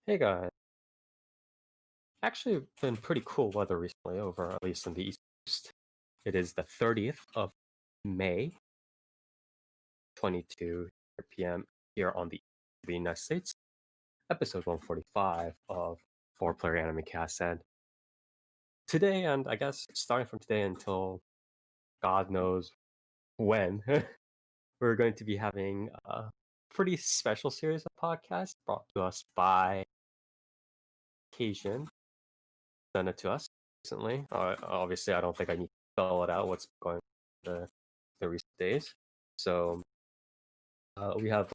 Hey guys, actually been pretty cool weather recently over at least in the East Coast. It is the 30th of May, 22 p.m. here on the United States, episode 145 of 4-Player Animecast. And today, and I guess starting from today until God knows when, we're going to be having a pretty special series of podcasts brought to us by Hachinan. Sent it to us recently. Obviously, I don't think I need to spell it out what's going on the recent days. So we have a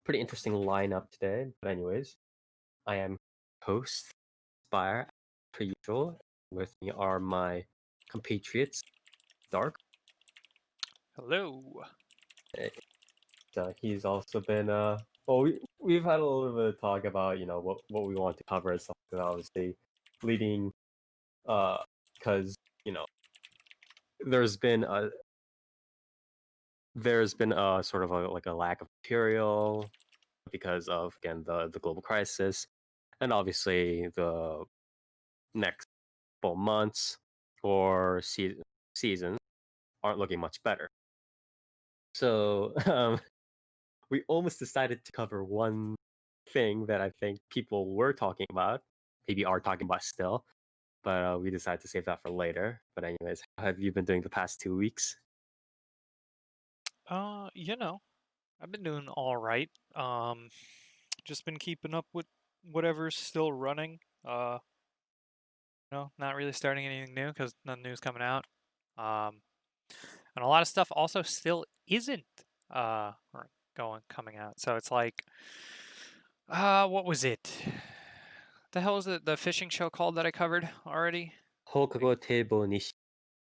pretty interesting lineup today. But anyways, I am host Spire, per usual. With me are my compatriots, Dark. Hello. He's also been well, we've had a little bit of talk about what we want to cover and stuff. Obviously, leading because there's been a sort of like a lack of material because of again the global crisis, and obviously the next couple months or seasons aren't looking much better. So we almost decided to cover one thing that I think people were talking about, maybe are talking about still, but we decided to save that for later. But anyways, how have you been doing the past 2 weeks? You know, I've been doing all right. Just been keeping up with whatever's still running. Not really starting anything new because nothing new's coming out. Um, and a lot of stuff also still isn't or coming out. So it's like, what was it? The hell is it? The fishing show called that I covered already? Hokugo Teibo Nishi,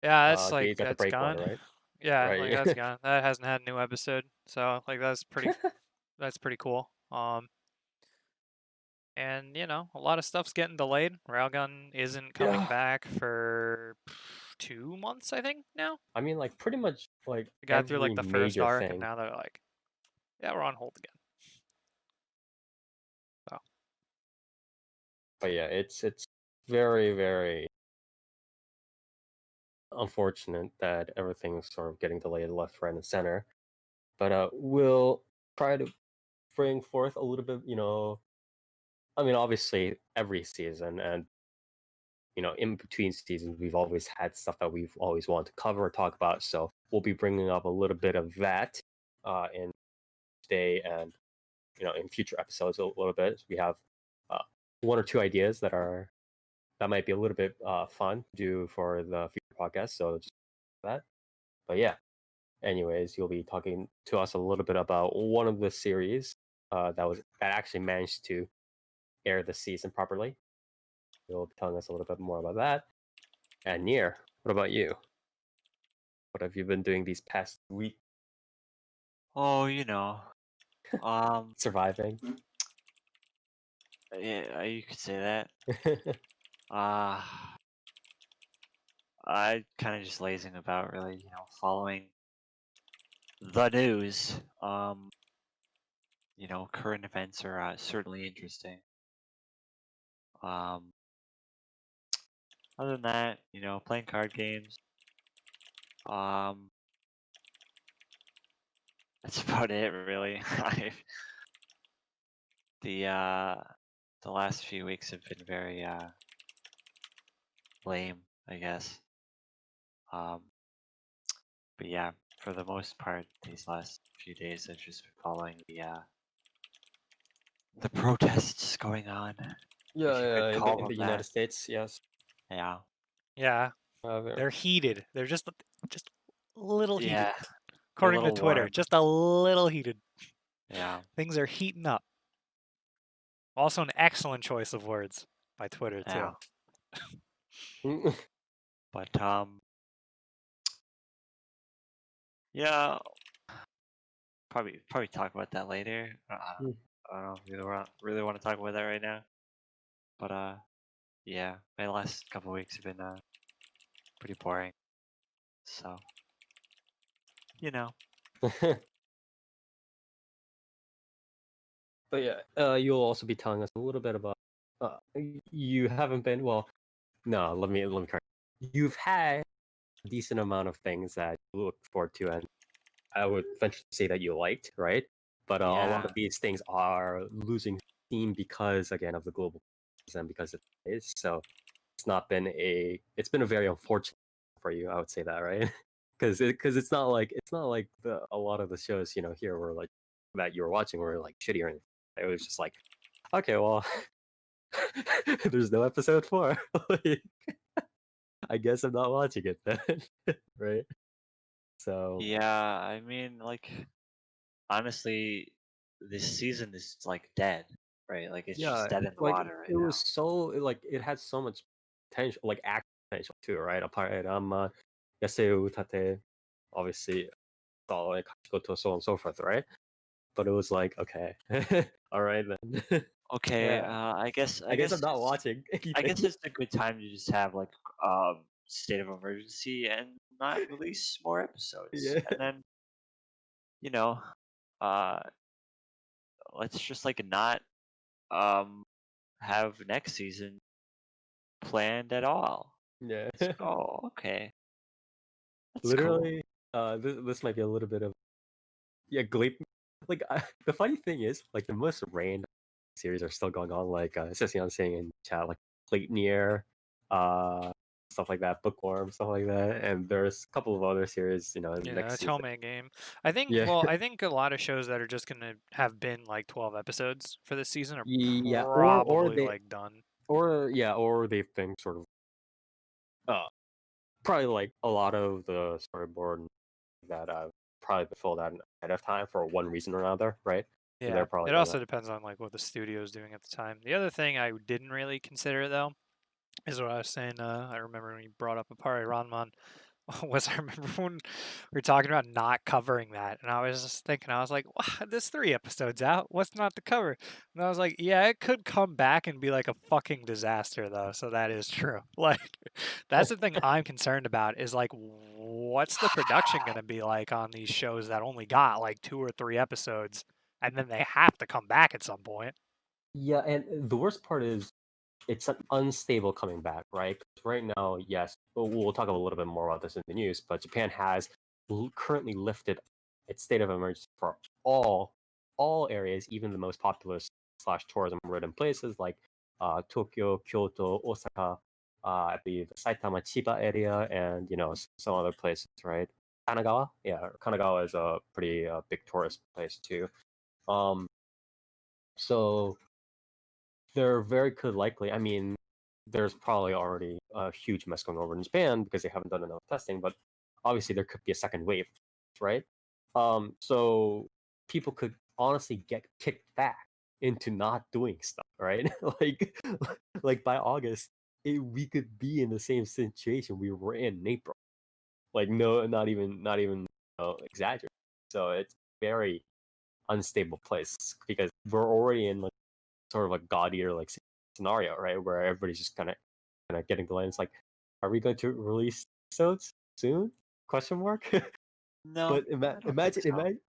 Yeah, that's like Gaze at the that's Breakwater, gone. right? Yeah, like Right. that's gone. That hasn't had a new episode. So like that's pretty cool. And a lot of stuff's getting delayed. Railgun isn't coming Yeah. back for 2 months, I think now. I mean, like pretty much like We got through every like the first major arc, and thing. now they're like, yeah, we're on hold again. So But yeah, it's very very unfortunate that everything's sort of getting delayed left, right, and center. But we'll try to bring forth a little bit. I mean, obviously every season and in between seasons, we've always had stuff that we've always wanted to cover or talk about. So we'll be bringing up a little bit of that in today and in future episodes a little bit. So we have uh, one or two ideas that might be a little bit fun to do for the future podcast. So just that. But yeah, anyways, you'll be talking to us a little bit about one of the series that actually managed to air the season properly. You'll be telling us a little bit more about that. And Nier, what about you? What have you been doing these past week? Oh, Surviving. yeah, you could say that. Uh, I kind of just lazing about, really, following the news. Current events are certainly interesting. Um, Other than that, playing card games. That's about it, really. The last few weeks have been very lame, I guess. But yeah, for the most part, these last few days, I've just been following the protests going on. Yeah, If you could in call the them United that. States, yes. Yeah. yeah, They're- they're heated. They're just a little heated, Yeah. They're a according to little Twitter. warm. Just a little heated. Yeah. Things are heating up. Also, an excellent choice of words by Twitter too. Yeah. But yeah, probably talk about that later. I don't know if you really want to talk about that right now. But yeah, my last couple weeks have been pretty boring. So, But yeah, you'll also be telling us a little bit about You haven't been well. No, let me correct. You've had a decent amount of things that you look forward to, and I would venture to say that you liked, right? But a lot of Yeah. these things are losing steam because, again, of the global and because it is. So it's been a very unfortunate for you. I would say that, right? Because it's not like a lot of the shows here were like that you were watching were like shitty or anything. It was just like, okay, well, there's no episode 4. Like, I guess I'm not watching it then, right? So Yeah, I mean, like, honestly, this season is like dead, right? Like, it's just yeah, dead in the like water right it now. was so like it had so much potential, like act potential too, right? Apart Deshou, Tate, obviously, all like Makoto, so on and so forth, right? But it was like, okay, all right then. Okay, Yeah. I guess I guess I'm not watching I guess anything. it's a good time to just have like state of emergency and not release more episodes. Yeah, And then, you know, uh let's just like not um have next season planned at all. yeah. It's like, oh, okay. That's cool. Literally, this might be a little bit of Gleep. Like the funny thing is, like the most random series are still going on. Like Session saying in chat, like Leitneer, uh, stuff like that, Bookworm, stuff like that. And there's a couple of other series, Yeah, next it's season. Homemade Game. I think. Yeah, Well, I think a lot of shows that are just gonna have been like 12 episodes for this season are yeah, probably like done. or they've been sort of uh probably like a lot of the storyboard that probably been filled out ahead of time for one reason or another, right? And Yeah. they're probably It gonna also depends on like what the studio's doing at the time. The other thing I didn't really consider though is what I was saying. I remember when you brought up Apare Ranman. Was I remember when we were talking about not covering that, and I was just thinking, I was like, "There's 3 episodes out. What's not to cover?" And I was like, "Yeah, it could come back and be like a fucking disaster, though." So that is true. Like, that's the thing I'm concerned about is like, what's the production gonna be like on these shows that only got like 2 or 3 episodes, and then they have to come back at some point. Yeah, and the worst part is it's an unstable coming back, right? 'Cause right now, yes, but we'll talk a little bit more about this in the news, but Japan has currently lifted its state of emergency for all areas, even the most populous slash tourism ridden places like Tokyo, Kyoto, Osaka, I believe Saitama, Chiba area, and some other places, right? Kanagawa, yeah, Kanagawa is a pretty big tourist place too. Um, so there very could likely. I mean, there's probably already a huge mess going over in Japan because they haven't done enough testing, but obviously there could be a second wave, right? So people could honestly get kicked back into not doing stuff, right? like by August, we could be in the same situation we were in April. Like no, not even exaggerating. So it's very unstable place because we're already in like sort of a gaudier like scenario, right? Where everybody's just kind of getting delayed. It's like, are we going to release episodes soon? Question mark. No, But I don't think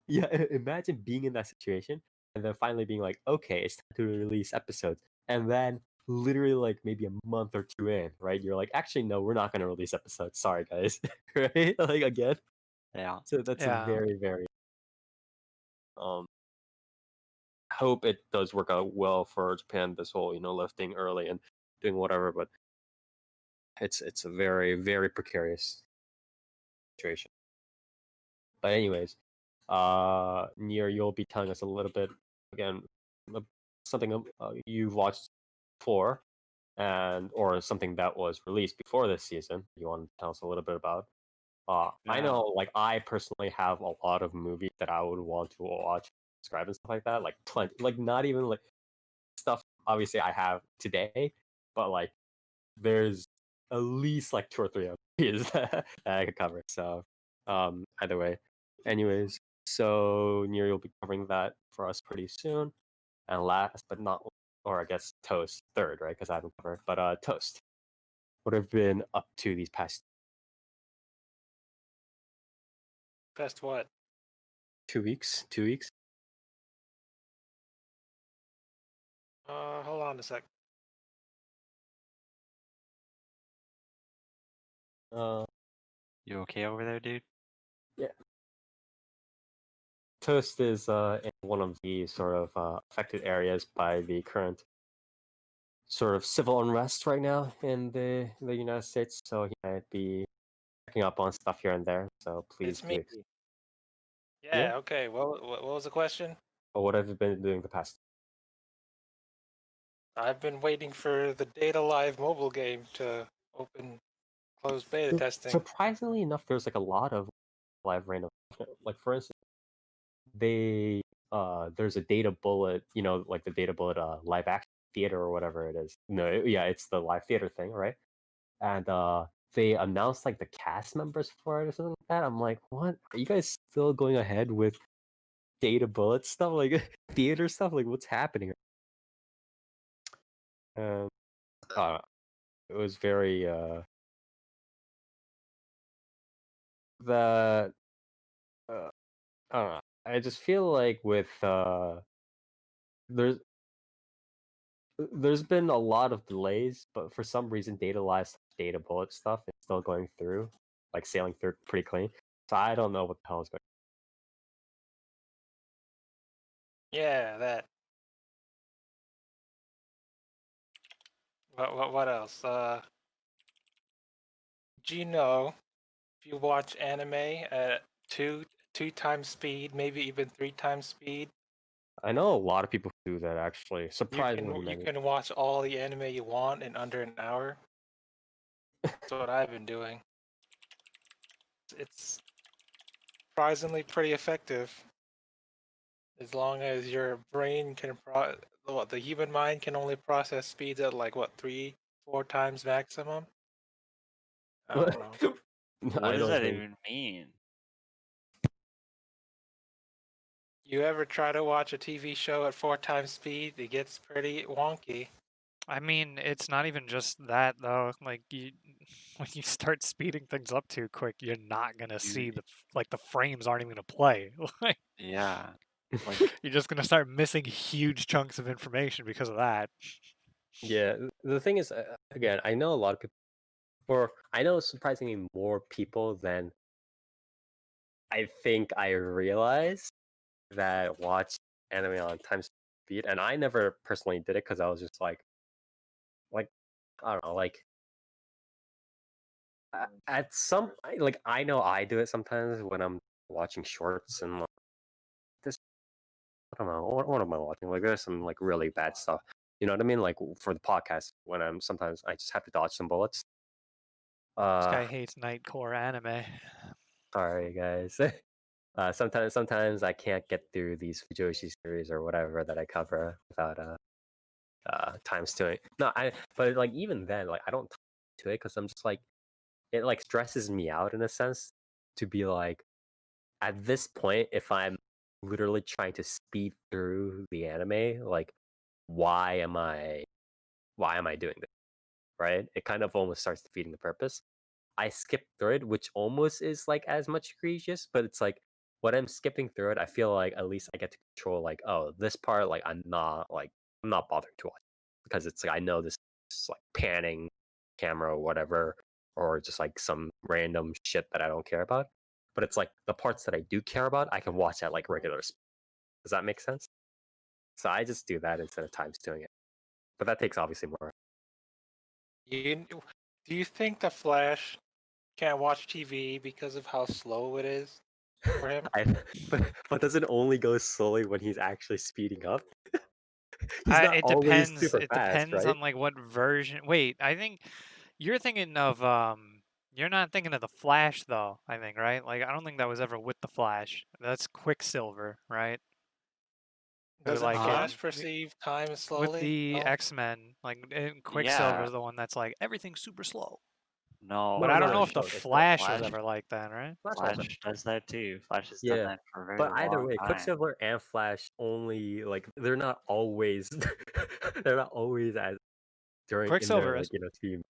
so. imagine being in that situation and then finally being like, okay, it's time to release episodes, and then literally like maybe a month or two in, right? You're like, actually, no, we're not going to release episodes. Sorry, guys, right? Like again. Yeah. So that's a Yeah. very very um hope it does work out well for Japan. This whole lifting early and doing whatever, but it's a very very precarious situation. But anyways, Near, you'll be telling us a little bit again, uh, something you've watched before, and or something that was released before this season. You want to tell us a little bit about? I Yeah. know, like I personally have a lot of movies that I would want to watch, subscribe and stuff like that. Like plenty, like not even like stuff. Obviously, I have today, but like there's at least like 2 or 3 of these that I could cover. So either way. Anyways, so Near you'll be covering that for us pretty soon. And last but not or I guess Toast third, right? Because I haven't covered. But Toast. What have been up to these past Best what? 2 weeks? 2 weeks? Hold on a sec. You okay over there, dude? Toast is in one of the sort of affected areas by the current sort of civil unrest right now in the United States, so he might be checking up on stuff here and there. So please It's me. do. Yeah, okay. Well, what was the question? But what have you been doing the past? I've been waiting for the Data Live mobile game to open closed beta testing. Surprisingly enough, there's like a lot of live random. Like for instance, there's a Data Bullet, like the Data Bullet live action theater or whatever it is. No, yeah, it's the live theater thing, right? And they announced like the cast members for it or something like that. I'm like, what? Are you guys still going ahead with Data Bullet stuff, like theater stuff? Like, what's happening? Um, it was very that I don't know. I just feel like with there's been a lot of delays, but for some reason, Data Live Data Bullet stuff is still going through, like sailing through pretty clean. So I don't know what the hell is going. Yeah, that. What else? Do you know if you watch anime at two times speed, maybe even 3 times speed, I know a lot of people do that actually. Surprisingly you many. can watch all the anime you want in under an hour? That's what I've been doing. It's surprisingly pretty effective. As long as your brain can the human mind can only process speeds at like what 3-4 times maximum. I don't know. What I does don't that think. even mean? You ever try to watch a TV show at 4 times speed? It gets pretty wonky. I mean, it's not even just that though. Like when you start speeding things up too quick, you're not gonna see the frames aren't even gonna play. Like, Yeah. Like, you're just gonna start missing huge chunks of information because of that. Yeah, the thing is, again, I know a lot of people, or I know surprisingly more people than I think I realize that watch anime on time speed, and I never personally did it because I was just like I don't know, like at some like I know I do it sometimes when I'm watching shorts and like, this. I don't know what am I watching? Like there's some like really bad stuff. You know what I mean? Like for the podcast, when I'm sometimes I just have to dodge some bullets. This guy hates nightcore anime. Sorry guys. Sometimes I can't get through these Fujoshi series or whatever that I cover without times to it. No, but like even then, like I don't to it because I'm just like it like stresses me out in a sense to be like at this point if I'm literally trying to speed through the anime, like why am I doing this? Right? It kind of almost starts defeating the purpose. I skip through it, which almost is like as much egregious, but it's like when I'm skipping through it, I feel like at least I get to control like, oh, this part, like I'm not bothering to watch because it's like I know this is like panning camera or whatever, or just like some random shit that I don't care about. But it's like the parts that I do care about, I can watch at like regular speed. Does that make sense? So I just do that instead of times doing it. But that takes obviously more. Do you think the Flash can't watch TV because of how slow it is for him? But does it only go slowly when he's actually speeding up? He's not It always depends. super It fast, depends right? on like what version. Wait, I think you're thinking of You're not thinking of the Flash though. I think right. Like I don't think that was ever with the Flash. That's Quicksilver, right? Does Like Flash perceive time with slowly? the No? X-Men, like Quicksilver yeah. is the one that's like everything's super slow. No, But No, I don't no, know Flash. if the it's not. Flash was Flash. ever like that, right? Flash also. Flash does that too. Flash has done Yeah, that for a very but either long way, time. Quicksilver and Flash only like they're not always they're not always as during in their Quicksilver like is. team.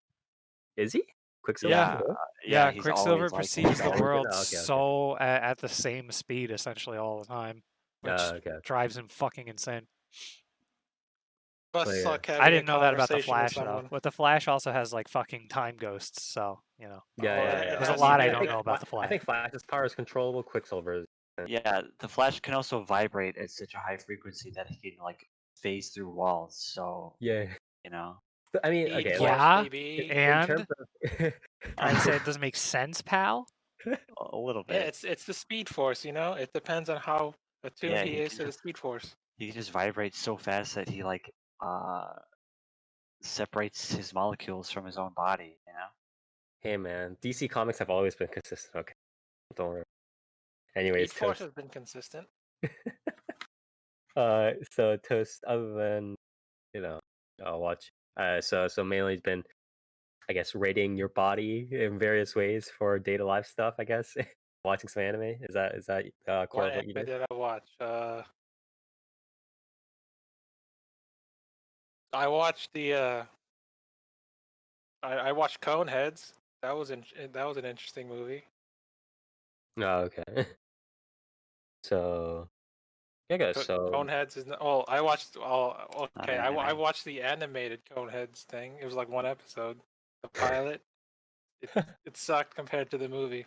Is he Quicksilver? Yeah. Yeah, Yeah, he's Quicksilver always like perceives the Oh, that. is it? world Okay, okay. so at the same speed essentially all the time, which Okay. drives him fucking insane. Must yeah. suck having I didn't a know that about the conversation with Flash though. someone. But the Flash also has like fucking time ghosts, so you know. Yeah. There's a I lot mean, I yeah, don't think know about the I Flash. think Flash's power is controllable. Quicksilver's. Yeah, the Flash can also vibrate at such a high frequency that he can like phase through walls. So Yeah. you know, I mean, Speed okay. Force, Yeah, baby. In terms and of trying to say it doesn't make sense, pal. a little Yeah, bit. it's the Speed Force. It depends on how attuned Yeah, he is to the Speed Force. he can just vibrate so fast that he like separates his molecules from his own body. You know. hey man, DC Comics have always been consistent. Okay, don't worry. Speed Anyways, Force Toast. has been consistent. So Toast. Other than I'll watch. So mainly it's been, I guess, rating your body in various ways for day-to life stuff. I guess watching some anime is that core What of what you anime do? did I watch? I watched I watched Coneheads. That was an interesting movie. Oh, okay. So I guess so. Coneheads is oh I watched Not okay I anime. watched the animated Coneheads thing. It was like one episode, the pilot. It sucked compared to the movie.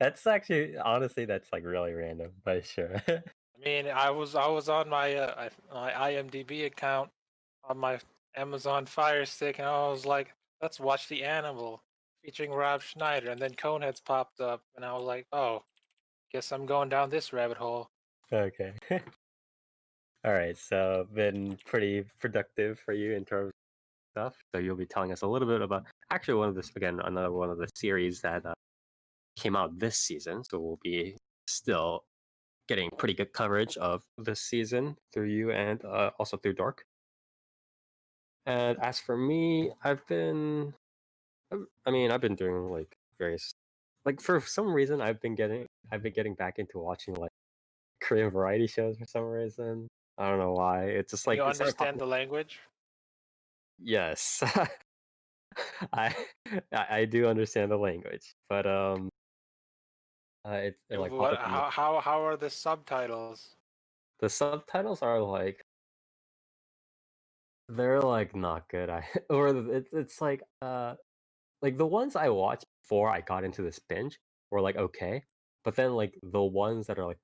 That's actually honestly that's like really random, but sure. I mean, I was on my IMDb account on my Amazon Fire Stick, and I was like, let's watch The Animal featuring Rob Schneider, and then Coneheads popped up, and I was like, oh, guess I'm going down this rabbit hole. Okay. All right. So been pretty productive for you in terms of stuff. So you'll be telling us a little bit about actually another one of the series that came out this season. So we'll be still getting pretty good coverage of this season through you and also through Dork. And as for me, I've been doing like various, like for some reason I've been getting back into watching like Korean variety shows for some reason. I don't know why. It's just like You it started understand popping. the language? Yes, I I do understand the language, but it like popped What? up on How are the subtitles? the subtitles are like they're like not good. Or it's like the ones I watched before I got into this binge were like okay, but then like the ones that are like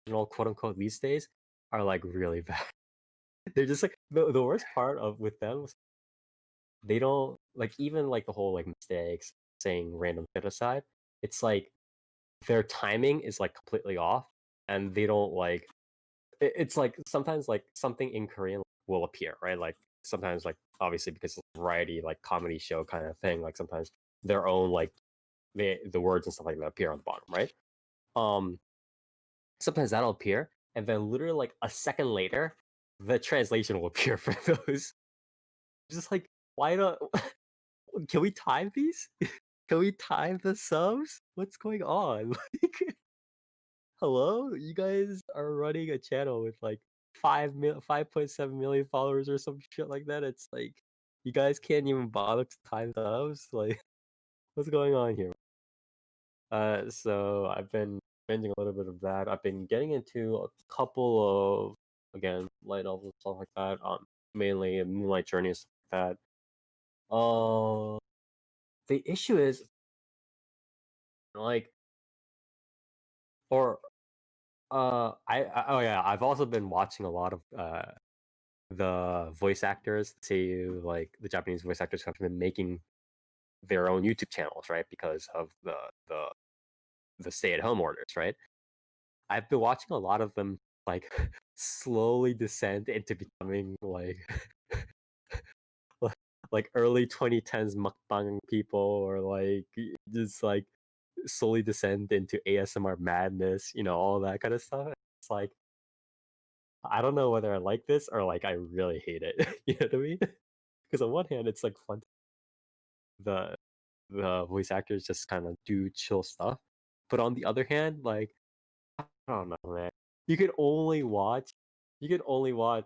quote unquote these days are like really bad. They're just like the worst part of with them was they don't like even like the whole like mistakes saying random shit aside. It's like their timing is like completely off, and they don't like. It's like sometimes like something in Korean will appear, right? Like sometimes like obviously because it's a variety like comedy show kind of thing. Like sometimes their own like the words and stuff like that appear on the bottom, right? Um, sometimes that'll appear, and then literally like a second later, the translation will appear for those. Just like why don't can we time these? Can we time the subs? What's going on? Like, hello? You guys are running a channel with like 5.7 million followers or some shit like that. It's like you guys can't even bother to time subs. Like, what's going on here? So I've been binging a little bit of that. I've been getting into a couple of again light novels stuff like that. Mainly Moonlight Journey and stuff like that. The issue is like, or oh yeah, I've also been watching a lot of the voice actors, say like the Japanese voice actors have been making their own YouTube channels, right? Because of the the stay-at-home orders, right? I've been watching a lot of them like slowly descend into becoming like like early 2010s mukbang people, or like just like slowly descend into ASMR madness, all that kind of stuff. It's like I don't know whether I like this or like I really hate it. You know what I mean? Because on one hand, it's like fun. The the voice actors just kind of do chill stuff, but on the other hand, like I don't know, man. You can only watch. You can only watch.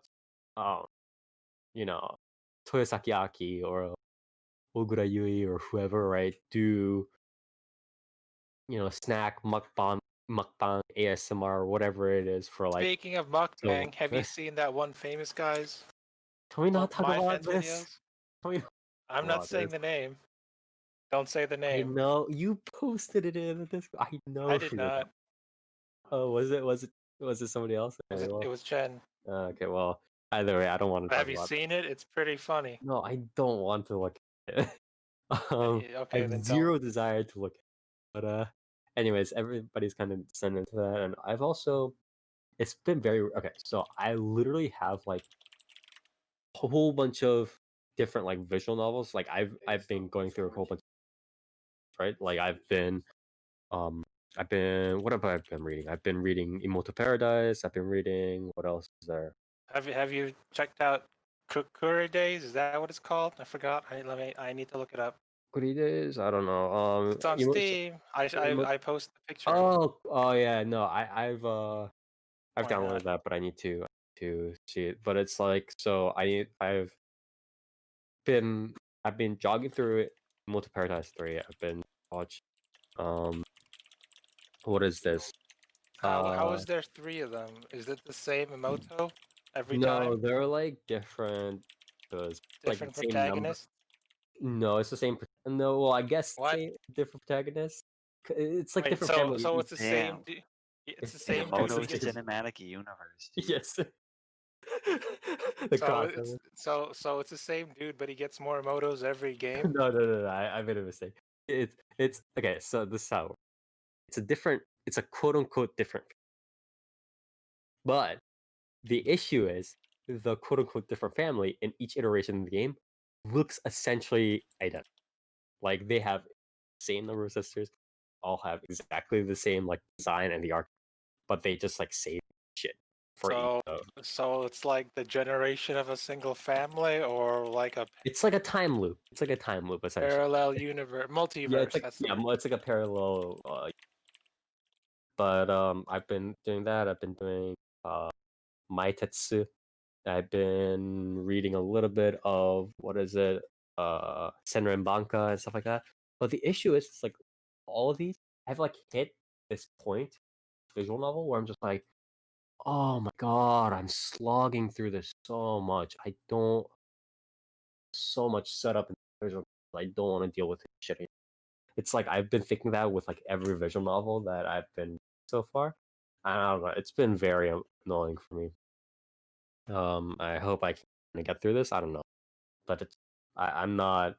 Um, you know, Toyosaki Aki or Ogura Yui or whoever, right? Do snack mukbang ASMR, whatever it is for like Speaking of so mukbang, have you seen that one Famous Guys? Can we not talk my about fans this? videos? Can we not I'm talk not about saying this? the name. Don't say the I name. know you posted it in this. I know I did you did that. not. Oh, was it somebody else? Okay, It was Chen. okay, well, either way, I don't want to talk Have you about. seen it? It's pretty funny. No, I don't want to look at it. I Okay, have then zero desire to look at it. But anyways, everybody's kind of sent into that, and I've also, it's been very okay. So I literally have like a whole bunch of different like visual novels. Like I've been going through a whole bunch, right? Like um what have I been reading? I've been reading Immortal Paradise. I've been reading, what else is there? Have you checked out Kukure Days? Is that what it's called? I forgot. I need to look it up. Goody Days? I don't know. It's on Steam. I post the picture. Oh yeah, no, I've Why downloaded not? that, but I need to see it. But it's like, so been I've been jogging through it. Multi Paradise 3. I've been watch. What is this? How is there 3 of them? Is it the same Emoto every No, time? they're like different. Cause like the Different same number. protagonist? No, it's the same. No, well, I guess What? different protagonists. It's like Wait, different so family. it's the Damn. same. It's the It's same Moto dude. it's- Cinematic Universe. Dude. Yes. The So crossover. it's the same dude, but he gets more Emotos every game. No. I made a mistake. It's okay. So this is how it works. It's a quote unquote different. But the issue is the quote unquote different family in each iteration of the game looks essentially identical. Like they have the same number of sisters, all have exactly the same like design and the art, but they just like save shit for each. So it's like the generation of a single family, or like a It's like a time loop. It's like a time loop essentially. parallel universe, multiverse. Yeah, it's like That's the word. it's like a parallel. But I've been doing that. I've been doing Maitetsu. I've been reading a little bit of what is it, Senran Banka and stuff like that. But the issue is, it's like all of these have like hit this point, visual novel, where I'm just like, oh my god, I'm slogging through this so much. I don't so much setup in visual. I don't want to deal with this shit anymore. It's like I've been thinking that with like every visual novel that I've been so far. I don't know. It's been very annoying for me. I hope I can get through this. I don't know, but I'm not.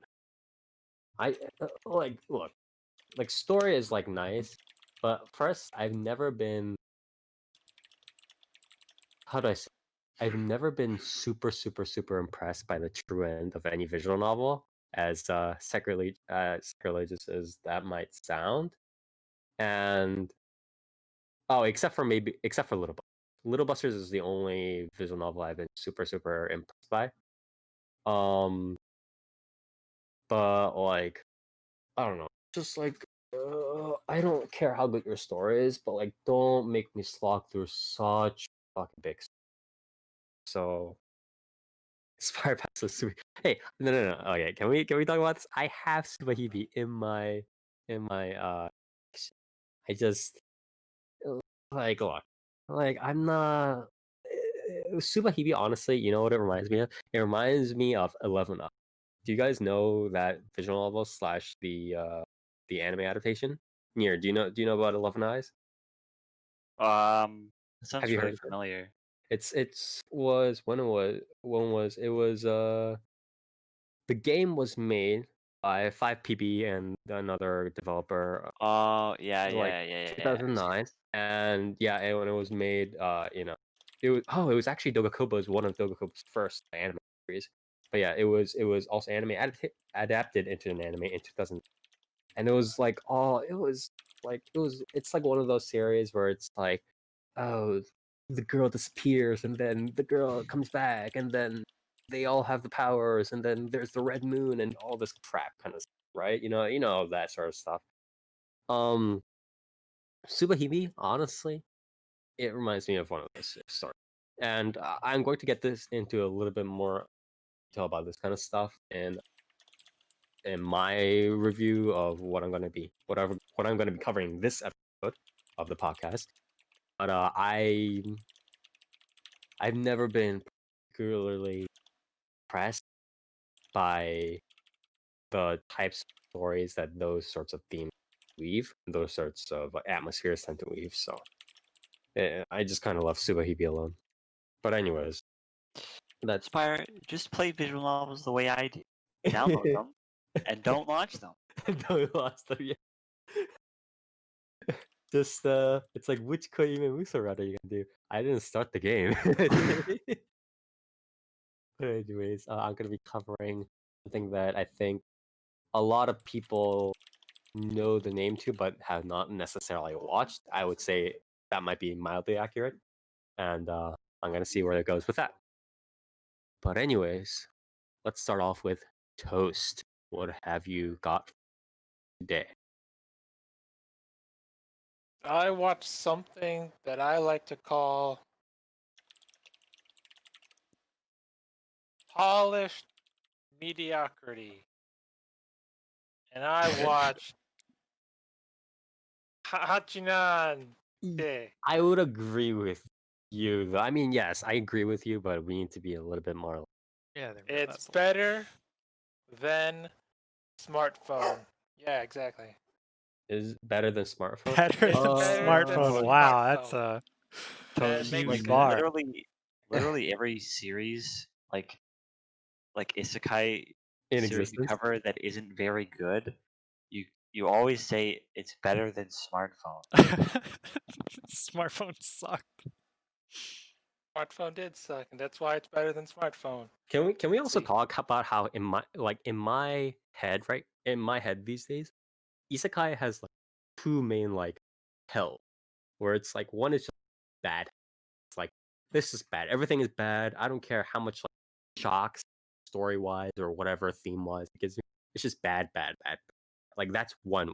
Like look, like story is like nice, but first I've never been. How do I say? I've never been super impressed by the true end of any visual novel, as sacrilegious as that might sound. And except for Little Busters. Little Busters is the only visual novel I've been super impressed by. But like, I don't know, just like, I don't care how good your story is, but like, don't make me slog through such fucking big. So, Spire Pass is super. Hey, no. Okay, can we talk about this? I have Subahibi in my I just like look, like I'm not. Subahibi, honestly, you know what it reminds me of? It reminds me of 11 Up. Do you guys know that visual novel slash the anime adaptation? Nier, do you know about 11 Eyes? That sounds Have you really heard of it? familiar. It's was when it was the game was made by 5PB and another developer Oh yeah, like yeah. 2009, and yeah, and when it was made, it was actually Dogakobo's one of Dogakobo's first anime series. But yeah, it was also adapted into an anime in 2000, and it was like it's like one of those series where it's like, oh, the girl disappears and then the girl comes back and then they all have the powers and then there's the red moon and all this crap kind of stuff, right? You know that sort of stuff. Subahibi, honestly, it reminds me of one of those stories. And I'm going to get this into a little bit more detail about this kind of stuff in my review of what I'm going to be covering this episode of the podcast. But I've never been particularly impressed by the types of stories that those sorts of themes weave, those sorts of atmospheres tend to weave. So I just kind of left Tsubahibi alone. But anyways, that's Spire, just play visual novels the way I do. Download them and don't launch them. we lost them. Yeah. Just it's like which Koime Muso route are you gonna do? I didn't start the game. But anyways, I'm gonna be covering something that I think a lot of people know the name to, but have not necessarily watched. I would say that might be mildly accurate, and I'm gonna see where it goes with that. But anyways, let's start off with Toast. What have you got today? I watched something that I like to call polished mediocrity. And I watched Hachinan. I would agree with you, though. I mean, yes, I agree with you, but we need to be a little bit more. Yeah, It's better than smartphone. Yeah, exactly. Is better than smartphone. better It's than better than smartphone. Wow, that's smartphone. a And huge maybe bar. Literally every series, like isekai In series you existence. cover that isn't very good, you always say it's better than smartphone. Smartphone sucked. Smartphone did suck, and that's why it's better than smartphone. Can we also See. talk about how in my head, right? In my head these days, isekai has like two main like hell, where it's like one is just bad. It's like this is bad. Everything is bad. I don't care how much like shocks story wise or whatever theme wise it gives me. It's just bad, bad, bad. Like that's one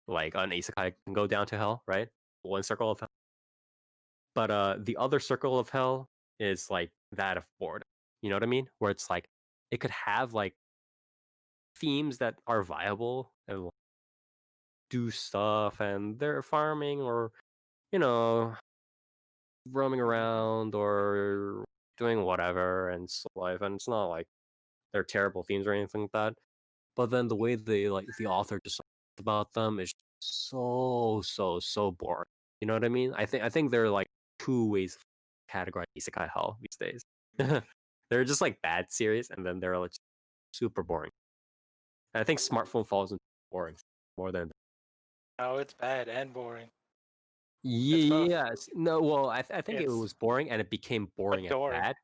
like an isekai can go down to hell, right? One circle of hell. But the other circle of hell is like that of boredom. You know what I mean? Where it's like it could have like themes that are viable and like, do stuff and they're farming or you know roaming around or doing whatever and life, and it's not like they're terrible themes or anything like that. But then the way they like the author just about them is so boring. You know what I mean? I think there are like two ways of categorize isekai hell these days. They're just like bad series, and then they're like super boring. And I think smartphone falls into boring more than Oh, it's bad and boring. It's both. yes. No, well, I think it It's was boring, and it became boring and adoring. bad.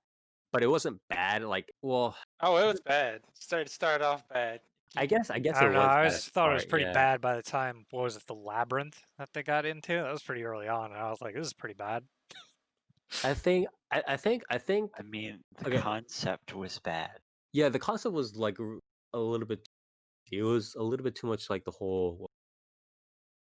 But it wasn't bad. Like, well, Oh, it was bad. Started off bad. I guess I it don't know. was I bad always at the thought it was start, pretty yeah. bad by the time. What was it? The labyrinth that they got into. That was pretty early on, and I was like, "This is pretty bad." I think. I mean, the Okay. concept was bad. Yeah, the concept was like a little bit. It was a little bit too much like the whole.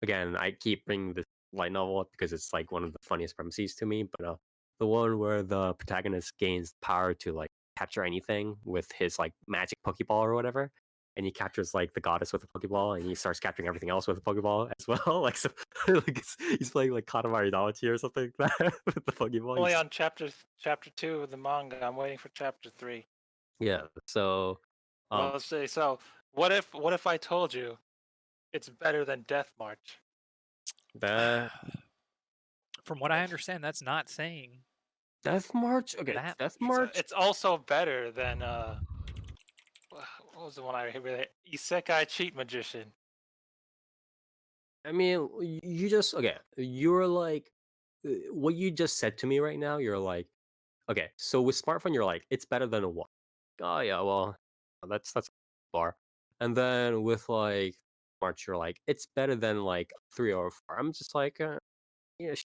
Again, I keep bringing this light novel up because it's like one of the funniest premises to me. But the one where the protagonist gains power to like capture anything with his like magic Pokeball or whatever, and he captures like the goddess with a Pokeball, and he starts capturing everything else with a Pokeball as well. Like so, like he's playing like Katamari Damacy or something like that with the Pokeball. Only on chapter 2 of the manga. I'm waiting for chapter 3. Yeah. So, Let's see. So, what if I told you it's better than Death March? that From what I understand, that's not saying. Death March. Okay, That- Death March. It's also better than what was the one I really Isekai Cheat Magician. I mean, you just okay. You're like what you just said to me right now. You're like, okay, so with smartphone, you're like, it's better than a one. Oh yeah, well, that's a bar. And then with like March, you're like, it's better than like 3 or 4. I'm just like, yeah,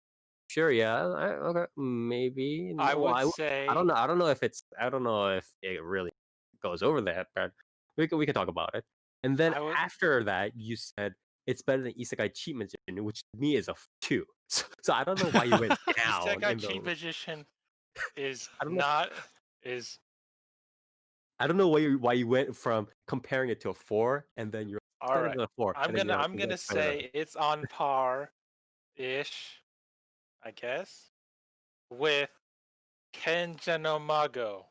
sure, yeah, okay, maybe. I No, would say I don't know. I don't know if it's. I don't know if it really goes over that, but we can talk about it. And then I would- after that, you said it's better than Isekai Cheat Magician, which to me is a 2. So I don't know why you went down. Isekai in Cheat the, Magician is I don't know. not is I don't know why you went from comparing it to a 4, and then you're all better right. than a 4. I'm and then gonna you're like, I'm "It's gonna better than say it's on par ish, I guess, with Kenja no Mago.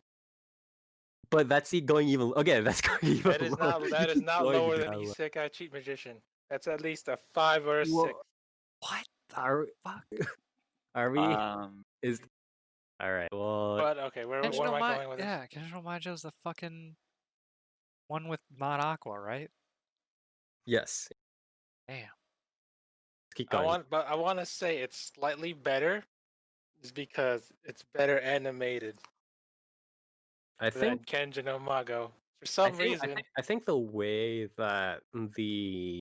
but that's going even again. That's going even That is lower. not that You is keep not going lower than down low. Isekai Cheat Magician. That's at least a 5 or a 6. Well, What the Are fuck? are we? Um, Is all right. Well, But okay, where am Kenshiro I going with this? Yeah, Kenshiro Maijo's the fucking one with not Aqua, right? yes. Damn. Keep going. I want to say it's slightly better, is because it's better animated I than think. Kenjin no Mago. For I some think. reason, I think the way that the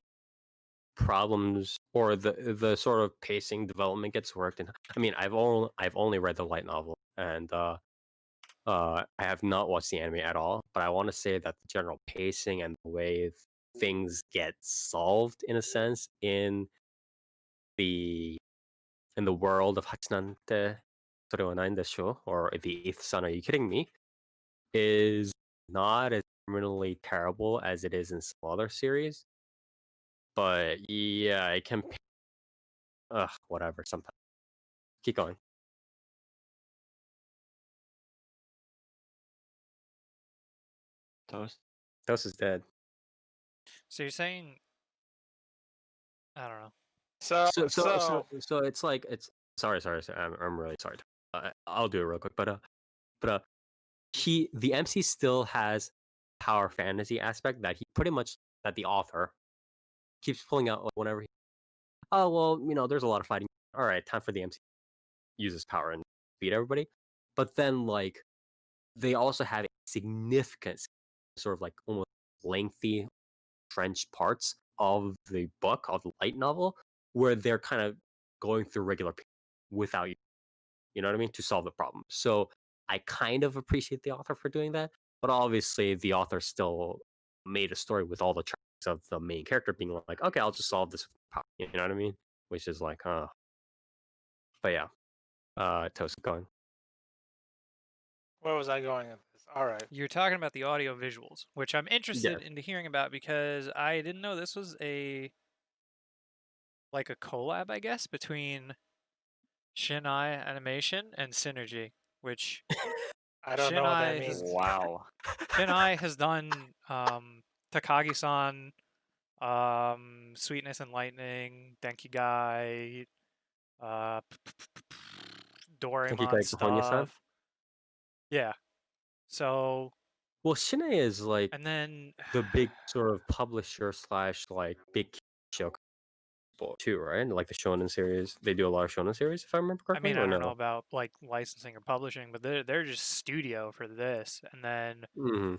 problems or the sort of pacing development gets worked in. I mean, I've only read the light novel, and I have not watched the anime at all. But I want to say that the general pacing and the way things get solved, in a sense, the in the world of Hachinan te sore wa nai Deshou, or the eighth son, are you kidding me? Is not as criminally terrible as it is in some other series. But yeah, it can. Ugh, whatever. Sometimes. Keep going. Toast. Toast is dead. So you're saying I don't know. so It's like it's sorry. I'm really sorry. I'll do it real quick. But the MC still has power fantasy aspect that he pretty much that the author keeps pulling out, like, whenever oh well, there's a lot of fighting. All right, time for the MC use his power and beat everybody. But then, like, they also have a significant sort of like almost lengthy trenched parts of the book, of the light novel, where they're kind of going through regular without you know what I mean, to solve the problem. So I kind of appreciate the author for doing that, but obviously the author still made a story with all the tracks of the main character being like, okay, I'll just solve this with power. You know what I mean? Which is like, but yeah, Toast going. where was I going with this? All right. You're talking about the audio visuals, which I'm interested Yeah. into hearing about because I didn't know this was a collab, I guess, between Shinkai Animation and Synergy, which I don't know what that Shinkai means. Wow. Shinkai has done Takagi-san, Sweetness and Lightning, Denki Guy, Doraemon Konya-san? stuff. Yeah. So Well, Shine is like and then the big sort of publisher slash like big show too, right? Like the Shonen series, they do a lot of Shonen series, if I remember I correctly. mean, Or I don't know no? about like licensing or publishing, but they're just studio for this. And then Mm-hmm.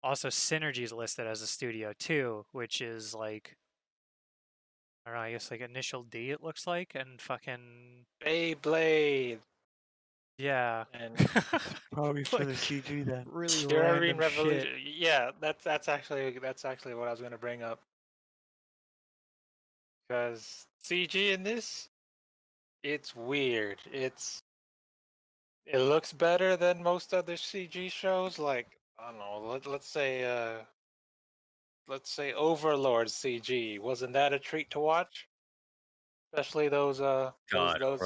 also Synergy's listed as a studio too, which is like I don't know, I guess like Initial D it looks like, and fucking Beyblade yeah. and Probably for the CG then. really Purine random Revolution. shit. Yeah, that's actually what I was gonna bring up. Because CG in this, it's weird. It looks better than most other CG shows. Like, I don't know. Let's say Overlord CG. Wasn't that a treat to watch? Especially those God, those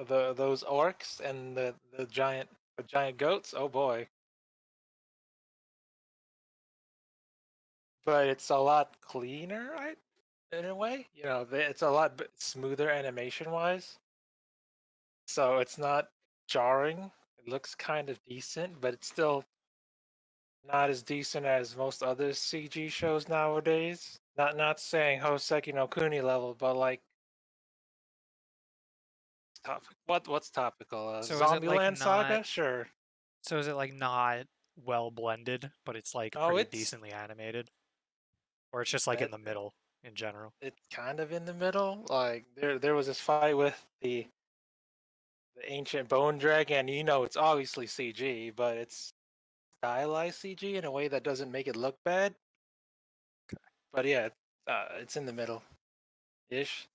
those orcs and the giant goats. Oh boy. But it's a lot cleaner, right? In a way, it's a lot smoother animation wise. So it's not jarring. It looks kind of decent, but it's still not as decent as most other CG shows nowadays. Not saying Hoseki no Kuni level, but like what's topical? So is it like Zombieland not Saga? Sure. so is it like not well blended, but it's like Oh, pretty it's decently animated? Or it's just like in the middle in general? it's kind of in the middle. Like there was this fight with the ancient bone dragon. It's obviously CG, but it's stylized CG in a way that doesn't make it look bad. But yeah, it's in the middle ish.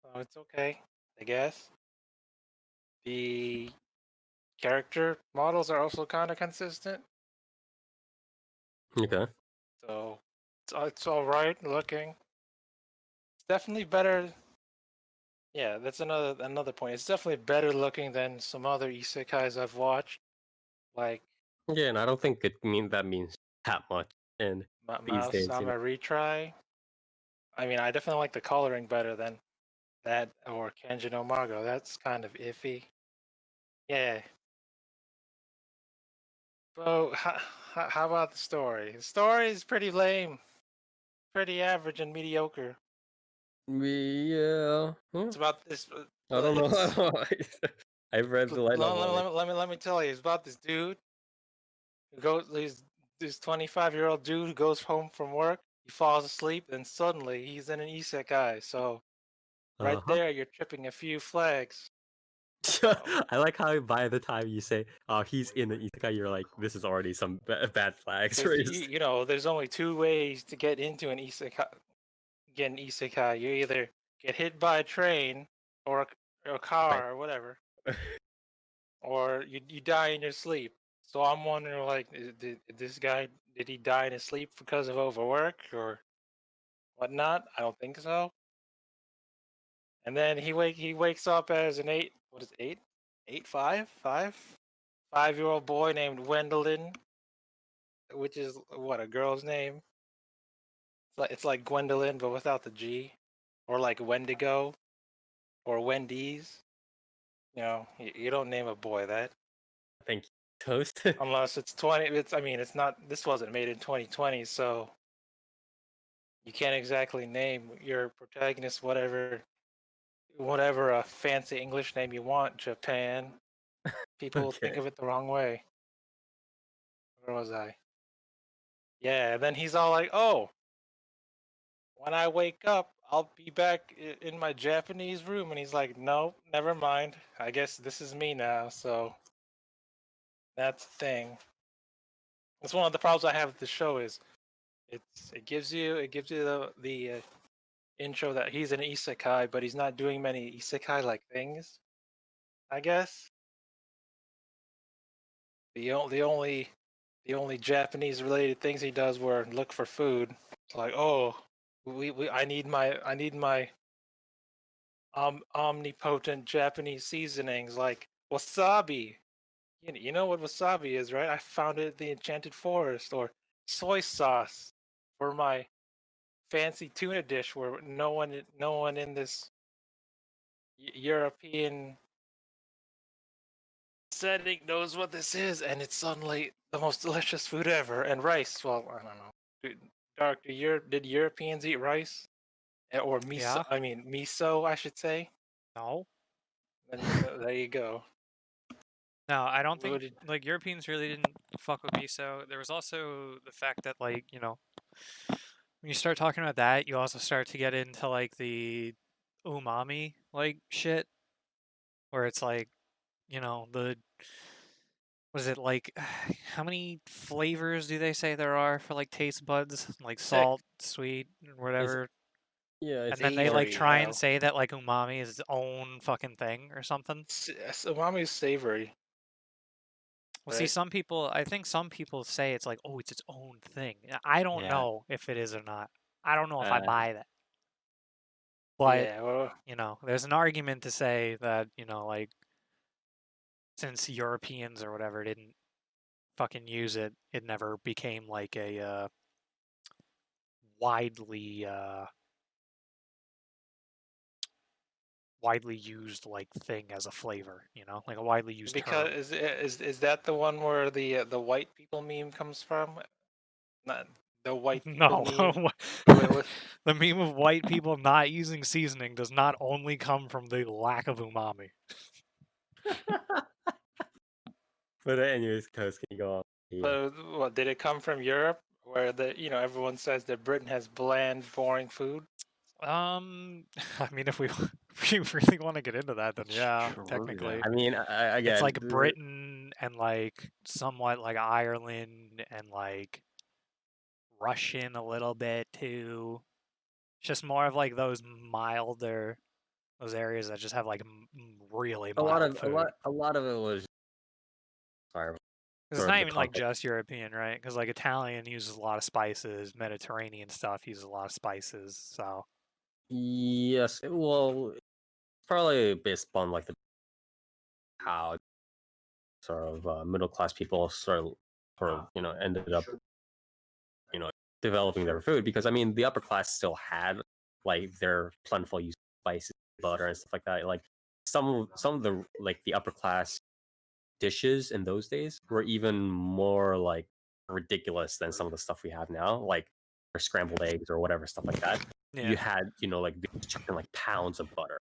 So it's okay, I guess. The character models are also kind of consistent, okay. so it's all right looking. It's definitely better. Yeah, that's another point. It's definitely better looking than some other isekais I've watched, like Yeah, and I don't think that means that much in these Mouse days. Sama retry. I mean, I definitely like the coloring better than that or Kenji no Mago. That's kind of iffy. Yeah. So, how about the story? The story is pretty lame, pretty average and mediocre. Yeah. It's about this. I don't know. I've read the light novel. Let me tell you. It's about this dude who goes. This 25-year-old dude who goes home from work. He falls asleep, and suddenly he's in an isekai. So right there, you're tripping a few flags. I like how by the time you say, "Oh, he's in the isekai," you're like, "This is already some bad flags raised." You know, there's only two ways to get into an isekai. Get an isekai. You either get hit by a train or a car or whatever, or you die in your sleep. So I'm wondering, like, did this guy, did he die in his sleep because of overwork or whatnot? I don't think so. And then he wakes up as an what is it, 5-year-old boy named Gwendolyn, which is what, a girl's name. It's like Gwendolyn but without the G, or like Wendigo, or Wendy's. You know, you don't name a boy that. Thank you, Toast. Unless it's 20. I mean, it's not. This wasn't made in 2020, so you can't exactly name your protagonist whatever a fancy English name you want. Japan. People think Okay. of it the wrong way. Where was I? Yeah. Then he's all like, "Oh, when I wake up, I'll be back in my Japanese room." And he's like, "No, never mind. I guess this is me now." So that's the thing. That's one of the problems I have with the show is it gives you the intro that he's an isekai, but he's not doing many isekai like things. I guess the only Japanese related things he does were look for food. It's like, oh, I need my omnipotent Japanese seasonings like wasabi. You know what wasabi is, right? I found it at the Enchanted Forest. Or soy sauce for my fancy tuna dish where no one in this European setting knows what this is, and it's suddenly the most delicious food ever. And rice, well, I don't know. Dark, did Europeans eat rice? Or miso? Yeah. I mean, miso, I should say. No. And there you go. No, I don't What think did- like Europeans really didn't fuck with miso. There was also the fact that like, you know, when you start talking about that, you also start to get into like the umami like shit where it's like, you know, was it like how many flavors do they say there are for like taste buds? Like salt, sweet, and whatever. Yeah, And then they like Savory, try and no. say that like umami is its own fucking thing or something. Umami is savory. Well, see, Right. I think some people say it's like, oh, it's its own thing. I don't Yeah. know if it is or not. I don't know if I buy that. But, Yeah, well, you know, there's an argument to say that, you know, like, since Europeans or whatever didn't fucking use it, it never became like a widely widely used like thing as a flavor, you know, like a widely used term. because is that the one where the white people meme comes from? Not the white people No, meme. the meme of white people not using seasoning does not only come from the lack of umami. But anyways, Toast, can you go on? Yeah. So, what did it come from Europe, where everyone says that Britain has bland, boring food? I mean, if we really want to get into that, then yeah, True technically, that. I mean, again, it's like Britain and like somewhat like Ireland and like Russian a little bit too. It's just more of like those milder, those areas that just have like really mild food. a lot of it was. Sorry. 'Cause it's not even like just European, right? Because like Italian uses a lot of spices, Mediterranean stuff uses a lot of spices, so. Yes, well, probably based upon like how sort of middle class people sort of or ended up developing their food, because I mean the upper class still had like their plentiful use of spices, butter, and stuff like that. Like some of the the upper class dishes in those days were even more like ridiculous than some of the stuff we have now, like or scrambled eggs or whatever stuff like that. Yeah. You had like chucking like pounds of butter.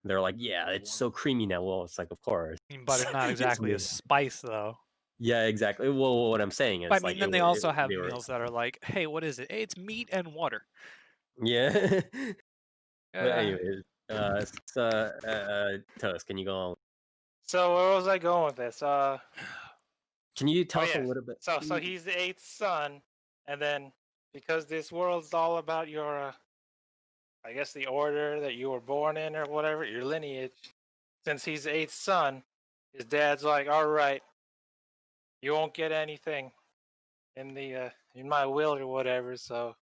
They're like, yeah, it's so creamy now. Well, it's like, of course. I mean, butter's not exactly a spice, though. Yeah, exactly. Well, what I'm saying is, But, I mean, then they also have they were, meals that are like, hey, what is it? Hey, it's meat and water. yeah. But anyways, Toast, can you go on? So where was I going with this? Can you tell us a yes. little bit? So he's the 8th son, and then because this world's all about your, I guess the order that you were born in or whatever, your lineage. Since he's the 8th son, his dad's like, all right, you won't get anything in the in my will or whatever. So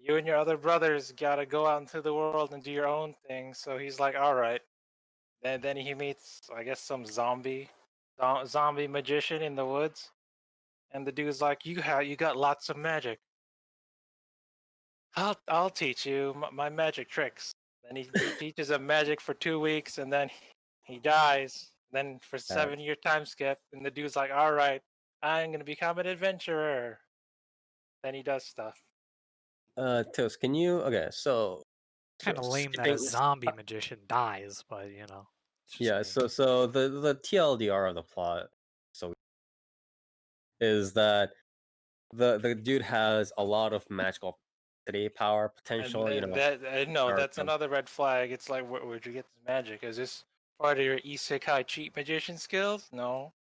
you and your other brothers gotta go out into the world and do your own thing. So he's like, all right. Then he meets, I guess, some zombie magician in the woods, and the dude's like, you got lots of magic. I'll teach you my magic tricks. Then he teaches him magic for 2 weeks, and then he dies. Then for 7-year time skip, and the dude's like, all right, I'm gonna become an adventurer. Then he does stuff. Toast, can you? Okay, so kind of lame that a zombie magician dies, but yeah. So the TLDR of the plot, so is that the dude has a lot of magical power potential. That's another red flag. It's like, where'd you get this magic? Is this part of your isekai cheat magician skills? No.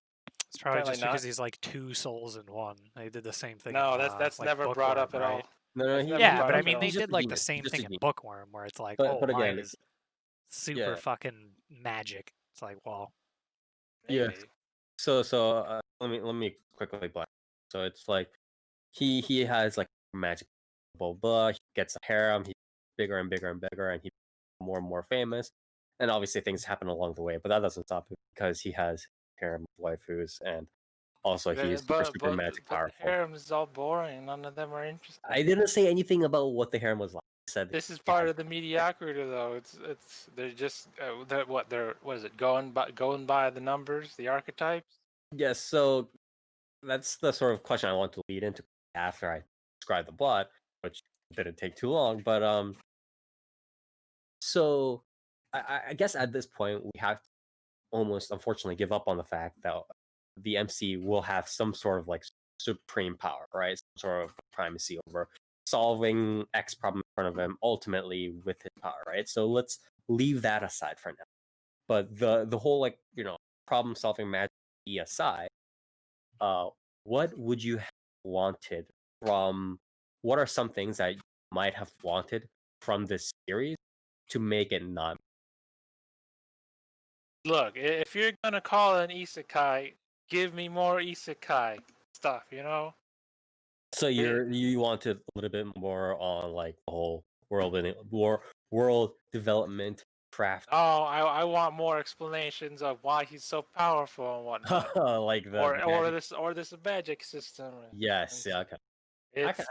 It's probably just because he's like 2 souls in one. They did the same thing. No, that's like never Bookworm, brought up at right? all. No, yeah, but I mean, they did like the same thing in Bookworm, where it's like, but again, mine is super fucking magic. It's like, well, maybe. Yeah. So let me quickly black. So it's like he has like magic, blah blah. He gets a harem. He's bigger and bigger and bigger, and he's more and more famous. And obviously things happen along the way, but that doesn't stop him because he has harem of waifus, and also he's super magic powerful. The harem is all boring. None of them are interesting. I didn't say anything about what the harem was like. I said this is part of the mediocrity, though. It's they're just what is it going by the numbers, the archetypes. Yes, so that's the sort of question I want to lead into after I describe the plot, which didn't take too long. But so I guess at this point we have to almost unfortunately give up on the fact that the MC will have some sort of like supreme power, right? Some sort of primacy over solving X problem in front of him, ultimately with his power, right? So let's leave that aside for now. But the whole like problem solving magic aside, what would you have wanted from? What are some things that you might have wanted from this series to make it not? Look, if you're gonna call it an isekai, give me more isekai stuff, So you wanted a little bit more on like the whole world development craft. Oh, I want more explanations of why he's so powerful and whatnot. like or this magic system. Yes, yeah, okay. It's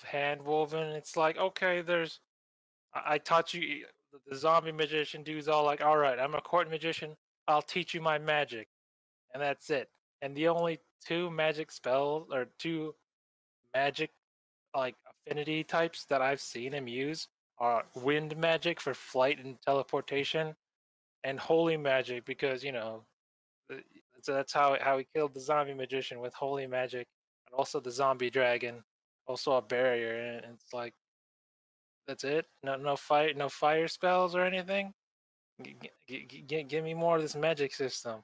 hand woven. It's like, okay, I taught you. The zombie magician dude's all like, all right, I'm a court magician. I'll teach you my magic, and that's it. And the only 2 magic spells or 2 magic like affinity types that I've seen him use are wind magic for flight and teleportation, and holy magic because so that's how he killed the zombie magician, with holy magic, and also the zombie dragon, also a barrier, and it's like that's it. No fire spells or anything. Give me more of this magic system.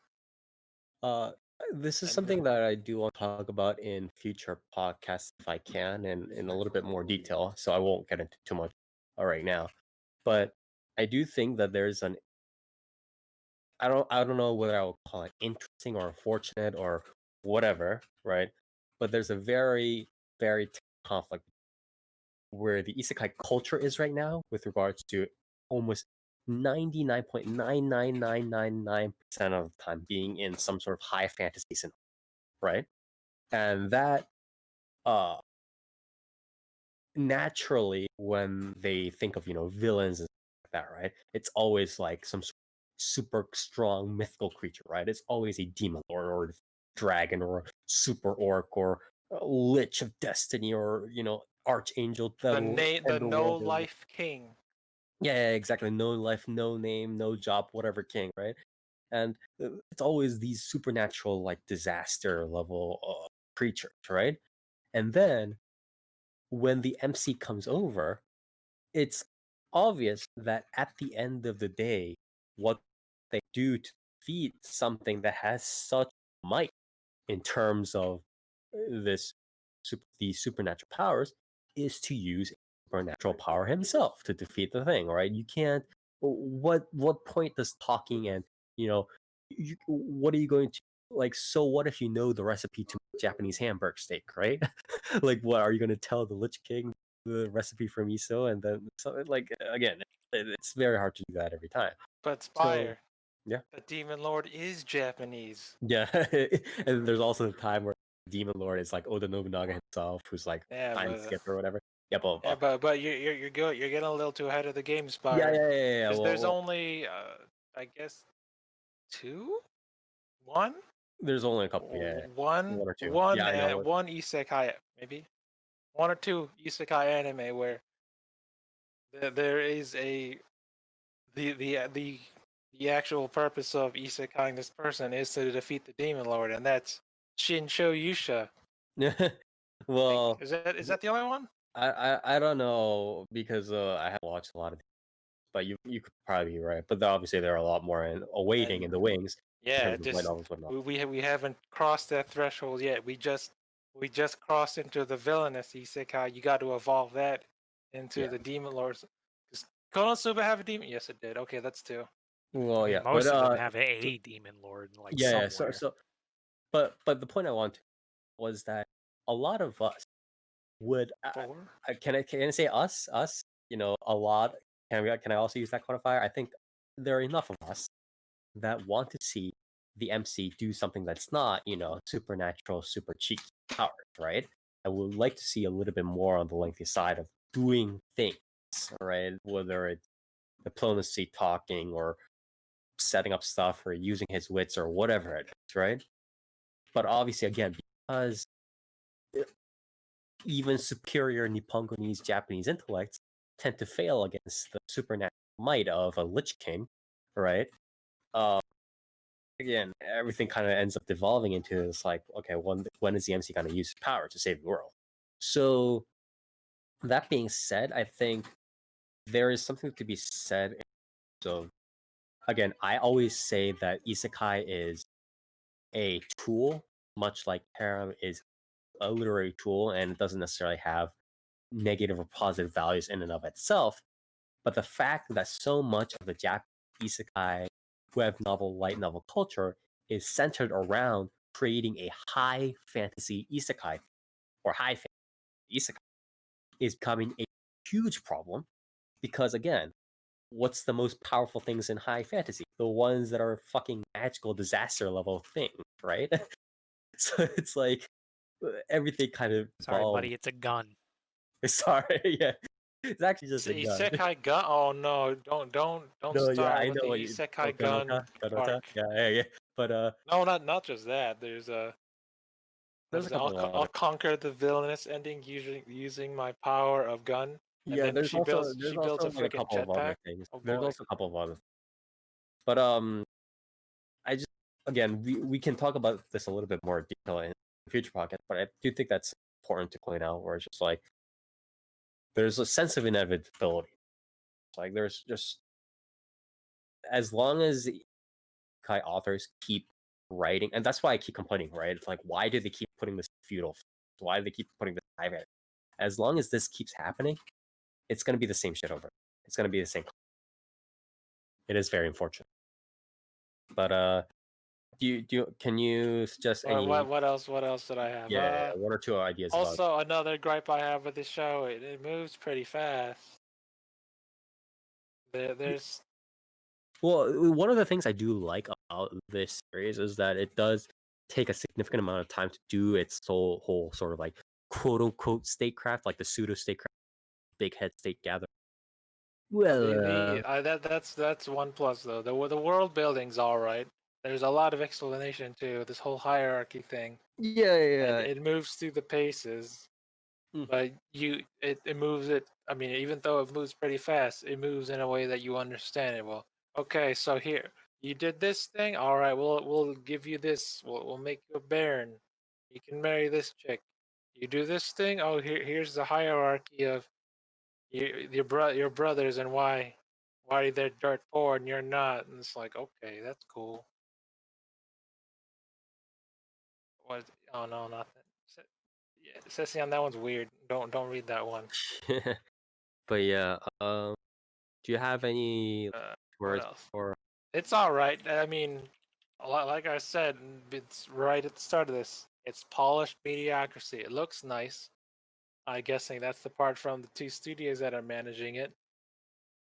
This is something that I do want to talk about in future podcasts if I can, and in a little bit more detail. So I won't get into too much right now, but I do think that there's an I don't know whether I will call it interesting or unfortunate or whatever, right? But there's a very conflict where the isekai culture is right now with regards to almost 99.99999% of the time being in some sort of high fantasy scenario, right? And that naturally, when they think of villains and stuff like that, right? It's always like some super strong mythical creature, right? It's always a demon lord or dragon or super orc or a lich of destiny or archangel that The will name, end the the no world. life king. Yeah, exactly. No life, no name, no job, whatever king, right? And it's always these supernatural, like disaster level creatures, right? And then when the MC comes over, it's obvious that at the end of the day, what they do to defeat something that has such might in terms of these supernatural powers is to use supernatural power himself to defeat the thing, right? You can't. What point does talking and what are you going to like? So what if you know the recipe to Japanese hamburger steak, right? Like, what are you going to tell the Lich King the recipe for miso, and then like again, it's very hard to do that every time. But So Spire, yeah, the demon lord is Japanese. yeah, and there's also a time where Demon Lord is like Oda Nobunaga himself, who's like Yeah, time but skipper or whatever. Yeah, blah, blah, yeah, blah. but you're good. You're getting a little too ahead of the game, Yeah, Spire. yeah, yeah, yeah. Because there's Well, only I guess one, there's only a couple. Yeah, one, one or two. one, Yeah, I know. one isekai, maybe one or two isekai anime where there is the actual purpose of isekaiing this person is to defeat the demon lord, and that's Shinsho Yusha. Well, Is that the only one? I don't know because I have watched a lot of, but you could probably be right. But obviously there are a lot more in awaiting in the wings in Yeah, terms of light novels, whatnot. we haven't crossed that threshold yet. We just crossed into the villainous isekai. You got to evolve that into Yeah. the demon lords. Does Konosuba have a demon? Yes, it did. Okay, that's two. Well, I mean, yeah, most but of them have a demon lord, like yeah, somewhere. but the point I want was that a lot of us would Four. can I say us a lot can I also use that quantifier? I think there are enough of us that want to see the MC do something that's not supernatural, super cheeky powers, right? I would like to see a little bit more on the lengthy side of doing things, right? Whether it's diplomacy, talking, or setting up stuff, or using his wits, or whatever it is, right? But obviously, again, because even superior Nippongonese Japanese intellects tend to fail against the supernatural might of a Lich King, right? Again, everything kind of ends up devolving into this like, okay, when is the MC going to use his power to save the world? So that being said, I think there is something to be said. So again, I always say that isekai is a tool, much like harem is a literary tool, and it doesn't necessarily have negative or positive values in and of itself. But the fact that so much of the Japanese isekai web novel, light novel culture is centered around creating a high fantasy isekai or high fantasy isekai is becoming a huge problem because, again, what's the most powerful things in high fantasy? The ones that are fucking magical disaster level things, right? So it's like everything kind of Sorry, buddy, it's a gun. Sorry, yeah. It's actually just a gun. Isekai gun. Oh no! Don't No, yeah, start I with know the what you isekai gun Ganota. arc. Yeah. But No, not just that. There's what there's a is it? couple of I'll other. conquer the villainous ending using my power of gun, and Yeah, then there's also she there's builds also a like a freaking couple of other jetpack. things. Oh There's boy! also a couple of other. But I just again we can talk about this a little bit more detail in future podcast. But I do think that's important to point out, where it's just like there's a sense of inevitability. Like there's just as long as Kai authors keep writing, and that's why I keep complaining, right? It's like, why do they keep putting this feudal? Why do they keep putting this high value? As long as this keeps happening, it's going to be the same shit over. It's going to be the same. It is very unfortunate. But can you suggest any? What else? What else did I have? Yeah, one or two ideas. Also, another gripe I have with this show: it moves pretty fast. There's Well, one of the things I do like about this series is that it does take a significant amount of time to do its whole sort of like quote unquote statecraft, like the pseudo statecraft, big head state gather. Well, That's one plus though. The world building's all right. There's a lot of explanation too. This whole hierarchy thing. yeah. It moves through the paces, but it moves it. I mean, even though it moves pretty fast, it moves in a way that you understand it. Well, okay, so here you did this thing. All right, we'll give you this. We'll make you a baron. You can marry this chick. You do this thing. Oh, here's the hierarchy of your brothers and why they're dirt poor and you're not. And it's like, okay, that's cool. What? Oh no, not that. Yeah, Sissy on that one's weird. Don't read that one. But yeah, do you have any What words else? for? It's all right. I mean, like I said, it's right at the start of this. It's polished mediocrity. It looks nice. I'm guessing that's the part from the 2 studios that are managing it,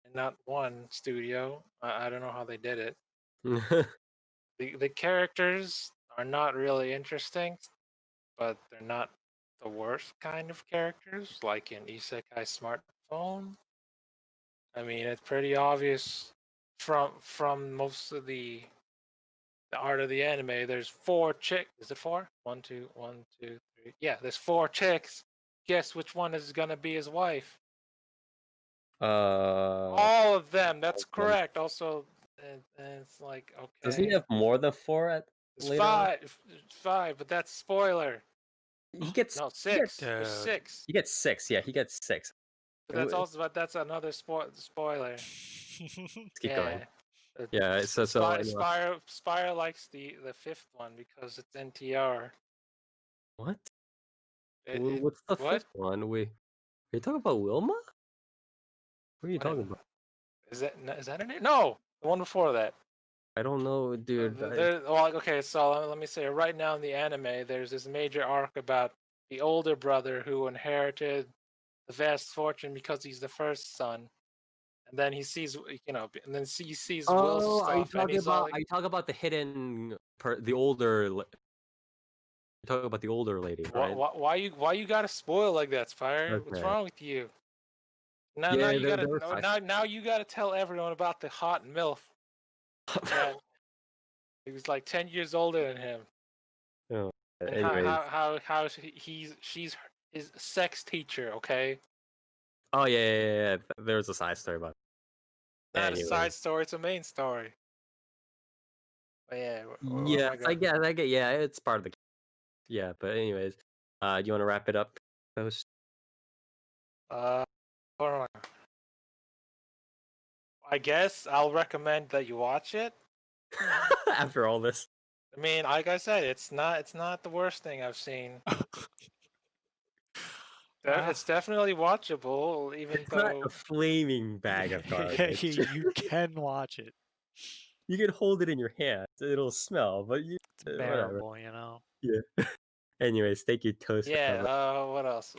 and not one studio. I don't know how they did it. The characters are not really interesting, but they're not the worst kind of characters, like in Isekai Smartphone. I mean, it's pretty obvious from most of the art of the anime. There's 4 chicks. Is it 4? 1, 2, 1, 2, 3. Yeah, there's 4 chicks. Guess which one is gonna be his wife? All of them. That's correct. Also, and it's like, okay. Doesn't he have more than 4 at It's later on? 5, but that's spoiler. He gets No, 6. Dude. There's 6. He gets 6. Yeah, he gets 6. But that's another spoiler. Let's keep going. Uh, Yeah, so anyway. Spire likes the 5th one because it's NTR. What? It- What's the what? 5th one? Are you talking about Wilma? What are you talking about? Is that her name? No, the one before that. I don't know, dude. Well, okay, so let me say, right now in the anime, there's this major arc about the older brother who inherited the vast fortune because he's the first son, and then he sees, and then he sees Will's stuff, are you talking about? Are you talking about the hidden, the older? You're talking about the older lady, right? Why you gotta spoil like that, Spire? What's wrong with you? Now you gotta tell everyone about the hot MILF. He was like 10 years older than him. Oh, and how she's his sex teacher, okay? Oh yeah. There's a side story about it. Not a side story, it's a main story. But yeah. I get. Yeah, it's part of the. Yeah, but anyways, do you want to wrap it up, host? Hold on. I guess I'll recommend that you watch it. After all this. I mean, like I said, it's not the worst thing I've seen. It's definitely watchable, even it's though not a flaming bag of garbage. You can watch it. You can hold it in your hand; it'll smell, but it's bearable, you know. Yeah. Anyways, thank you, Toast. Yeah. What else?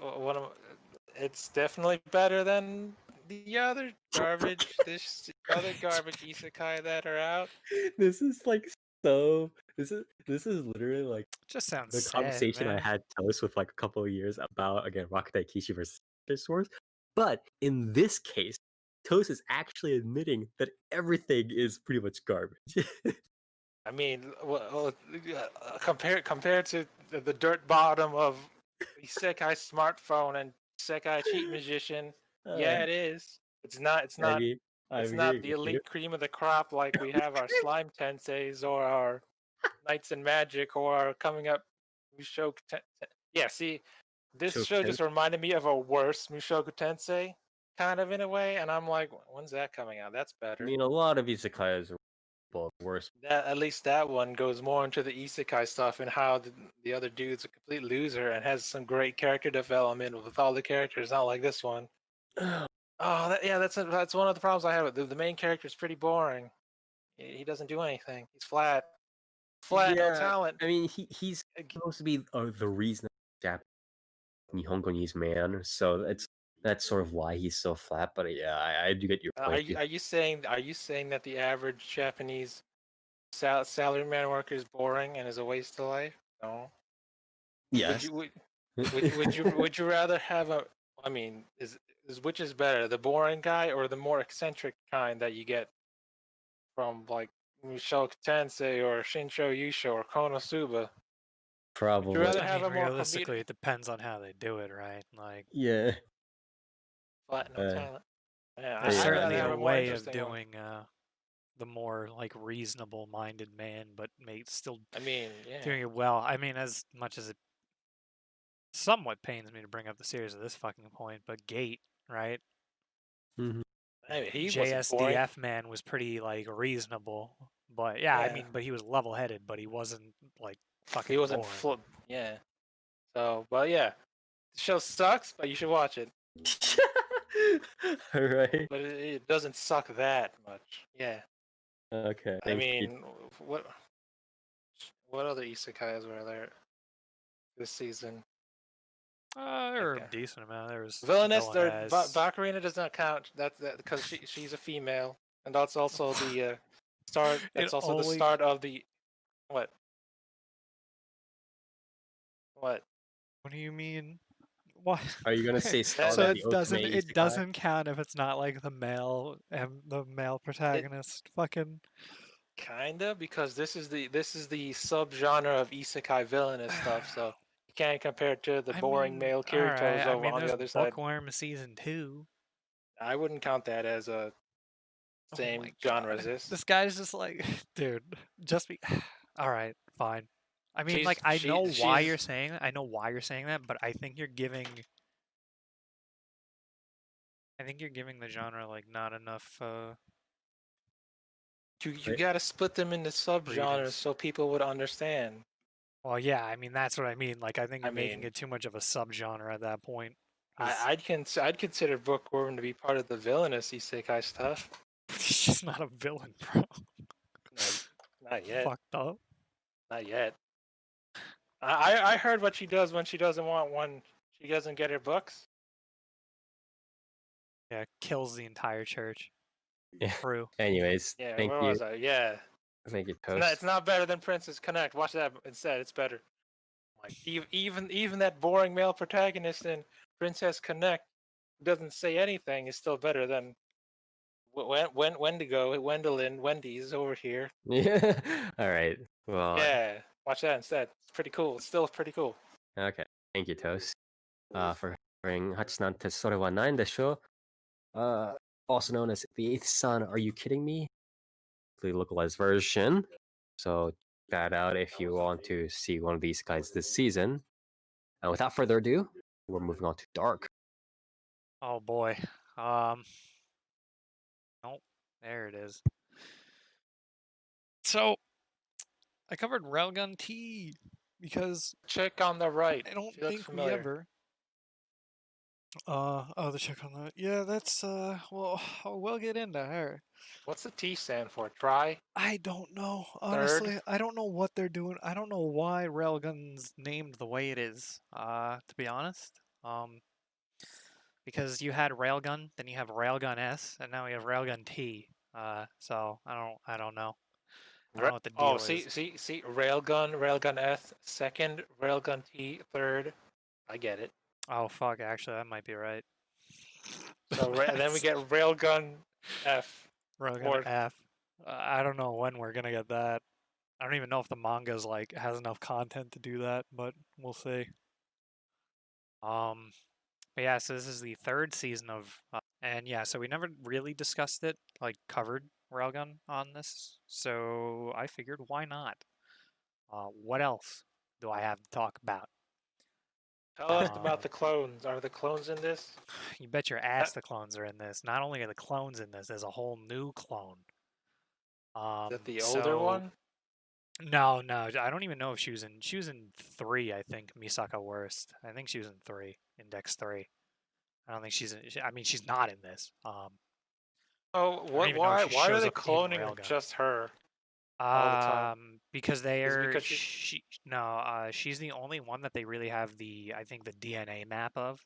It's definitely better than the other garbage. This other garbage isekai that are out. This is like so. This is literally like just sounds the sad, conversation man. I had Toast with like a couple of years about again Rakutai Kishi versus Wars. But in this case, Toast is actually admitting that everything is pretty much garbage. I mean, compared to the dirt bottom of Isekai Smartphone and Isekai Cheat Magician, yeah, it is. It's not. It's not the elite cream of the crop like we have our Slime Tenseis or our Knights in Magic or our coming up Mushoku Tensei. Yeah, see, this show just reminded me of a worse Mushoku Tensei, kind of in a way, and I'm like, when's that coming out? That's better. I mean, a lot of isekais are worse. At least that one goes more into the isekai stuff and how the other dude's a complete loser and has some great character development with all the characters, not like this one. That's one of the problems I have. The main character is pretty boring. He doesn't do anything. He's flat, no talent. I mean, he's supposed to be the reason Japanese Nihongonese man, so it's that's sort of why he's so flat. But yeah, I do get your point. Are you saying that the average Japanese salaryman worker is boring and is a waste of life? No. Yes. Would you rather have a? I mean, is which is better, the boring guy or the more eccentric kind that you get from like Mushoku Tensei or Shinsho Yusho or Konosuba? Probably. Would you rather I have mean, a more realistically, comedic? it depends on how they do it, right? Like, Yeah. Flat, no talent. Yeah, there's Yeah, I'd rather certainly have a a more way of interesting one. doing the more like reasonable-minded man, but still I mean, yeah. doing it well. I mean, as much as it somewhat pains me to bring up the series at this fucking point, but Gate, right? Mhm. I mean, he wasn't boring. JSDF man was pretty like reasonable, but yeah, I Yeah. mean, but he was level-headed, but he wasn't like fucking He wasn't boring. Yeah. So, but yeah, the show sucks, but you should watch it. All right. But it doesn't suck that much. Yeah. Okay. I Thank you. mean, what other isekais were there this season? There were a Okay. decent amount. There was Villainess. Villainess. Bakarina does not count. That's because she's a female, and that's also the start. That's It also the only- start of the what? What? What do you mean? What? Are you gonna say So start of it the doesn't. Ultimate It Isekai? doesn't count if it's not like the male protagonist. Fucking. Kinda, because this is the subgenre of isekai villainous stuff. So you can't compare it to the I boring mean, male all Kiritos right. I over mean, on the there's other side. Bookworm season 2. I wouldn't count that as a same Oh my genre God. as this. This guy's just like, dude, just be. All right, fine. I mean, She's- like, I she- know why she's- you're saying that. I know why you're saying that, but I think you're giving. I think you're giving the genre like not enough. You Right. gotta split them into subgenres Credence. so people would understand. Well, yeah, I mean that's what I mean. Like, I think I you're making mean- it too much of a subgenre at that point. 'cause I'd consider Bookworm to be part of the villainous isekai stuff. He's just not a villain, bro. Not yet. Fucked up. Not yet. I heard what she does when she doesn't want one. She doesn't get her books. Yeah, kills the entire church. Yeah. True. Anyways, Yeah, thank where you. was I? Yeah. Thank you, It's not, Toast. it's not better than Princess Connect. Watch that instead. It's better. Like even that boring male protagonist in Princess Connect who doesn't say anything is still better than Wendigo, Wendy's over here. Yeah. All right. Well. Yeah, watch that instead. It's pretty cool. It's still pretty cool. Okay. Thank you, Toast. For covering Hachinan te sore wa nai deshou. Also known as the Eighth Son. Are you kidding me? The localized version. So check that out if you want to see one of these guys this season. And without further ado, we're moving on to Dark. Oh boy. Nope. There it is. So, I covered Railgun T because Chick on the right. I don't She looks think familiar. we ever. Oh, the check on that. Yeah, that's well, we'll get into her. What's the T stand for? Try? I don't know. Honestly, I don't know what they're doing. I don't know why Railgun's named the way it is. To be honest. Because you had Railgun, then you have Railgun S, and now we have Railgun T. So I don't know. I don't know what the deal is. See, Railgun S, second, Railgun T, third. I get it. Oh fuck, actually that might be right. So then we get Railgun F. Railgun or- F. I don't know when we're gonna get that. I don't even know if the manga's like has enough content to do that, but we'll see. But yeah, so this is the third season of, and yeah, so we never really discussed it, like covered Railgun on this, so I figured why not? What else do I have to talk about? Tell us about the clones. Are the clones in this? You bet your ass the clones are in this. Not only are the clones in this, there's a whole new clone. Is that the older one? No, I don't even know if she was in 3, I think, Misaka Worst. I think she was in 3, Index 3. I don't think she's in, I mean, she's not in this. Oh, even know why if she are shows they up in cloning Railgun. just her? all the time? Because they Is it are, because she's the only one that they really have the, I think, the DNA map of.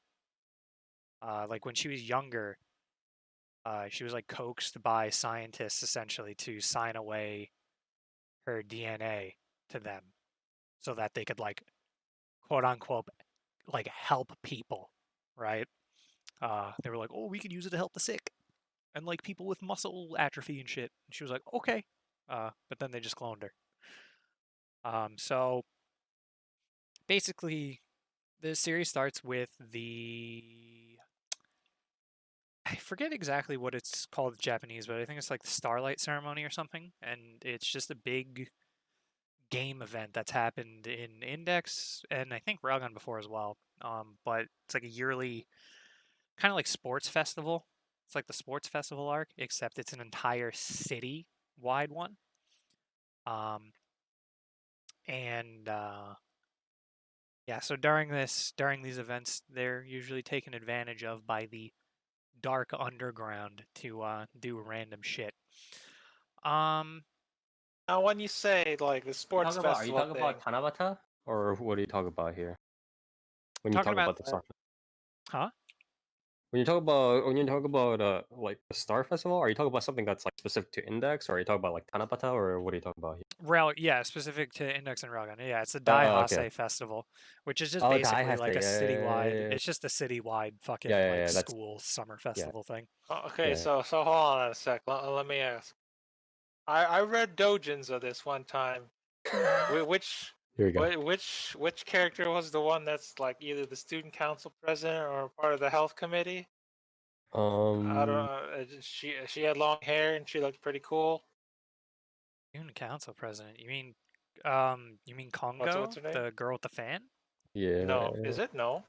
like when she was younger, she was like coaxed by scientists essentially to sign away her DNA to them so that they could like quote unquote like help people, right? They were like, oh, we could use it to help the sick and like people with muscle atrophy and shit. And she was like, okay. But then they just cloned her. So basically, the series starts with I forget exactly what it's called in Japanese, but I think it's like the Starlight Ceremony or something. And it's just a big game event that's happened in Index and I think Railgun before as well. But it's like a yearly kind of like sports festival. It's like the sports festival arc, except it's an entire city-wide one. And yeah, so during these events, they're usually taken advantage of by the dark underground to do random shit. Now, when you say like the sports Are you festival talking about thing, Tanabata, or what are you talking about here? When you Talking talk about about the Star, huh? when you talk about like the Star Festival, are you talking about something that's like specific to Index, or are you talking about like Tanabata, or what are you talking about here? Yeah, specific to Index and Railgun. Yeah, it's the Okay. Daihase Festival, which is just Oh, basically like Daihase. a citywide. It's just a citywide fucking like That's school summer festival thing. okay, Yeah. so hold on a sec. Let me ask. I read doujins of this one time. Which Here we go. which character was the one that's like either the student council president or part of the health committee? I don't know. She had long hair and she looked pretty cool. Student council president. You mean What's Congo, her name? the girl with the fan? Yeah. No, is it? No.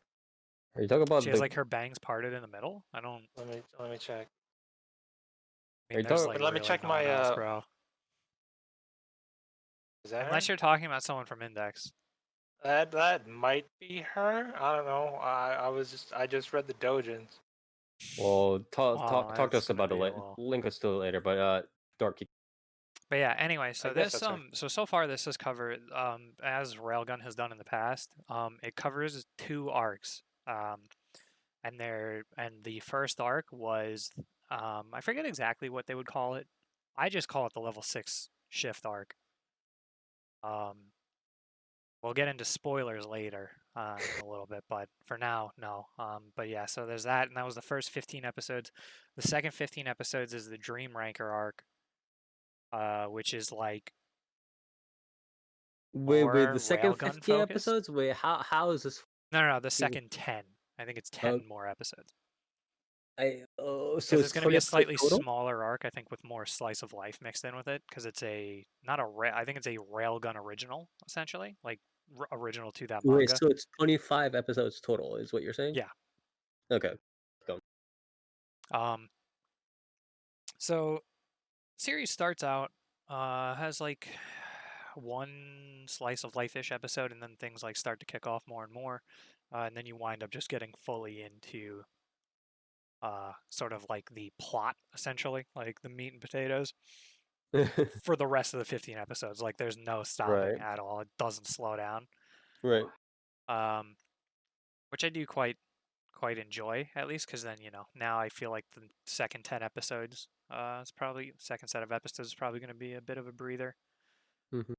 Are you talking about She has like her bangs parted in the middle. I don't. Let me check. I Are mean, you there's talking- like Let me really check no my one else, bro. Is that Unless her? you're talking about someone from Index. That might be her. I don't know. I just read the doujins. Well, talk to that's us about gonna it be a later. little- Link us to it later, but Darky. But yeah, anyway, so I guess this that's her. so far this has covered as Railgun has done in the past. It covers 2 arcs. And the first arc was I forget exactly what they would call it. I just call it the level 6 shift arc. We'll get into spoilers later in a little bit, but for now, no. But yeah, so there's that, and that was the first 15 episodes. The second 15 episodes is the Dream Ranker arc, which is like Wait, more the second Railgun 50 focused. episodes? Wait, how is this? No, the second 10. I think it's 10 more episodes. So Because it's going to 20 be a episodes slightly total? smaller arc, I think, with more slice of life mixed in with it. Because it's I think it's a Railgun original, essentially, like original to that manga. Wait, so it's 25 episodes total, is what you're saying? Yeah. Okay. So series starts out, has like one slice of life-ish episode, and then things like start to kick off more and more, and then you wind up just getting fully into sort of like the plot, essentially, like the meat and potatoes for the rest of the 15 episodes. Like there's no stopping Right. at all. It doesn't slow down. Right. Which I do quite enjoy, at least, because then now I feel like the second 10 episodes, second set of episodes is probably going to be a bit of a breather. Mhm.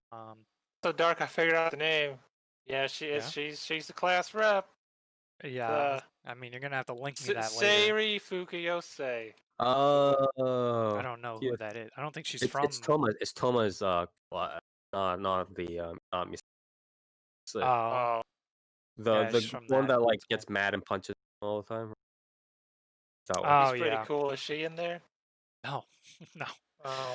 So Dark, I figured out the name. Yeah, she is. She's the class rep. Yeah, I mean, you're gonna have to link me that later. Seiri Fukuyose. Oh. I don't know who that is. I don't think she's It's from. It's Toma's not the Oh, yeah, the she's from one that like school. gets mad and punches all the time. That one. Oh, She's pretty yeah. cool. Is she in there? No, no,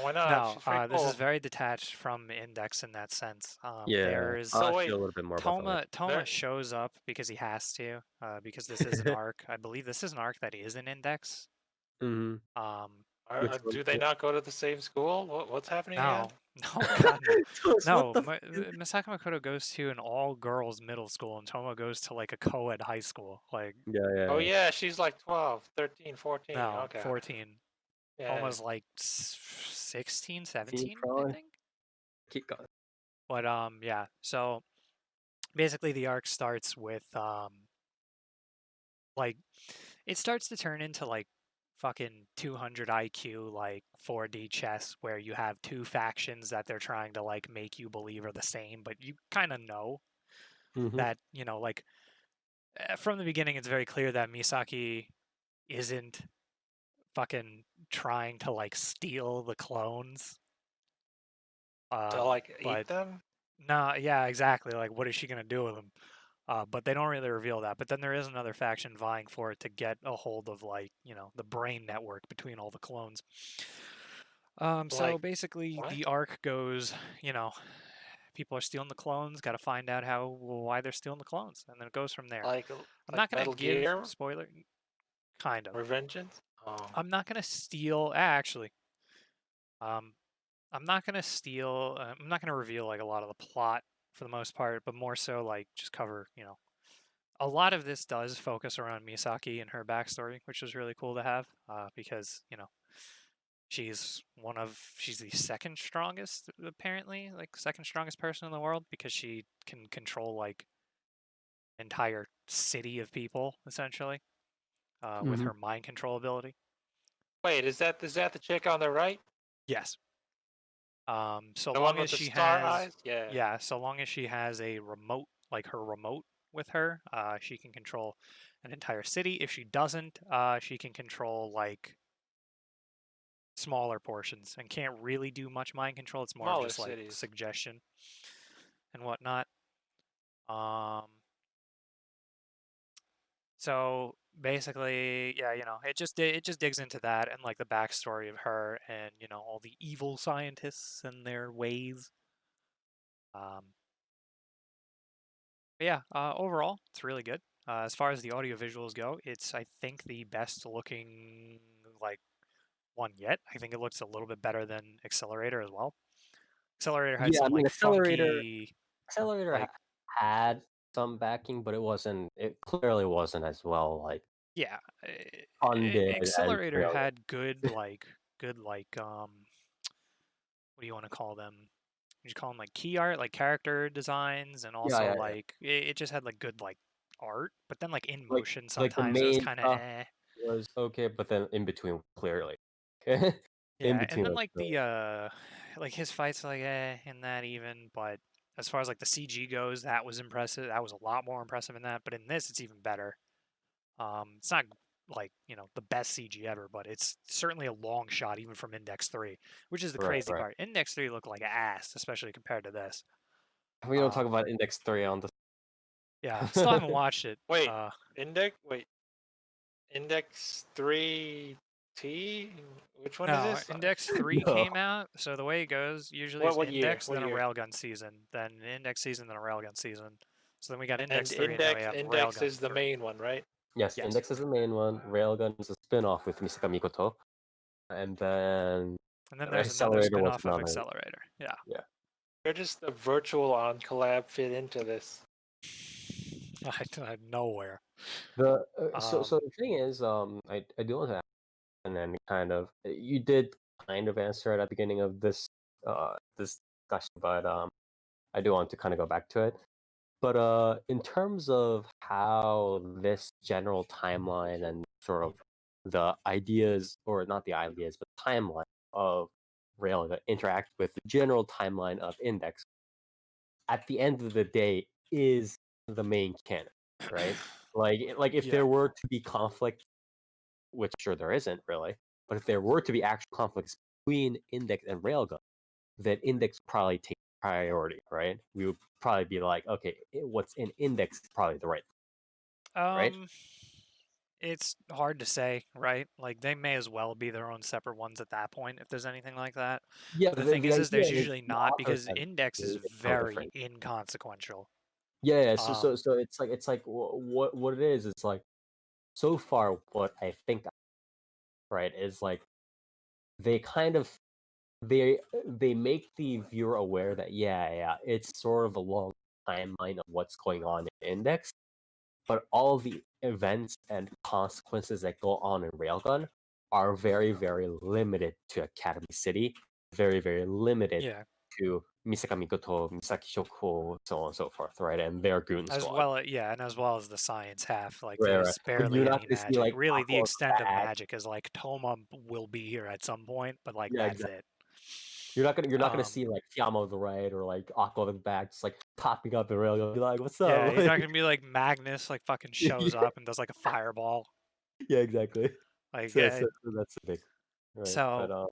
Why not? no. She's pretty This cool. is very detached from Index in that sense. Yeah. There is So wait, a little bit more about that. Toma shows up because he has to, because this is an arc. I believe this is an arc that is an Index. Mm-hmm. Do they not go to the same school? What's happening? No, God, no. No. Misaka Makoto goes to an all-girls middle school, and Toma goes to like a co-ed high school. Like, Yeah. Oh yeah, she's like 12, 13, 14. no, Okay. 14. Yeah. Toma's like 16, 17, I probably. think. Keep going. But yeah. So basically, the arc starts with like it starts to turn into like fucking 200 IQ like 4D chess where you have two factions that they're trying to like make you believe are the same, but you kind of know that, you know, like from the beginning it's very clear that Misaki isn't fucking trying to like steal the clones. To like but eat them? nah, yeah, exactly. Like, what is she gonna do with them? But they don't really reveal that. But then there is another faction vying for it to get a hold of, like, you know, the brain network between all the clones. So Like, basically, what? the arc goes, you know, people are stealing the clones. Got to find out why they're stealing the clones, and then it goes from there. Like, I'm not gonna Metal give Gear spoiler, kind of. or Vengeance? Oh. I'm not gonna steal. Actually, I'm not gonna steal. I'm not gonna reveal like a lot of the plot for the most part, but more so like just cover, you know, a lot of this does focus around Misaki and her backstory, which was really cool to have, because you know she's the second strongest, apparently, like second strongest person in the world because she can control like entire city of people essentially with her mind control ability. Wait, is that the chick on the right? Yes. So The long one with as the she star has, eyes? Yeah. yeah, so long as she has a remote, like her remote with her, she can control an entire city. If she doesn't, she can control like smaller portions and can't really do much mind control. It's more of Smaller just like cities. suggestion and whatnot. So basically, yeah, you know, it just digs into that and like the backstory of her and you know all the evil scientists and their ways. But yeah, overall, it's really good. As far as the audio visuals go, it's I think the best looking like one yet. I think it looks a little bit better than Accelerator as well. Accelerator had Yeah, I some mean, like Accelerator funky Accelerator like had some backing, but it wasn't. It clearly wasn't as well like yeah. funded as Accelerator Railgun. had good like what do you want to call them? You call them like key art, like character designs, and Yeah, also yeah, yeah. like it just had like good like art, but then like in Like motion like the sometimes it was main kind of stuff eh. was okay, but then in between clearly. In Yeah, and between then was like really. the like his fights like in that even, but as far as like the CG goes, that was impressive. That was a lot more impressive in that, but in this it's even better. It's not like, you know, the best CG ever, but it's certainly a long shot even from Index 3, which is the Right, crazy right. part. Index 3 looked like ass, especially compared to this. We don't talk Um, about Index 3 on the yeah, still haven't watched it. Wait, Index 3T? Which one is No, this? Index 3 No. came out, so the way it goes usually is What year? Index, What then a year? Railgun season, then an Index season, then a Railgun season. So then we got And Index 3, and now we have Index Railgun is the 3. main one, right? Yes, Yes. Index is the main one. Railgun is a spin-off with Misaka Mikoto. And then And then there's another Accelerator was spin-off of another. Accelerator. Yeah. Yeah. Where does the virtual on collab fit into this? Nowhere. The so Um, the thing is, I do want to ask, and then kind of you did kind of answer it at the beginning of this discussion, but I do want to kind of go back to it. But in terms of how this general timeline and sort of the ideas, or not the ideas, but timeline of Railgun interact with the general timeline of Index, at the end of the day, is the main canon, right? Like if Yeah. there were to be conflict, which sure there isn't really, but if there were to be actual conflicts between Index and Railgun, then Index would probably take priority, right? We would probably be like, okay, what's in Index is probably the right, right? It's hard to say, right? Like they may as well be their own separate ones at that point if there's anything like that. Yeah, But the thing the is idea there's is usually the not author because said Index is it's so very different. inconsequential. Yeah, yeah. Um, So it's like what it is. It's like so far what I think, right, is like they kind of they make the viewer aware that yeah, it's sort of a long timeline of what's going on in Index, but all the events and consequences that go on in Railgun are very, very limited to Academy City, very, very limited yeah. to Misaka Mikoto, Misaki Shoko, so on and so forth, right? And their goon As squad. well, and as well as the science half. Like Right, there's right. But barely you're not any gonna see magic. like Really, the Aqua extent of bad. magic is like Toma will be here at some point, but like Yeah, that's exactly. it. You're not gonna see like Fiamma the right or like Aqua the back just like popping up and Railgun be like, "What's up?" Yeah, you're not Like, gonna be like Magnus, like fucking shows yeah, up and does like a fireball. yeah, exactly. Like, So that's the big, right? so But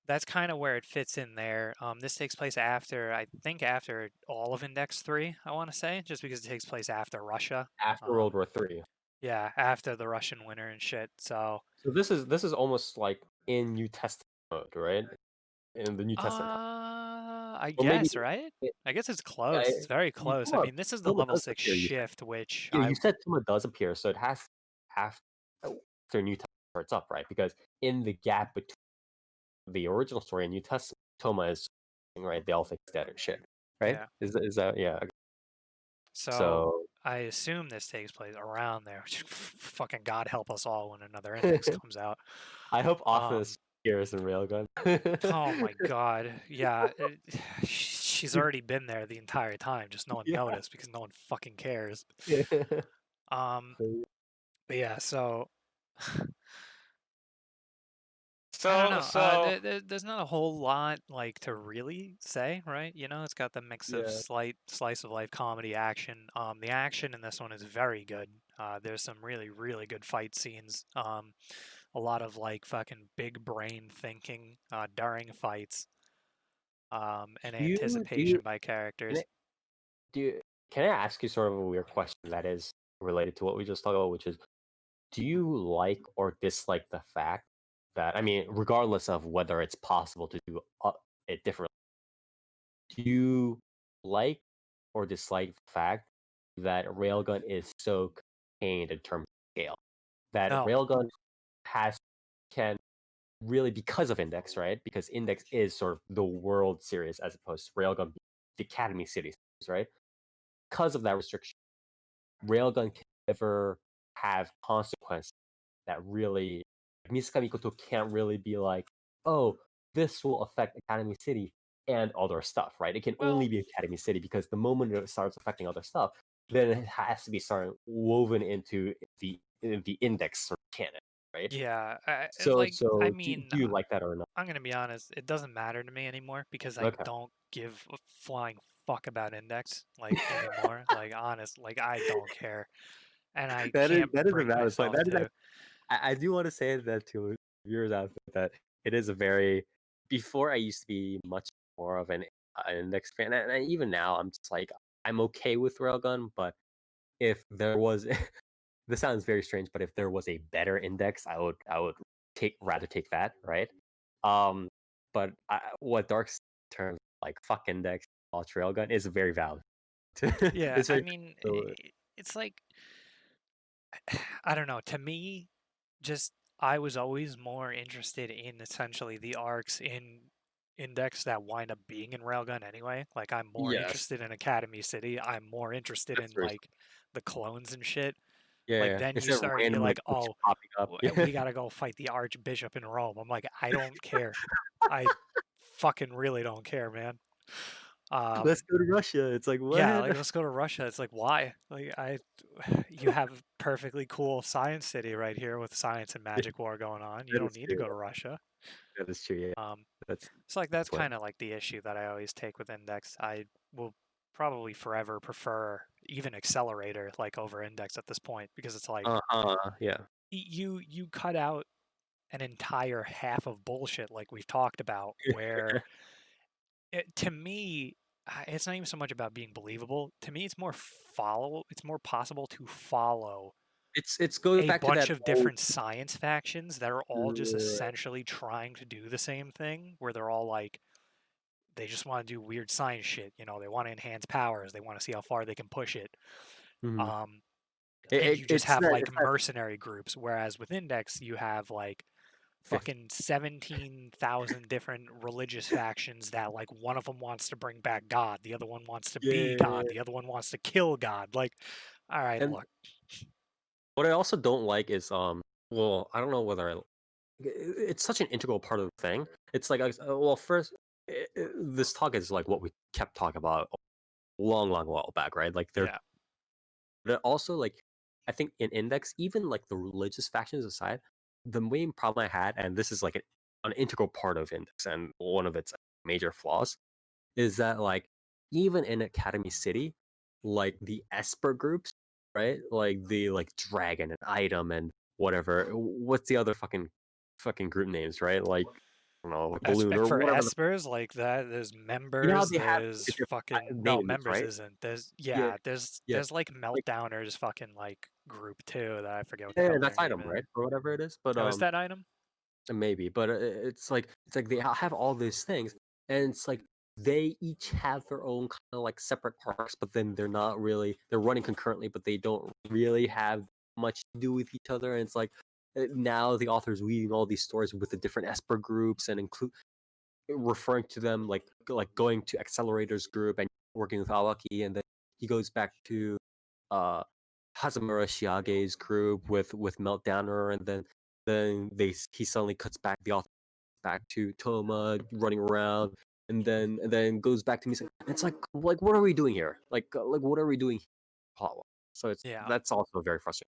that's kind of where it fits in there. This takes place after, I think, after all of Index 3, I want to say, just because it takes place after Russia. after World War III. Yeah, after the Russian winter and shit. So this is almost like in New Testament mode, right? In the New Testament, I or maybe guess, right? I guess it's yeah, close. It's very close. I Toma, mean, this is the Toma level does 6 appear. You said, shift, which yeah, you said Toma does appear, so it has after New Testament starts up, right? Because in the gap between the original story and New Testament, Toma is right. They all think he's dead and shit, right? Yeah. Is that yeah? So I assume this takes place around there. Which fucking God help us all when another index comes out. I hope Office hears in Railgun. Oh my God, yeah, she's already been there the entire time. Just no one Yeah. noticed because no one fucking cares. Yeah. But yeah, so So, I don't know. so There's not a whole lot like to really say, right? You know, it's got the mix of Yeah. slight slice of life comedy action. The action in this one is very good. There's some really really good fight scenes. A lot of like fucking big brain thinking during fights. And Do you- anticipation by characters. Can I ask you sort of a weird question that is related to what we just talked about, which is, do you like or dislike the fact that, I mean, regardless of whether it's possible to do it differently, do you like or dislike the fact that Railgun is so contained in terms of scale? That No. Railgun can really, because of Index, right? Because Index is sort of the World Series as opposed to Railgun, the Academy City Series, right? Because of that restriction, Railgun can never have consequences that really Misaka Mikoto can't really be like, oh, this will affect Academy City and other stuff, right? It can only be Academy City because the moment it starts affecting other stuff, then it has to be starting woven into the Index sort of canon, right? Yeah. So, like, I do mean, you like that or not? I'm gonna be honest. It doesn't matter to me anymore because I Okay. don't give a flying fuck about Index like anymore. Like honest, like I don't care, and I can't bring myself to. I do want to say that to viewers out there that it is a very. Before I used to be much more of an Index fan, and even now I'm just like I'm okay with Railgun, but if there was, this sounds very strange, but if there was a better Index, I would rather take that, right? But what Dark terms like fuck Index, watch Railgun is very valid. Yeah, It's I very mean, so- it's like I don't know. To me, just I was always more interested in essentially the arcs in Index that wind up being in Railgun anyway. Like I'm more Yes. interested in Academy City. I'm more interested That's in very like the clones and shit. Yeah, Like yeah. then you Instead of start, you're random like, bullshit oh, popping up. we gotta go fight the Archbishop in Rome. I'm like, I don't care. I fucking really don't care, man. Let's go to Russia. It's like what? Yeah, like let's go to Russia. It's like why? Like you have perfectly cool Science City right here with science and magic war going on. You That don't is need to true, go to Russia. That is true. Yeah, that's It's like that's what. kind of like the issue that I always take with Index. I will probably forever prefer even Accelerator like over Index at this point because it's like Yeah. you cut out an entire half of bullshit like we've talked about where to me it's not even so much about being believable. To me it's more possible to follow It's going a back to bunch that of old. different science factions that are all just Right. essentially trying to do the same thing where they're all like they just want to do weird science shit, you know, they want to enhance powers, they want to see how far they can push it. Mhm. And you just It's have that, like mercenary groups, whereas with Index you have like fucking 17,000 different religious factions that like one of them wants to bring back God, the other one wants to be God, the other one wants to kill God. Like, all right, and look. what I also don't like is well, I don't know whether it's such an integral part of the thing. It's like well, first this talk is like what we kept talking about a long while back, right? Like Yeah. But also, like, I think in Index, even like the religious factions aside, the main problem I had, and this is like an integral part of Index and one of its major flaws, is that like even in Academy City, like the Esper groups, right? Like the like Dragon and Item and whatever. What's the other fucking group names, right? Like I don't know, like Balloon or For whatever. Espers, like that, there's You know how members, they have there's different fucking no names, members right? isn't. There's Yeah, there's yeah. like Like Meltdowners fucking like group too that I forget what the yeah, hell that's their name Item, is. right? Or whatever it is. But Oh, is that Item? maybe, but it's like they have all these things, and it's like they each have their own kind of like separate arcs, but then they're not really they're running concurrently, but they don't really have much to do with each other. And it's like now the author's weaving all these stories with the different Esper groups and include referring to them like going to Accelerator's group and working with Awaki, and then he goes back to uh Hazamura Shiage's group with Meltdowner, and then he suddenly cuts back the author back to Toma running around, and then goes back to me. It's like what are we doing here? Like what are we doing? Plot-wise? So that's also very frustrating.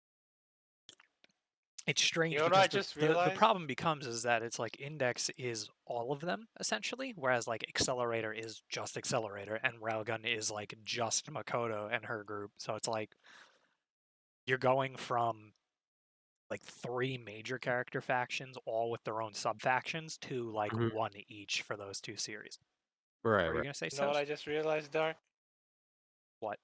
It's strange You know what because I just the realized? problem becomes is that it's like Index is all of them essentially, whereas like Accelerator is just Accelerator and Railgun is like just Makoto and her group. So it's like you're going from like 3 major character factions, all with their own sub factions, to like one each for those 2 series. Right, What are you gonna say, You know what I just realized, Dark? What?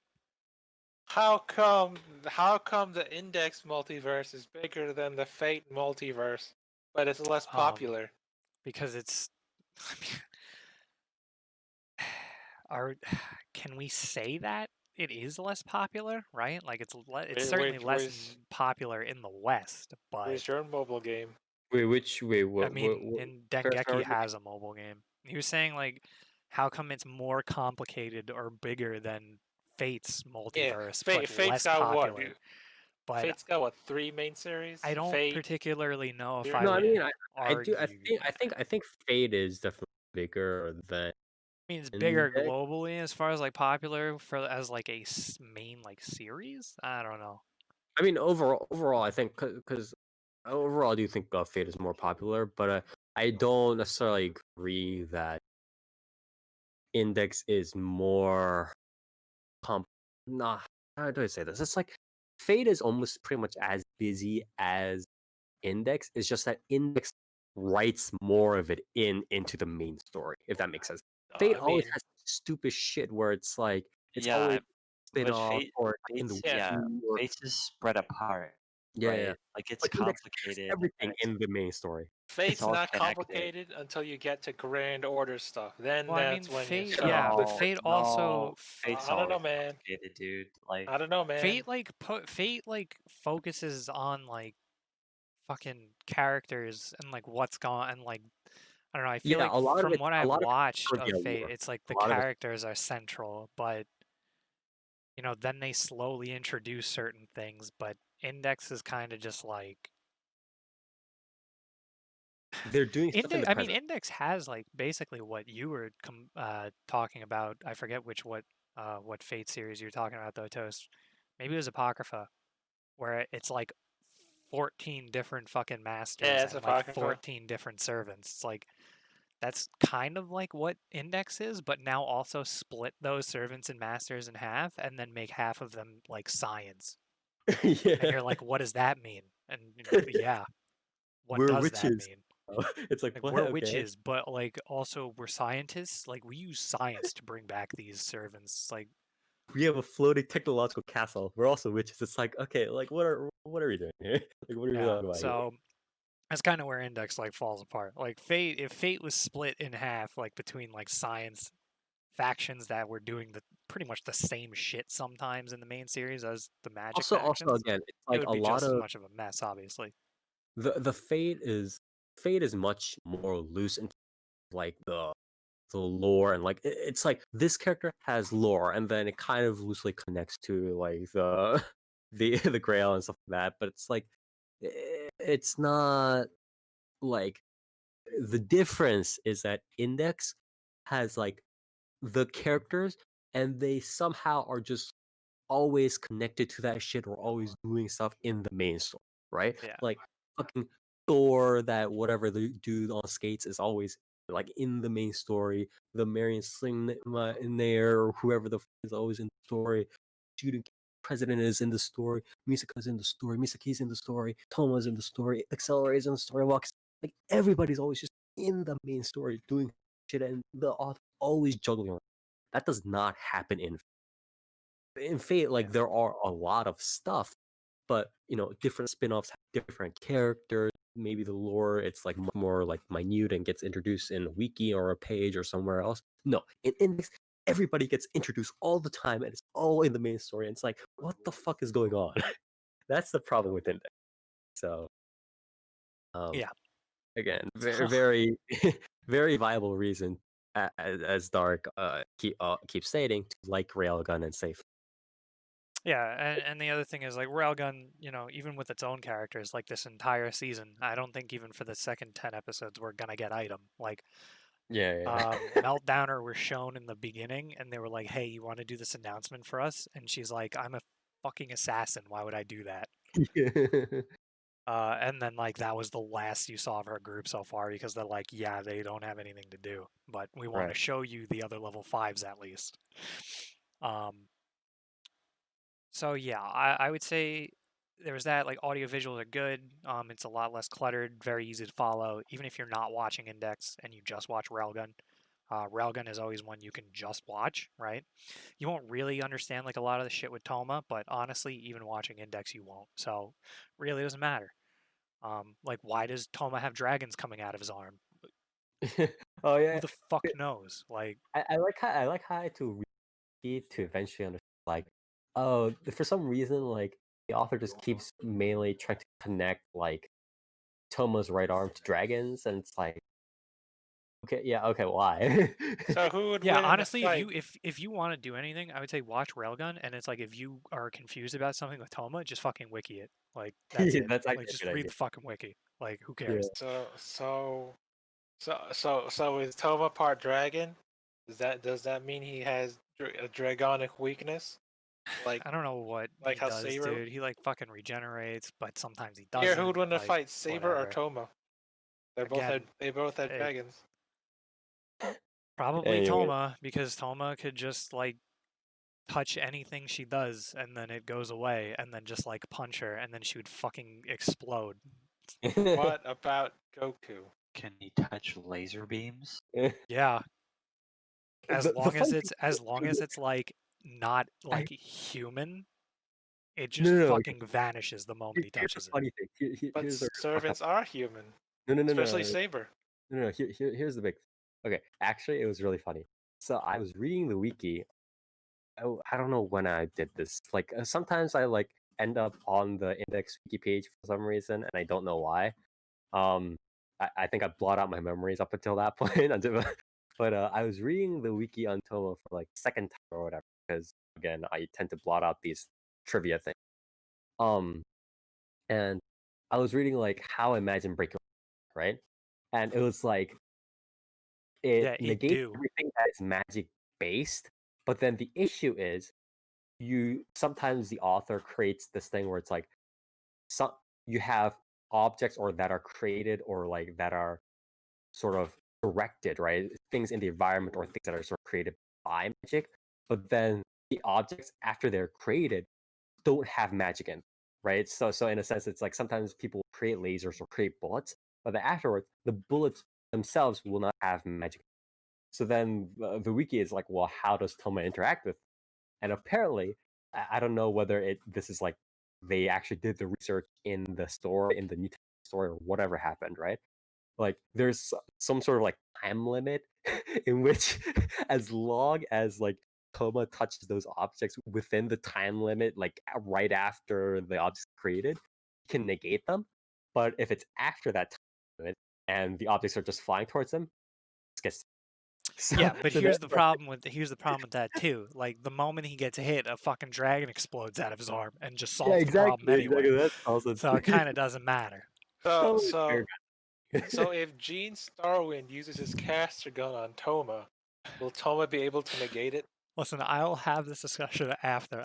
How come the Index multiverse is bigger than the Fate multiverse, but it's less popular? Because it's can we say that it is less popular, right? Like it's certainly less popular in the West, but Where's your mobile game? I mean, in Dengeki what has a mobile game. He was saying like, how come it's more complicated or bigger than Fate's multiverse, but Fate's less got popular? what? But Fate's got what, 3 main series? I don't Fate, particularly know if Fury? I No, I would mean argue. I think Fate is definitely bigger than I mean, it's bigger Index. globally as far as like popular for as like a main like series. I don't know. I mean, overall, I think because overall, I do think Fate is more popular, but I don't necessarily agree that Index is more Nah, how do I say this? It's like Fate is almost pretty much as busy as Index. It's just that Index writes more of it into the main story, if that makes sense. Fate always has stupid shit where it's like it's always spin off or in the Fate's is spread apart. Yeah, right? yeah. Like it's But Index has complicated. everything in the main story. Fate's all not connected. complicated until you get to Grand Order stuff. Then Well, I that's mean, when Fate, you yeah, but No, Fate no, also, Fate's I don't know, always man. complicated, dude. Like I don't know, man. Fate like focuses on like fucking characters and like what's gone and like I don't know. I feel Yeah, like a lot of from it, what a I've lot of watched it's of Trivia Fate, lore. it's like A the lot of it. characters are central, but you know, then they slowly introduce certain things. But Index is kind of just like They're doing stuff in the I mean, present. Index has like basically what you were talking about. I forget what Fate series you're talking about though, Toast. Maybe it was Apocrypha, where it's like 14 different fucking masters it's and like Apocrypha. 14 different servants. It's like that's kind of like what Index is, but now also split those servants and masters in half and then make half of them like science. Yeah. And you're like, what does that mean? And yeah, what We're does witches. that mean? It's like, what? We're Okay. witches, but like also we're scientists. Like we use science to bring back these servants. It's like We have a floating technological castle. We're also witches. It's like, okay, like what are we doing here? Like what are we yeah. talking about here? So that's kind of where Index like falls apart. Like Fate, if Fate was split in half, like between like science factions that were doing the pretty much the same shit sometimes in the main series as the magic factions, Also again, it's it like would a be lot just as of much of a mess, obviously. the Fate is much more loose in like the lore, and like it's like this character has lore, and then it kind of loosely connects to like the the Grail and stuff like that. But it's like it's not like the difference is that Index has like the characters, and they somehow are just always connected to that shit or always doing stuff in the main story, right? Yeah. Like fucking Thor, that whatever the dude on skates is always like in the main story. The Marion Sling in there, or whoever the is always in the story. Shooting President is in the story. Misaka's in the story. Misaki's in the story. Toma's in the story. Accelerate's in the story. Walks like everybody's always just in the main story doing shit, and the author always juggling around. That does not happen in Fate. Like there are a lot of stuff, but different spin-offs have different characters. Maybe the lore it's like much more like minute and gets introduced in a wiki or a page or somewhere else. No, in Index, everybody gets introduced all the time, and it's all in the main story. And it's like, what the fuck is going on? That's the problem with Index. So, Yeah. again, very, very, very viable reason, as Dark keeps stating, to like Railgun and safe. Yeah, and the other thing is like Railgun, even with its own characters, like this entire season, I don't think even for the second 10 episodes we're gonna get item. Like Yeah. Meltdowner were shown in the beginning, and they were like, "Hey, you want to do this announcement for us?" And she's like, "I'm a fucking assassin. Why would I do that?" And then like that was the last you saw of her group so far, because they're like, yeah, they don't have anything to do, but we want to Right. show you the other level 5s at least. So yeah, I would say there was that. Like audio visuals are good. It's a lot less cluttered, very easy to follow. Even if you're not watching Index and you just watch Railgun, Railgun is always one you can just watch, right? You won't really understand like a lot of the shit with Toma, but honestly, even watching Index, you won't. So really doesn't matter. Like why does Toma have dragons coming out of his arm? Oh yeah. Who the fuck knows? Like I like how I to read to eventually understand, like, oh, for some reason, like the author just keeps mainly trying to connect like Toma's right arm to dragons, and it's like, okay, yeah, okay, why? So who would yeah, win honestly, in the fight? if you want to do anything, I would say watch Railgun, and it's like if you are confused about something with Toma, just fucking wiki it. Like that's it. That's actually Like a just good read idea. the fucking wiki. Like who Yeah. cares? So is Toma part dragon? Does that mean he has a dragonic weakness? Like I don't know what like he how does, Saber? dude. He like fucking regenerates, but sometimes he Yeah, doesn't. who would win the like, fight, Saber or whatever. Toma? They Again, both had it- dragons. Probably Anyway. Toma, because Toma could just like touch anything she does, and then it goes away, and then just like punch her, and then she would fucking explode. What about Goku? Can he touch laser beams? Yeah, as long as funny it's like not like human, it just No. fucking vanishes the moment he Here's the touches it. funny thing. But Here's the servants are human, no. especially Saber. No. Here's the big. Okay, actually, it was really funny. So I was reading the wiki. Oh, I don't know when I did this. Like sometimes I like end up on the Index wiki page for some reason, and I don't know why. I think I blot out my memories up until that point. But I was reading the wiki on Tomo for like second time or whatever, because again I tend to blot out these trivia things. And I was reading like how Imagine Breaker, right? And it was like Yeah, it it negates do. everything that is magic based, but then the issue is sometimes the author creates this thing where it's like some you have objects or that are created or like that are sort of directed, right? Things in the environment or things that are sort of created by magic, but then the objects after they're created don't have magic in, right? So in a sense, it's like sometimes people create lasers or create bullets, but then afterwards, the bullets themselves will not have magic. So then the wiki is like, well, how does Toma interact with? And apparently, I don't know whether this is like they actually did the research in the story, in the new story, or whatever happened, right? Like there's some sort of like time limit in which as long as like Toma touches those objects within the time limit, like right after the object's created, can negate them. But if it's after that time limit and the objects are just flying towards them, it gets Yeah, but so here's the problem with that too. Like the moment he gets hit, a fucking dragon explodes out of his arm and just solves the problem anyway. That's also So it kind of doesn't matter. So if Gene Starwind uses his caster gun on Toma, Will Toma be able to negate it? Listen, I'll have this discussion after.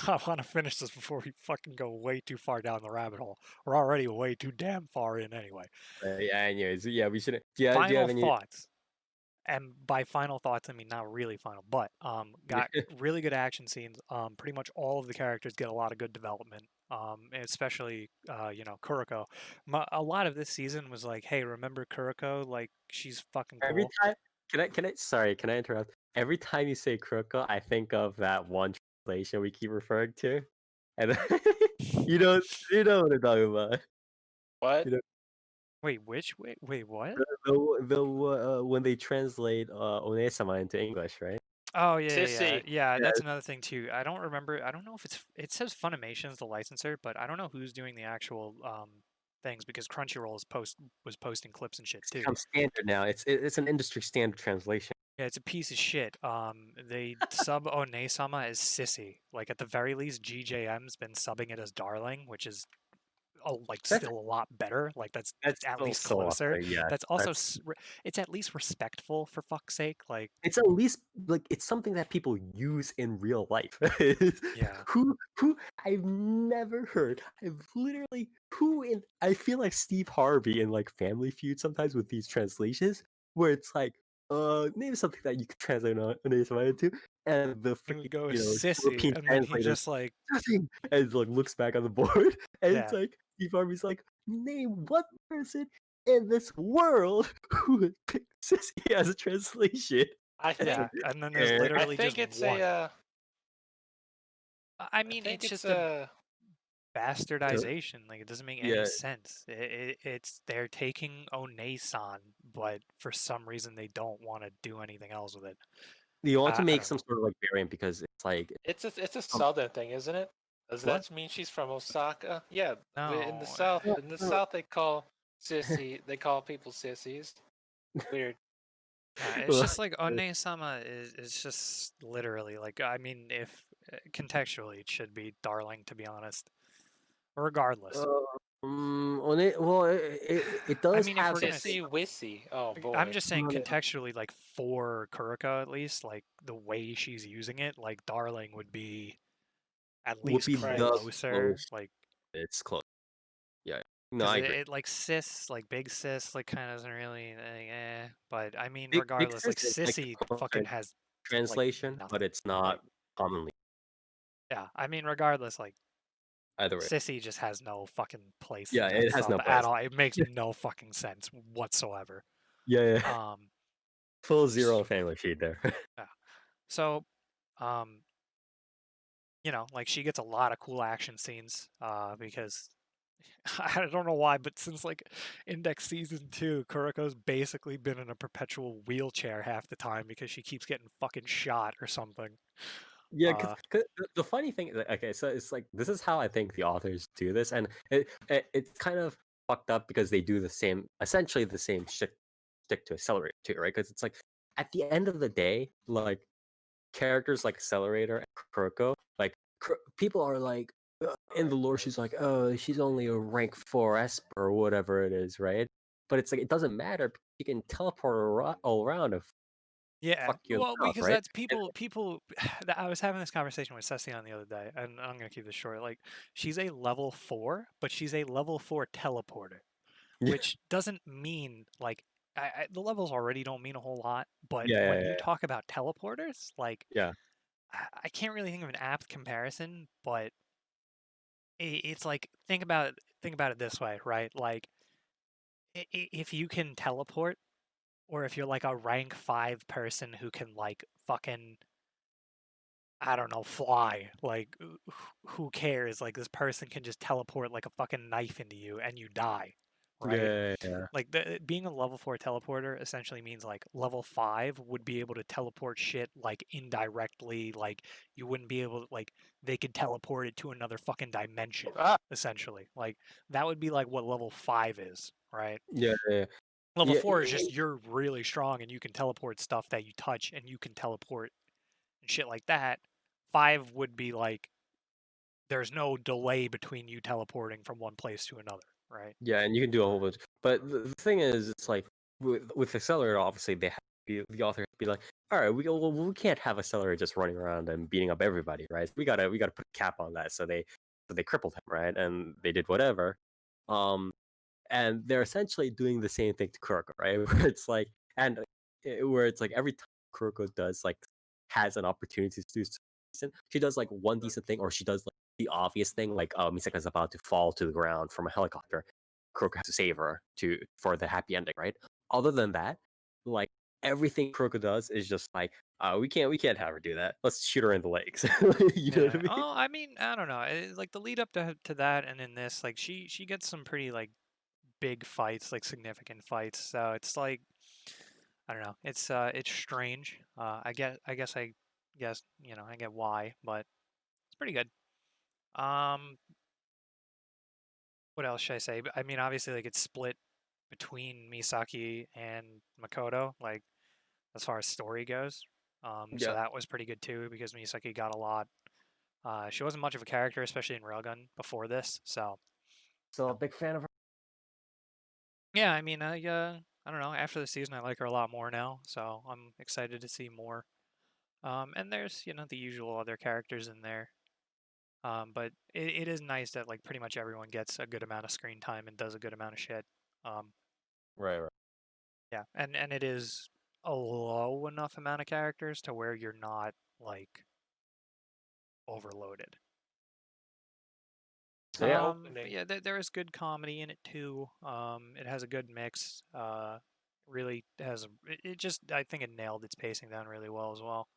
I want to finish this before we fucking go way too far down the rabbit hole. We're already way too damn far in anyway. Yeah. Anyways, yeah, we shouldn't. Do you Final have any? thoughts. And by final thoughts, I mean not really final, but got really good action scenes. Pretty much all of the characters get a lot of good development. Especially Kuroko. A lot of this season was like, hey, remember Kuroko? Like she's fucking cool. Every time, can I? Sorry, can I interrupt? Every time you say Kuroko, I think of that one translation we keep referring to, and you know what I'm talking about. What? You know, Wait, which? Wait, what? when they translate One-sama into English, right? Oh yeah, Sissy. yeah. That's another thing too. I don't remember. I don't know if it says Funimation's the licenser, but I don't know who's doing the actual things because Crunchyroll was posting clips and shit It's too. become standard now. It's an industry standard translation. Yeah, it's a piece of shit. They sub One-sama as Sissy. Like at the very least, GJM's been subbing it as Darling, which is still a lot better. Like that's at still least so closer. awesome, yeah. That's also it's at least respectful for fuck's sake. Like It's at least like it's something that people use in real life. Yeah. Who I've never heard. I've literally I feel like Steve Harvey in like Family Feud sometimes with these translations where it's like name something that you could translate on into, and the he would freaking go Philippine Sissy, and then he translator just like nothing, and like looks back on the board, and it's Yeah. like Steve Harvey's like, name one person in this world who would pick Sissy as a translation. I think. yeah, and then there's Yeah. literally I think just it's one. a. I mean, think it's just a a. bastardization. Like it doesn't make Yeah. any sense. It's they're taking One-san, but for some reason they don't want to do anything else with it. You want I to make don't some know. sort of like variant because it's like It's a southern thing, isn't it? Does What? that mean she's from Osaka? Yeah. In No. the south, No, in the no. south, they call they call people sissies. Weird. It's Well, just like One-sama is just literally like I mean if contextually it should be Darling to be honest. Regardless. it does mean, if have we're gonna Sissy Wissy. Oh boy. I'm just saying No, no. contextually, like for Kuroko at least, like the way she's using it, like Darling would be at Would least be Right. the closer. close. Like It's close. Yeah. No, because I agree. it like sis, like big sis, like kind of doesn't really, But I mean, Big regardless, like Sis is like Sissy the fucking closer has translation, but nothing. it's not commonly Yeah, I mean, regardless, like either way. Sissy just has no fucking place. Yeah, in that it has no sub place. at all. It makes no fucking sense whatsoever. Yeah. Full s- zero family feud there. So, like she gets a lot of cool action scenes because I don't know why, but since like Index Season 2, Kuroko's basically been in a perpetual wheelchair half the time because she keeps getting fucking shot or something. Yeah, because the funny thing, okay, so it's like this is how I think the authors do this, and it's kind of fucked up because they do essentially the same shit stick to Accelerator too, right? Because it's like at the end of the day, like characters like Accelerator and Kuroko, like people are like in the lore, she's like, oh, she's only a rank 4 Esper or whatever it is, right? But it's like it doesn't matter. You can teleport all around if Yeah, fuck you well, up, because right? that's people. I was having this conversation with Cecion the other day, and I'm gonna keep this short. Like, she's a level 4, but she's a level 4 teleporter, Yeah. which doesn't mean like the levels already don't mean a whole lot. But Yeah, when yeah, you talk about teleporters, like, yeah. I can't really think of an apt comparison, but it's like think about it this way, right? Like, if you can teleport, or if you're like a rank 5 person who can like fucking I don't know, fly. Like, who cares? Like, this person can just teleport like a fucking knife into you and you die, right? Yeah. Like, being a level 4 teleporter essentially means like level 5 would be able to teleport shit like indirectly. Like, you wouldn't be able to, like, they could teleport it to another fucking dimension, essentially. Like, that would be like what level 5 is, right? Yeah. Level Yeah, 4 is just you're really strong and you can teleport stuff that you touch and you can teleport and shit like that. 5 would be like there's no delay between you teleporting from one place to another, right? yeah, and you can do a whole bunch. But the thing is, it's like with Accelerator, obviously they have the author be like, all right, we can't have Accelerator just running around and beating up everybody, right? We gotta put a cap on that. So they crippled him, right? And they did whatever. And they're essentially doing the same thing to Kuroko, right? Where it's like, where it's like every time Kuroko does like has an opportunity to do something, she does like one decent thing, or she does like the obvious thing, like Misaka's about to fall to the ground from a helicopter. Kuroko has to save her for the happy ending, right? Other than that, like everything Kuroko does is just like, we can't have her do that. Let's shoot her in the legs. You know what I mean? Oh, I mean, I don't know. Like the lead up to that, and in this, like she gets some pretty like big fights, like significant fights. So it's like, I don't know. It's strange. I guess I guess I get why, but it's pretty good. What else should I say? I mean, obviously, like it's split between Misaki and Makoto, like as far as story goes. So Yeah. that was pretty good too because Misaki got a lot. She wasn't much of a character, especially in Railgun before this. So a big fan of her. yeah, I mean, I don't know. After the season, I like her a lot more now. So I'm excited to see more. And there's the usual other characters in there. But it is nice that like pretty much everyone gets a good amount of screen time and does a good amount of shit. Right. Yeah, and it is a low enough amount of characters to where you're not like overloaded. Yeah. But yeah, there is good comedy in it too. It has a good mix. Really has it just I think it nailed its pacing down really well as well.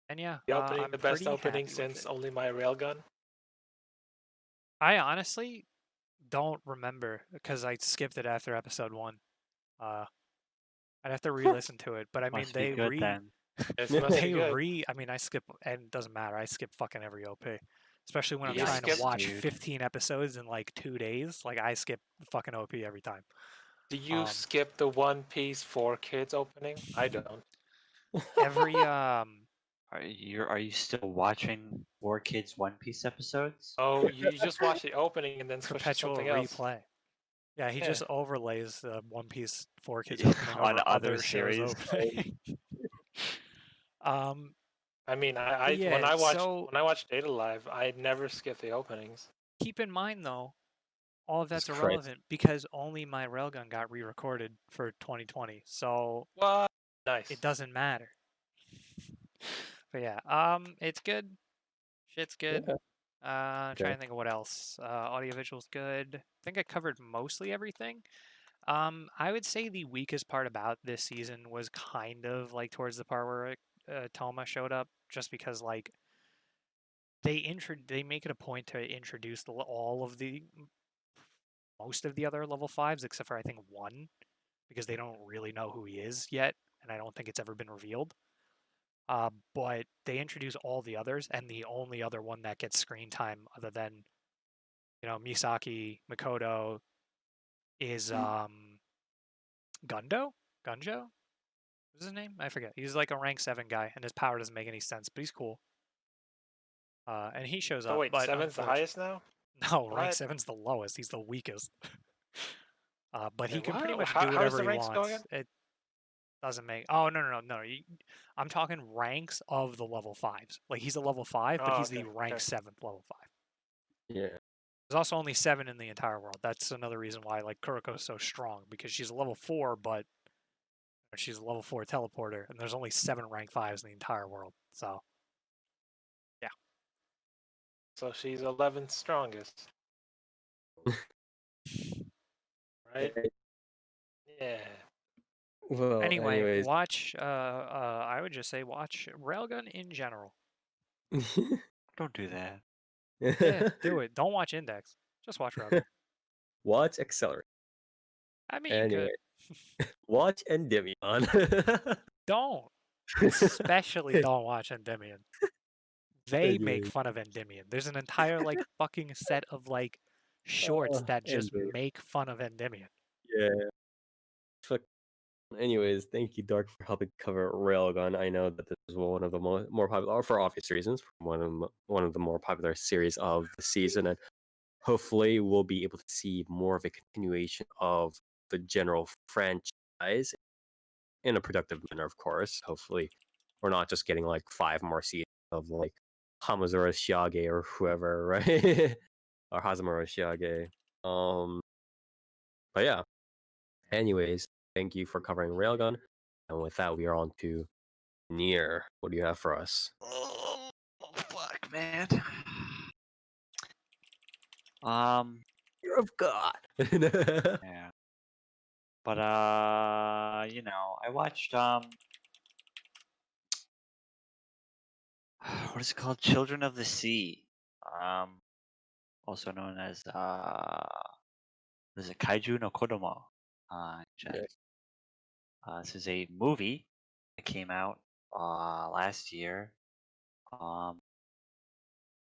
And yeah, The opening, I'm the best pretty opening happy with since it. Only My Railgun. I honestly don't remember because I skipped it after episode 1. I'd have to re-listen to it, but I mean Must be good then. It must be they good. I mean I skip, and it doesn't matter. I skip fucking every OP, especially when I'm You trying to skip- watch Dude. 15 episodes in like 2 days. Like I skip fucking OP every time. Do you skip the One Piece 4Kids opening? I don't. Every Are you still watching 4Kids One Piece episodes? Oh, you just watch the opening and then switch to perpetual something else. replay. Yeah, he Yeah. just overlays the One Piece 4Kids opening On over other shows series. opening. I mean, Yeah, when I so- watch Data Live, I never skip the openings. Keep in mind though, all of that's Jesus Christ. irrelevant because Only My Railgun got re-recorded for 2020. So What? Nice. it doesn't matter. But yeah, it's good. Shit's good. Yeah. Trying to think of what else. Audiovisual's good. I think I covered mostly everything. I would say the weakest part about this season was kind of like towards the part where Toma showed up, just because like they make it a point to introduce most of the other level 5s except for I think 1, because they don't really know who he is yet, and I don't think it's ever been revealed. But they introduce all the others, and the only other one that gets screen time other than Misaki, Makoto is Gunjo? What's his name? I forget. He's like a rank 7 guy, and his power doesn't make any sense, but he's cool. And he shows up. Oh wait, but 7's the highest now? No, rank What? 7's the lowest. He's the weakest. But he Wait, can pretty what? much How do is whatever the he ranks wants. going? It doesn't make. Oh no. I'm talking ranks of the level 5s. Like he's a level 5, but Oh, he's the okay, rank okay. 7th level 5. Yeah. There's also only 7 in the entire world. That's another reason why like Kuroko's so strong, because she's a level 4, but she's a level 4 teleporter, and there's only 7 rank 5s in the entire world. So yeah. So she's 11th strongest. Right? Yeah. Well, Anyway, anyways. watch. I would just say watch Railgun in general. Don't do that. Yeah, do it. Don't watch Index. Just watch Railgun. Watch Accelerate. I mean, Anyway. you could. Watch Endymion. Don't. Especially don't watch Endymion. They make Anyway. fun of Endymion. There's an entire like fucking set of like shorts that just Endymion. make fun of Endymion. Yeah. Fuck. Anyways, thank you, Dark, for helping cover Railgun. I know that this is one of the more popular, for obvious reasons, one of the more popular series of the season, and hopefully we'll be able to see more of a continuation of the general franchise in a productive manner, of course. Hopefully, we're not just getting like 5 more seasons of like Hamazura Shiage or whoever, right? Or Hazamura Shiage. But yeah. Anyways, thank you for covering Railgun. And with that, we are on to Nier. What do you have for us? Oh fuck, man. Year of God. Yeah. But you know, I watched what is it called? Children of the Sea. Also known as there's a Kaiju no Kodomo. In chat. Yes. This is a movie that came out last year.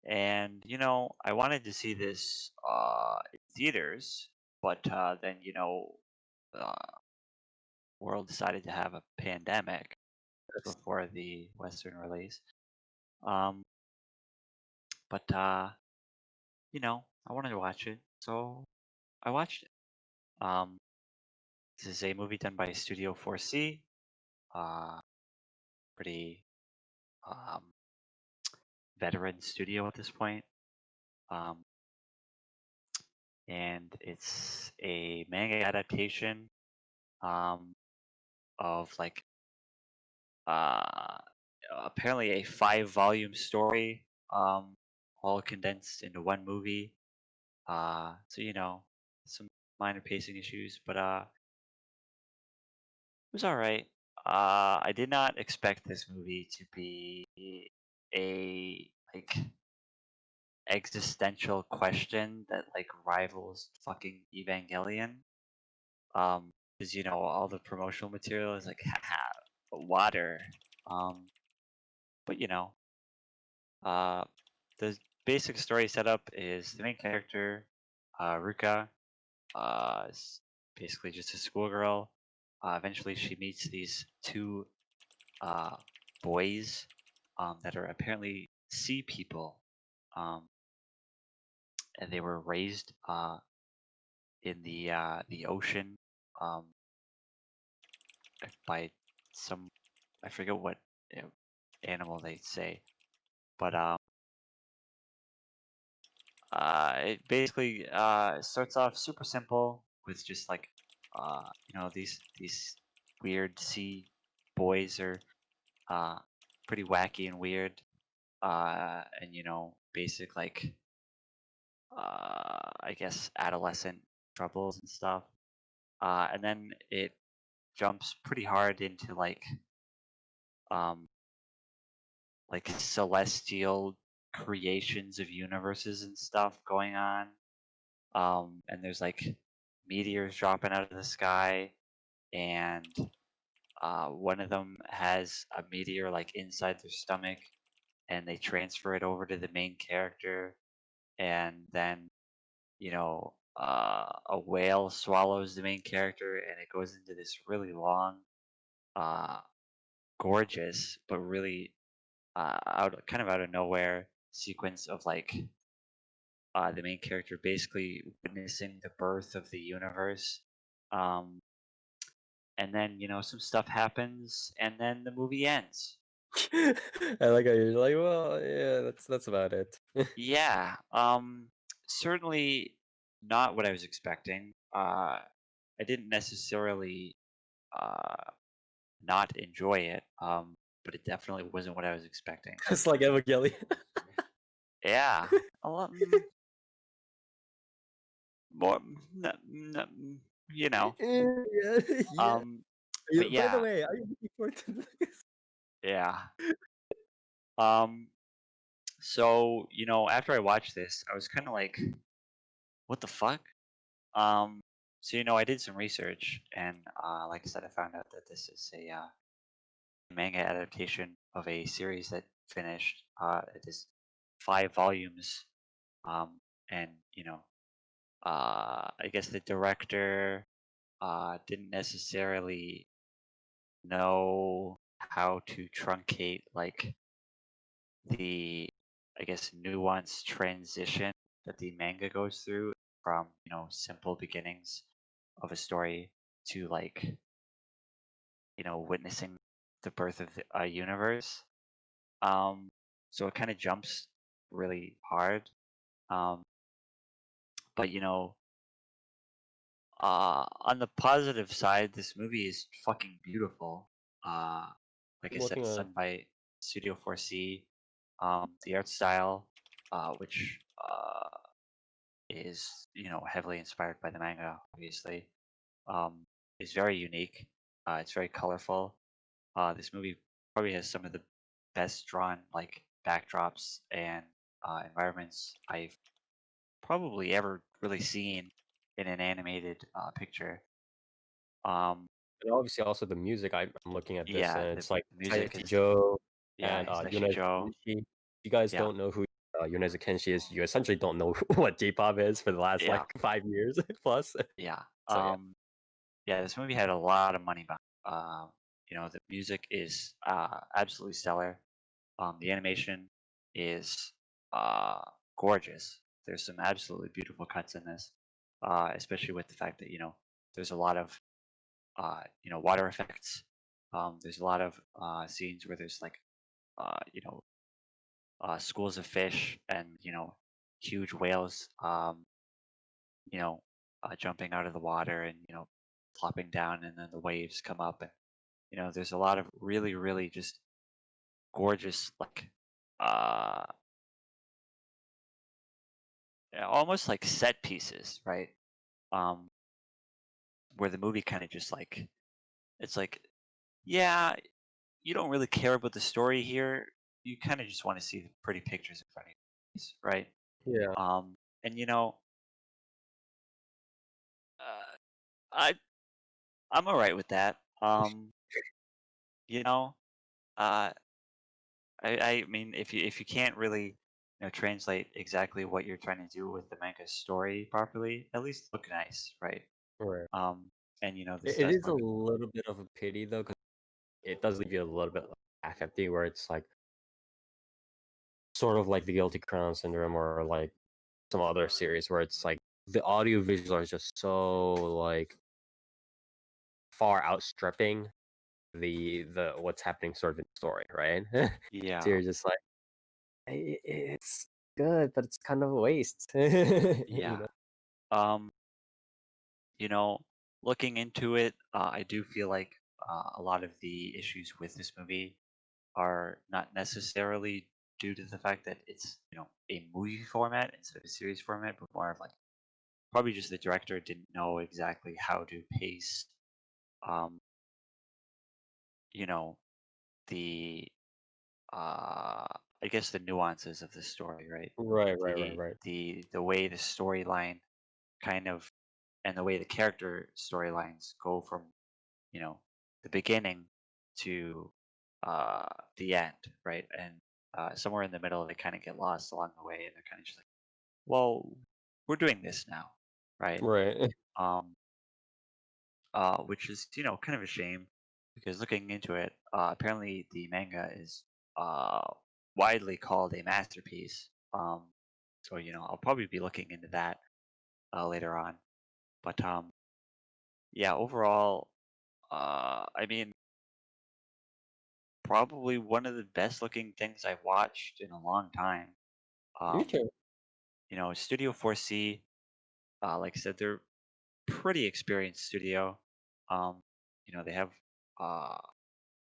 And you know, I wanted to see this in theaters, but then you know, uh, world decided to have a pandemic before the Western release. But you know, I wanted to watch it, so I watched it. This is a movie done by Studio 4C. Pretty veteran studio at this point. And it's a manga adaptation of like apparently a 5-volume story, all condensed into one movie. So you know, some minor pacing issues, but it was all right. I did not expect this movie to be a like existential question that like rivals fucking Evangelion. Because you know all the promotional material is like haha water. But you know, the basic story setup is the main character, Ruka, is basically just a schoolgirl. Eventually, she meets these 2 boys that are apparently sea people, and they were raised in the ocean by some, I forget what animal they say, but it basically starts off super simple with just like you know, these weird sea boys are pretty wacky and weird, and you know, basic like I guess adolescent troubles and stuff, and then it jumps pretty hard into um like celestial creations of universes and stuff going on. And there's like meteors dropping out of the sky, and one of them has a meteor like inside their stomach, and they transfer it over to the main character, and then you know, a whale swallows the main character, and it goes into this really long, gorgeous but really kind of out of nowhere sequence of like the main character basically witnessing the birth of the universe. Um, and then you know some stuff happens, and then the movie ends. I like how you're like, well, yeah, that's about it. Yeah, certainly not what I was expecting. I didn't necessarily not enjoy it, but it definitely wasn't what I was expecting. Just like Evangelion. Yeah, a lot more, you know. Yeah, yeah. But By the yeah, way, are you looking forward to this? yeah. So you know, after I watched this, I was kind of like, "What the fuck?" So you know, I did some research, and like I said, I found out that this is a manga adaptation of a series that finished. It is 5 volumes, and you know, I guess the director didn't necessarily know how to truncate like the, I guess, nuanced transition that the manga goes through from you know simple beginnings of a story to like witnessing the birth of a universe. So it kind of jumps really hard. But on the positive side, this movie is fucking beautiful. Like I said, Looking it's at done by Studio 4C. The art style, which is heavily inspired by the manga, obviously, is very unique. It's very colorful. This movie probably has some of the best drawn like backdrops and environments I've probably ever really seen in an animated picture. and obviously also the music. I'm looking at this, Yeah, and the it's like music Taichi is Joe and Hisashi Yunez Joe. Kenshi. If you guys Yeah, don't know who Yunez Kenshi is, you essentially don't know what J-pop is for the last yeah, like 5 years plus. yeah. So yeah, Yeah, this movie had a lot of money behind it. The music is absolutely stellar. The animation is uh, gorgeous. There's some absolutely beautiful cuts in this, especially with the fact that there's a lot of water effects. There's a lot of scenes where there's like uh, you know schools of fish and huge whales jumping out of the water and plopping down, and then the waves come up, and there's a lot of really really just gorgeous like uh almost like set pieces, right? um where the movie kind of just like, it's like, yeah, you don't really care about the story here, you kind of just want to see the pretty pictures in front of you, right? yeah. And uh, I I'm all right with that. You know, uh, I mean, if you can't really translate exactly what you're trying to do with the manga story properly, at least look nice, right? Right. Um, and this It does is a look, little bit of a pity though, because it does leave you a little bit half empty, where it's like sort of like the Guilty Crown syndrome, or like some other series where it's like the audio visuals are just so like far outstripping the what's happening sort of in the story, right? So yeah, you're just like, It's good, but it's kind of a waste." yeah. Um, you know, Looking into it, I do feel like a lot of the issues with this movie are not necessarily due to the fact that it's a movie format instead of a series format, but more of like probably just the director didn't know exactly how to pace, um, you know, the I guess the nuances of the story, right? The Right. the way the storyline kind of, and the way the character storylines go from you know the beginning to uh the end, right? And somewhere in the middle they kind of get lost along the way, and they're kind of just like, well, we're doing this now, right? Right. um which is kind of a shame, because looking into it, apparently the manga is uh widely called a masterpiece. So I'll probably be looking into that later on. But yeah, overall, I mean, probably one of the best looking things I've watched in a long time. Me Um, too. Studio 4C, like I said, they're pretty experienced studio. Um, they have uh,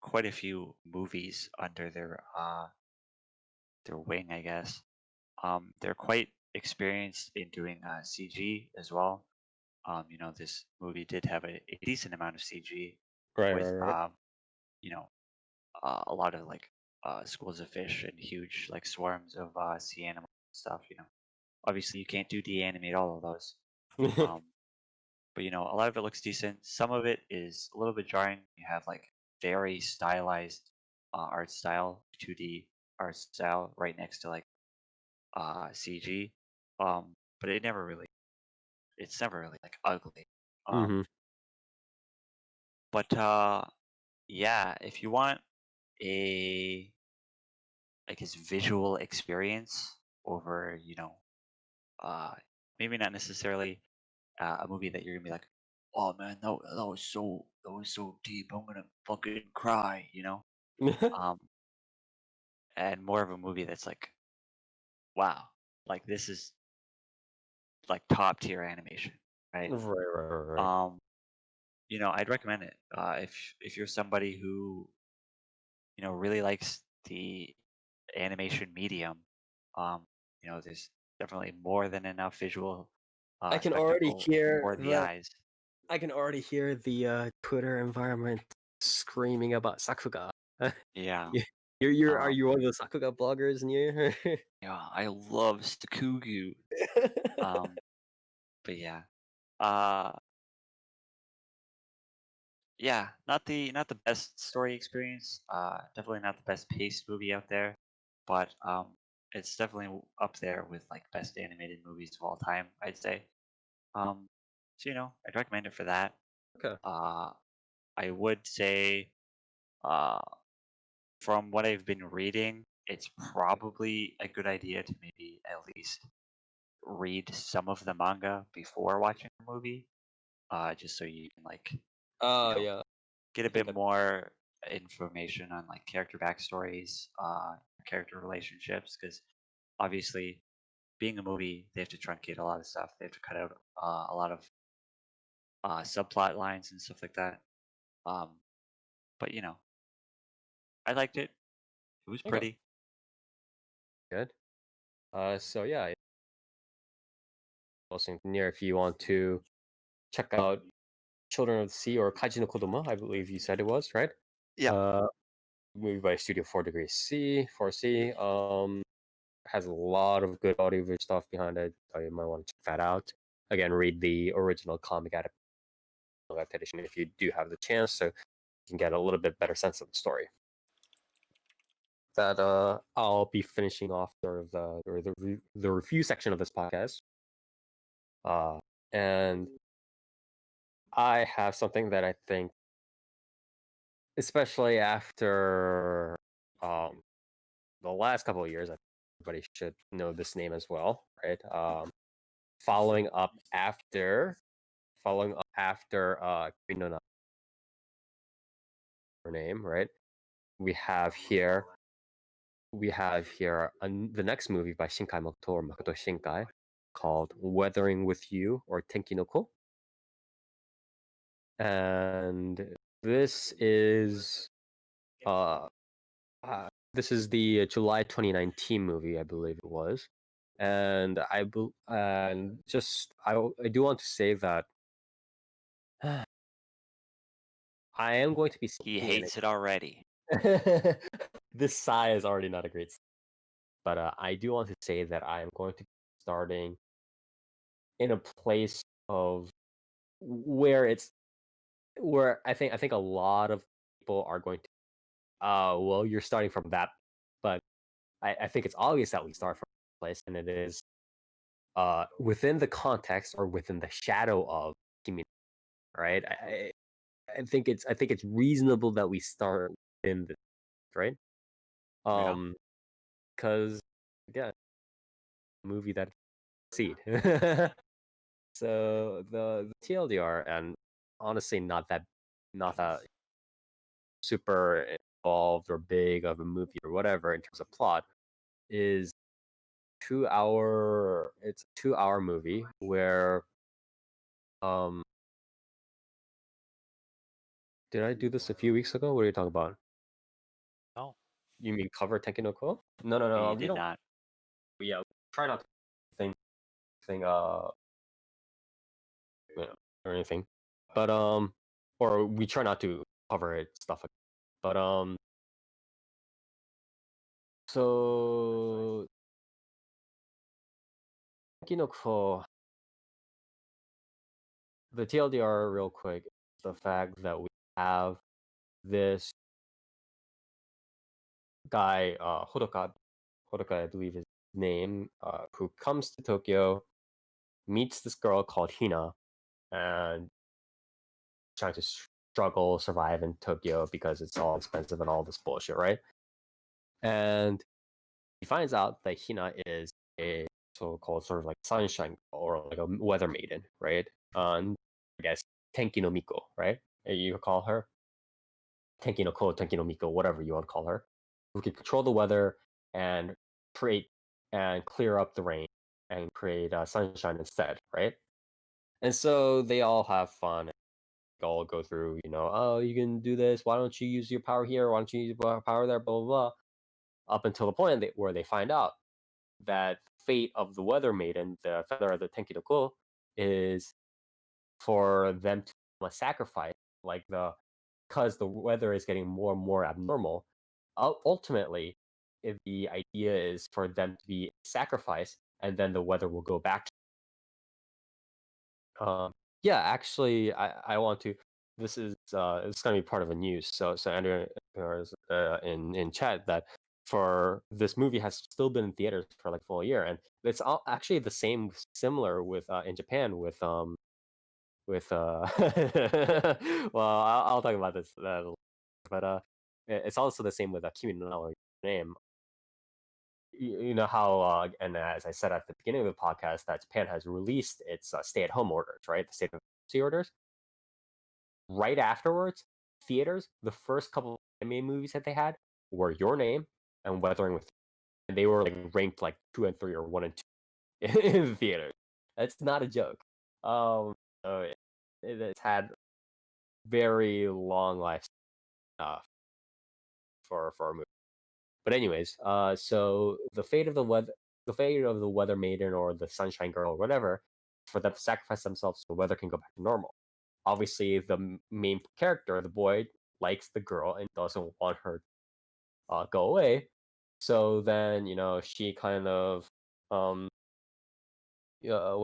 quite a few movies under their wing, I guess. They're quite experienced in doing CG as well. This movie did have a decent amount of CG with Right. you know, a lot of like schools of fish and huge like swarms of sea animals and stuff. Obviously you can't do de-animate all of those, um, but a lot of it looks decent. Some of it is a little bit jarring. You have like very stylized art style, 2D art style right next to like CG, but it's never really like ugly. Um, hmm but yeah, if you want a, I guess, visual experience over uh maybe not necessarily a movie that you're gonna be like, oh man, that was so deep. I'm gonna fucking cry, you know. Um, and more of a movie that's like, wow, like this is like top tier animation, right? Right. You know, I'd recommend it. If you're somebody who, you know, really likes the animation medium, um, you know, there's definitely more than enough visual I can already spectacle hear for the the eyes. Twitter environment screaming about Sakuga. Yeah, Are um, you one of the Sakuga bloggers near? yeah, I love Sakugu. Um, but yeah, uh, yeah, not the best story experience. Definitely not the best paced movie out there, but it's definitely up there with like best animated movies of all time, I'd say. Um, so you know, I'd recommend it for that. Okay. Uh, I would say, uh, from what I've been reading, it's probably a good idea to maybe at least read some of the manga before watching the movie, just so you can like, you know, Yeah. get a I think bit more information on like character backstories, character relationships, because obviously, being a movie, they have to truncate a lot of stuff. They have to cut out a lot of subplot lines and stuff like that. Um, but you know, I liked it. It was Okay. pretty. Good. So yeah, listening near if you want to check out Children of the Sea or Kaiji no Kodoma, I believe you said it was, right? Yeah. Movie by Studio 4 Degrees C, 4C. Has a lot of good audio stuff behind it, so you might want to check that out. Again, read the original comic adaptation if you do have the chance, so you can get a little bit better sense of the story. That I'll be finishing off sort of the review section of this podcast. And I have something that I think, especially after the last couple of years, I think everybody should know this name as well, right? Following up after Kino her name, right? We have here the next movie by Shinkai Makoto or Makoto Shinkai called Weathering with You or Tenki no Ko. And this is the July 2019 movie, I believe it was. And I do want to say that I am going to be He speaking in hates it already. this sigh is already not a great sigh. But I do want to say that I am going to be starting in a place of where I think a lot of people are going to well, you're starting from that, but I think it's obvious that we start from that place, and it is within the context or within the shadow of community, right? I think it's reasonable that we start in this, right? Yeah. Because again, movie that succeed. So the TLDR, and honestly not that super involved or big of a movie or whatever in terms of plot, is 2 hour. It's a 2 hour movie where um did I do this a few weeks ago? What are you talking about? No. You mean cover Tenki no Ko? No, You we did don't. not. Yeah, try not to think or anything, but or we try not to cover it stuff like. But so Tenki no Ko, the TLDR real quick, the fact that we have this guy, Hodoka, I believe his name, who comes to Tokyo, meets this girl called Hina, and trying to struggle, survive in Tokyo because it's all expensive and all this bullshit, right? And he finds out that Hina is a so-called sort of like sunshine girl or like a weather maiden, right? And I guess Tenki no Miko, right? You call her Tenki no Ko, Tenki no Miko, whatever you want to call her, who can control the weather and create and clear up the rain and create sunshine instead, right? And so they all have fun. They all go through, oh, you can do this. Why don't you use your power here? Why don't you use your power there? Blah, blah, blah. Up until the point where they find out that fate of the weather maiden, the feather of the Tenki no Ko, is for them to sacrifice, because the weather is getting more and more abnormal. Ultimately, if the idea is for them to be sacrificed, and then the weather will go back. Yeah, actually, I want to. This is it's going to be part of the news. So Andrew in chat that for this movie has still been in theaters for like full year, and it's actually the same similar with in Japan with well I'll talk about this but it's also the same with Kimi no Na wa name. You know how and as I said at the beginning of the podcast that Japan has released its stay-at-home orders, right? The state of emergency orders. Right afterwards, theaters, the first couple of anime movies that they had were Your Name and Weathering with, and they were like ranked like 2 and 3 or 1 and 2 in the theaters. That's not a joke. So it's had very long life for a movie. But anyways, so the fate of the weather maiden or the sunshine girl or whatever, for them to sacrifice themselves so the weather can go back to normal. Obviously, the main character, the boy, likes the girl and doesn't want her go away. So then, she kind of what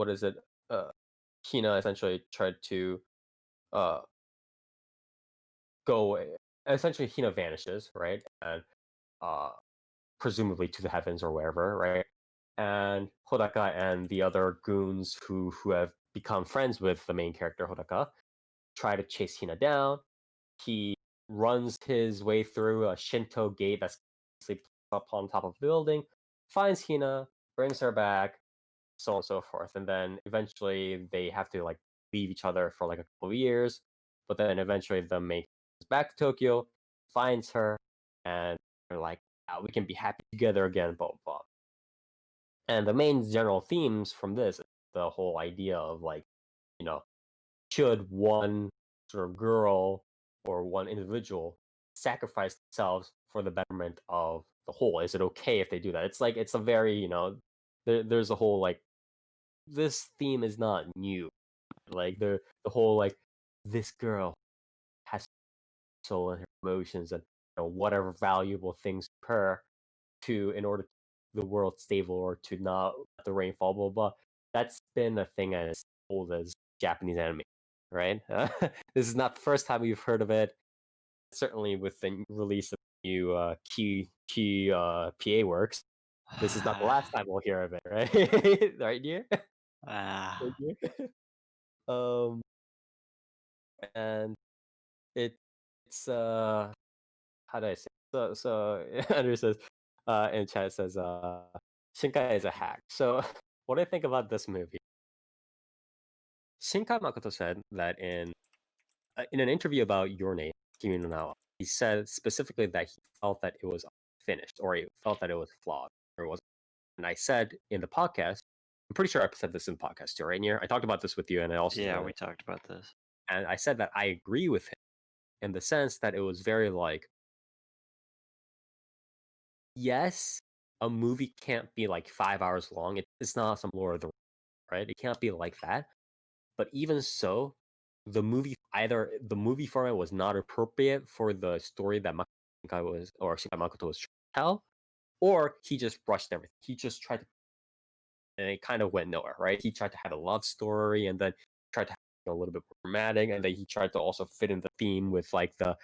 is it? Hina essentially tried to uh go away. Essentially, Hina vanishes, right? And presumably to the heavens or wherever, right? And Hodaka and the other goons who have become friends with the main character, Hodaka, try to chase Hina down. He runs his way through a Shinto gate that's up on top of the building, finds Hina, brings her back, so on and so forth. And then eventually they have to like leave each other for like a couple of years. But then eventually the main comes back to Tokyo, finds her, and they're like, we can be happy together again, blah, blah, blah. And the main general themes from this, the whole idea of like, should one sort of girl or one individual sacrifice themselves for the betterment of the whole? Is it okay if they do that? It's like, it's a very, there's a whole like, this theme is not new. Like the whole like, this girl has soul and her emotions and whatever valuable things to her in order to keep the world stable or to not let the rain fall, blah, blah. That's been a thing as old as Japanese anime, right? This is not the first time we've heard of it. Certainly with the release of new key PA works, this is not the last time we'll hear of it, right? Right, dear? Right, dear? And it's how do I say it? So Andrew says in chat says Shinkai is a hack. So what I think about this movie, Shinkai Makoto said that in an interview about Your Name, Kimi no Na wa, he said specifically that he felt that it was finished or he felt that it was flawed or it wasn't. And I said in the podcast, I'm pretty sure I said this in the podcast too, right, Nier? I talked about this with you, and I also we talked about this, and I said that I agree with him in the sense that it was very like, yes, a movie can't be like 5 hours long. It's not some Lord of the Rings, right? It can't be like that. But even so, the movie format was not appropriate for the story that Shinkai Makoto was trying to tell, or he just rushed everything. He just tried to, and it kind of went nowhere, right? He tried to have a love story, and then tried to have a little bit more dramatic, and then he tried to also fit in the theme with like the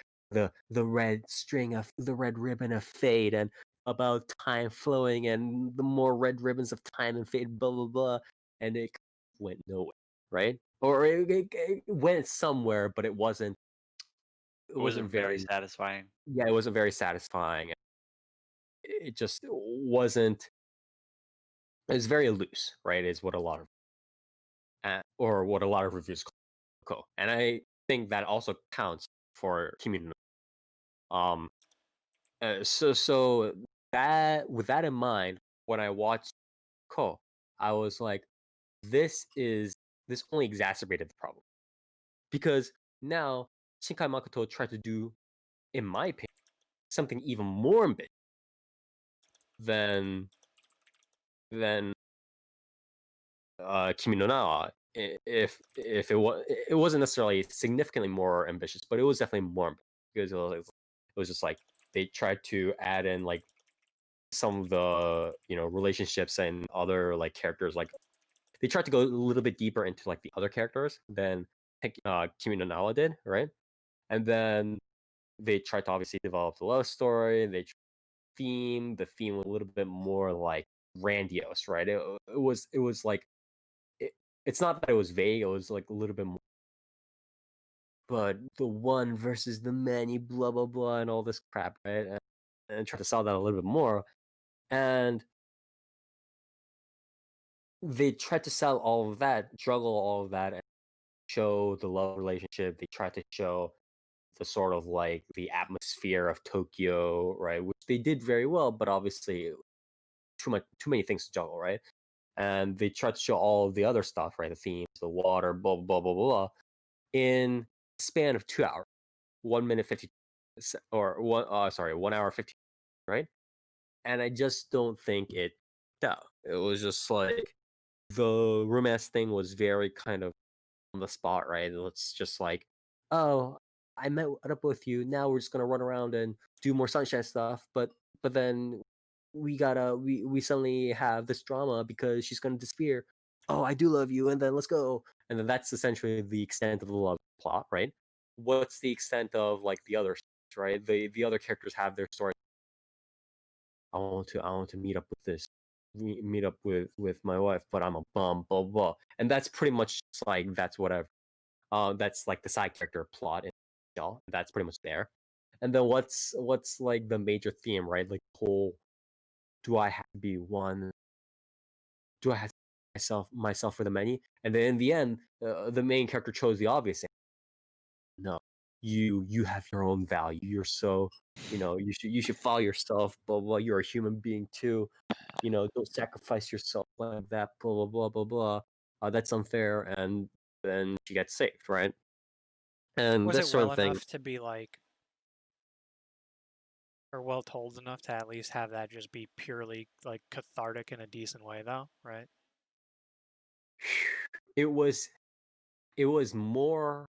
red string of the red ribbon of fate and about time flowing and the more red ribbons of time and fate, blah blah blah, and it went nowhere, right? Or it went somewhere, but it wasn't. It wasn't very satisfying. Yeah, it wasn't very satisfying. It just wasn't. It's very loose, right? Is what a lot of, or what a lot of reviews Makoko, and I think that also counts for Kimi no so that with that in mind, when I watched Ko, I was like, this only exacerbated the problem because now Shinkai Makoto tried to do, in my opinion, something even more ambitious than Kimi no Na. If it wasn't necessarily significantly more ambitious, but it was definitely more ambitious because it was just like they tried to add in like some of the relationships and other like characters, like they tried to go a little bit deeper into like the other characters than Kimi no Na did, right? And then they tried to obviously develop the love story. The theme was a little bit more like grandiose, right? It was like it's not that it was vague, it was like a little bit more, but the one versus the many, blah blah blah, and all this crap, right? And try to sell that a little bit more. And they tried to sell all of that, juggle all of that, and show the love relationship. They tried to show the sort of like the atmosphere of Tokyo, right? Which they did very well, but obviously too many things to juggle, right? And they tried to show all of the other stuff, right? The themes, the water, blah blah blah blah blah, in a span of 2 hours, 1 minute 50, or 1 hour 50, right? And I just don't think it. No, it was just like the romance thing was very kind of on the spot, right? It's just like, oh, I met up with you. Now we're just gonna run around and do more sunshine stuff. But then we suddenly have this drama because she's gonna disappear. Oh, I do love you, and then let's go. And then that's essentially the extent of the love plot, right? What's the extent of like the other, right? The other characters have their story. I want to meet up with this meet up with my wife, but I'm a bum, blah blah blah. And that's pretty much just like that's whatever. That's like the side character plot in shell. That's pretty much there. And then what's like the major theme, right? Like whole, do I have to be one? Do I have to be myself for the many? And then in the end, the main character chose the obvious thing. No, you have your own value. You're so you should follow yourself. Blah blah. You're a human being too. Don't sacrifice yourself like that. Blah blah blah blah blah. That's unfair. And then she gets saved, right? And Was this it sort well of thing. enough to be like, or well told enough to at least have that just be purely like cathartic in a decent way, though, right? It was more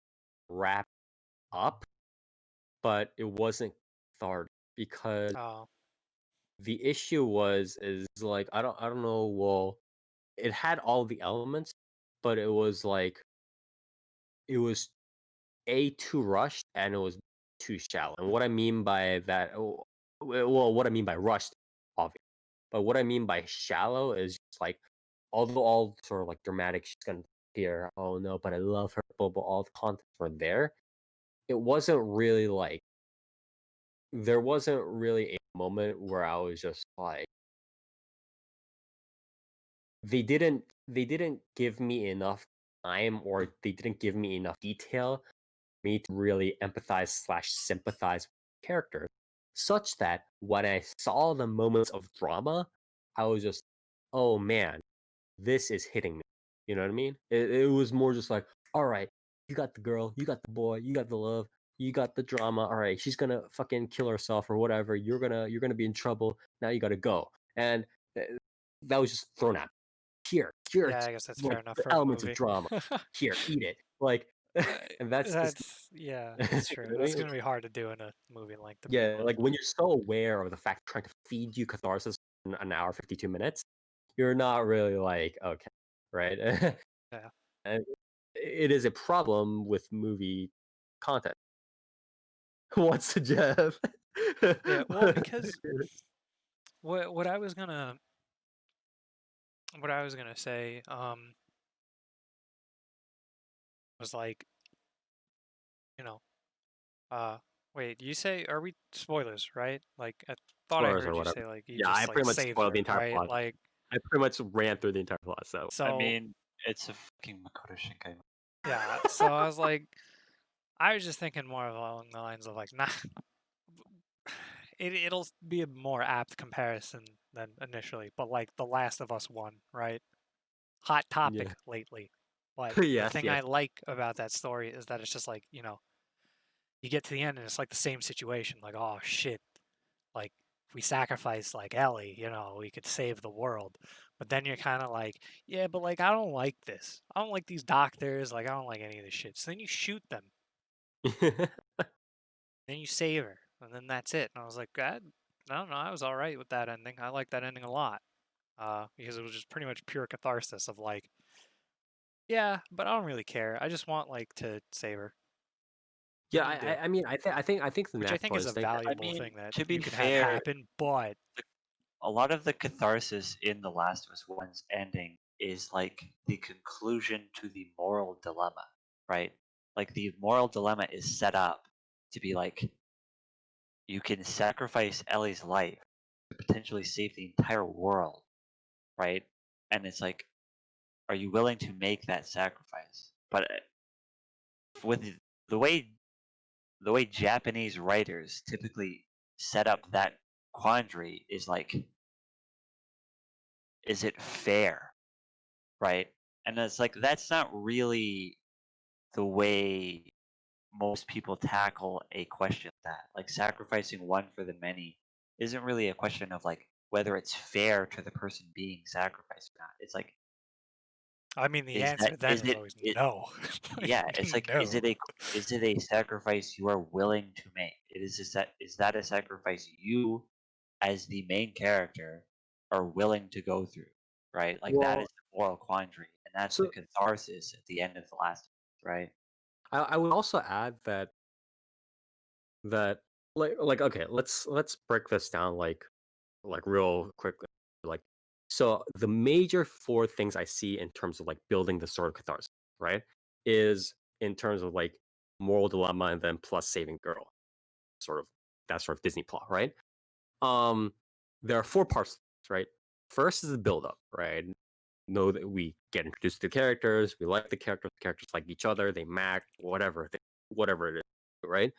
wrapped up, but it wasn't cathartic because Oh, the issue is like I don't know. Well, it had all the elements, but it was like it was too rushed and it was too shallow. And what I mean by that, well, what I mean by rushed, obviously, but what I mean by shallow is just like, although all sort of like dramatic, she's gonna appear. Oh no, but I love her. But all the contents were there. It wasn't really like there wasn't really a moment where I was just like they didn't give me enough time, or they didn't give me enough detail for me to really empathize slash sympathize with characters, such that when I saw the moments of drama, I was just, oh man, this is hitting me. You know what I mean? It was more just like, all right, you got the girl, you got the boy, you got the love, you got the drama. All right, she's gonna fucking kill herself or whatever. You're gonna be in trouble. Now you gotta go. And that was just thrown at me. Here, yeah, it's I guess that's like fair enough the for a elements of movie. drama. Here, eat it. Like, and that's just Yeah, you that's true. know what I That's mean? gonna be hard to do in a movie like the Yeah, movie. like when you're so aware of the fact trying to feed you catharsis in an hour 52 minutes, you're not really like okay, right? Yeah. And it is a problem with movie content. What's the Jeff? Yeah, well, because what I was gonna say was like, you know, uh wait, you say, are we spoilers, right? Like I thought I Spoilers or heard you whatever. say like you Yeah, I just like pretty much saved spoiled the her, entire right? plot. Like I pretty much ran through the entire plot. So I so mean, it's a fucking Makoto Shinkai. Yeah, so I was like, I was just thinking more along the lines of like, nah, it'll be a more apt comparison than initially, but like The Last of Us 1, right? Hot topic Yeah. lately. But the Yes, thing yes. I like about that story is that it's just like, you get to the end and it's like the same situation. Like, oh shit, like if we sacrifice like Ellie, we could save the world. But then you're kind of like, yeah, but like I don't like this. I don't like these doctors. Like I don't like any of this shit. So then you shoot them. Then you save her, and then that's it. And I was like, I don't know. I was all right with that ending. I like that ending a lot, because it was just pretty much pure catharsis of like, yeah, but I don't really care. I just want like to save her. Yeah, And you do, I mean, I think the which I think is a instinct. valuable mean, thing that to be you can have fair, happen. But a lot of the catharsis in The Last of Us 1's ending is like the conclusion to the moral dilemma, right? Like the moral dilemma is set up to be like you can sacrifice Ellie's life to potentially save the entire world, right? And it's like, are you willing to make that sacrifice? But with the way the way Japanese writers typically set up that quandary is like, is it fair, right? And it's like that's not really the way most people tackle a question like that. Like sacrificing one for the many isn't really a question of like whether it's fair to the person being sacrificed or not. It's like I mean, the is answer then is always it no. yeah, it's like No. is it a sacrifice you are willing to make? Is that a sacrifice you as the main character are willing to go through, right? Like that is Well, the moral quandary, and that's the so catharsis at the end of the last, right? I would also add that like okay, let's break this down like real quick. Like, so the major four things I see in terms of like building the sort of catharsis, right, is in terms of like moral dilemma and then plus saving girl, sort of that sort of Disney plot, right? There are four parts, right? First is the build up, right? Know that we get introduced to the characters, we like the characters like each other, they mac, whatever it is, right?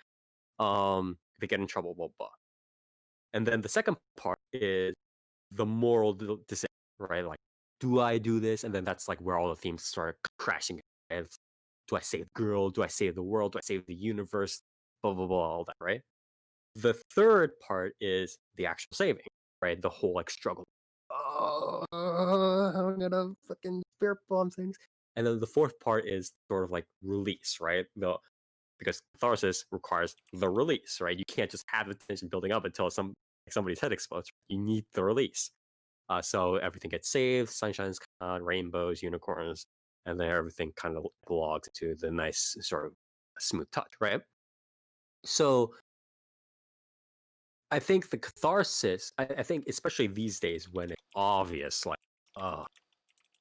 They get in trouble, blah blah. And then the second part is the moral decision, right? Like, do I do this? And then that's like where all the themes start crashing. And do I save the girl? Do I save the world? Do I save the universe? Blah blah blah, all that, right? The third part is the actual saving, right? The whole like struggle. Oh, I'm gonna fucking spirit bomb things. And then the fourth part is sort of like release, right? Because catharsis requires the release, right? You can't just have the tension building up until somebody's head explodes. You need the release. So everything gets saved, sunshine's rainbows, unicorns, and then everything kind of belongs to the nice sort of smooth touch, right? So I think the catharsis, I think especially these days when it's obvious, like,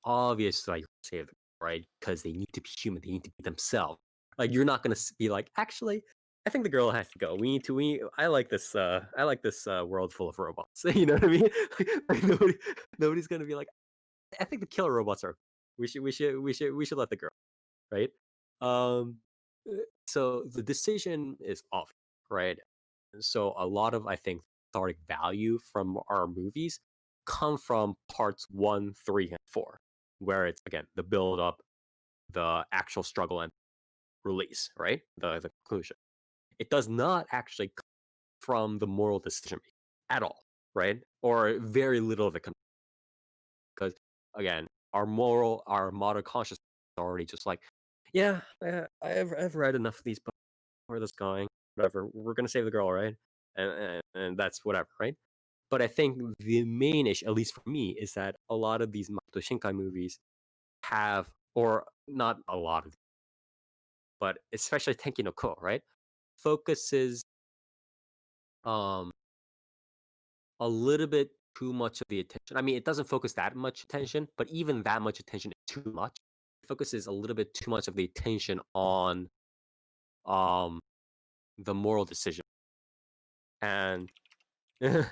obvious, like, save them, right? Because they need to be human, they need to be themselves. Like, you're not gonna be like, actually, I think the girl has to go. I like this. I like this world full of robots. You know what I mean? Like nobody's gonna be like, I think the killer robots are. We should let the girl, right? Um, so the decision is off, right? So a lot of I think cathartic value from our movies come from parts 1, 3, and 4, where it's again the build up, the actual struggle, and release, right? The conclusion. It does not actually come from the moral decision making at all, right? Or very little of it comes because again, our modern consciousness is already just like, yeah, I've read enough of these books. Where this going? Whatever. We're gonna save the girl, right? And that's whatever, right? But I think the main issue, at least for me, is that a lot of these Makoto Shinkai movies have, or not a lot of, but especially Tenki no Ko, right? Focuses um a little bit too much of the attention. I mean, it doesn't focus that much attention, but even that much attention is too much. It focuses a little bit too much of the attention on um the moral decision. And and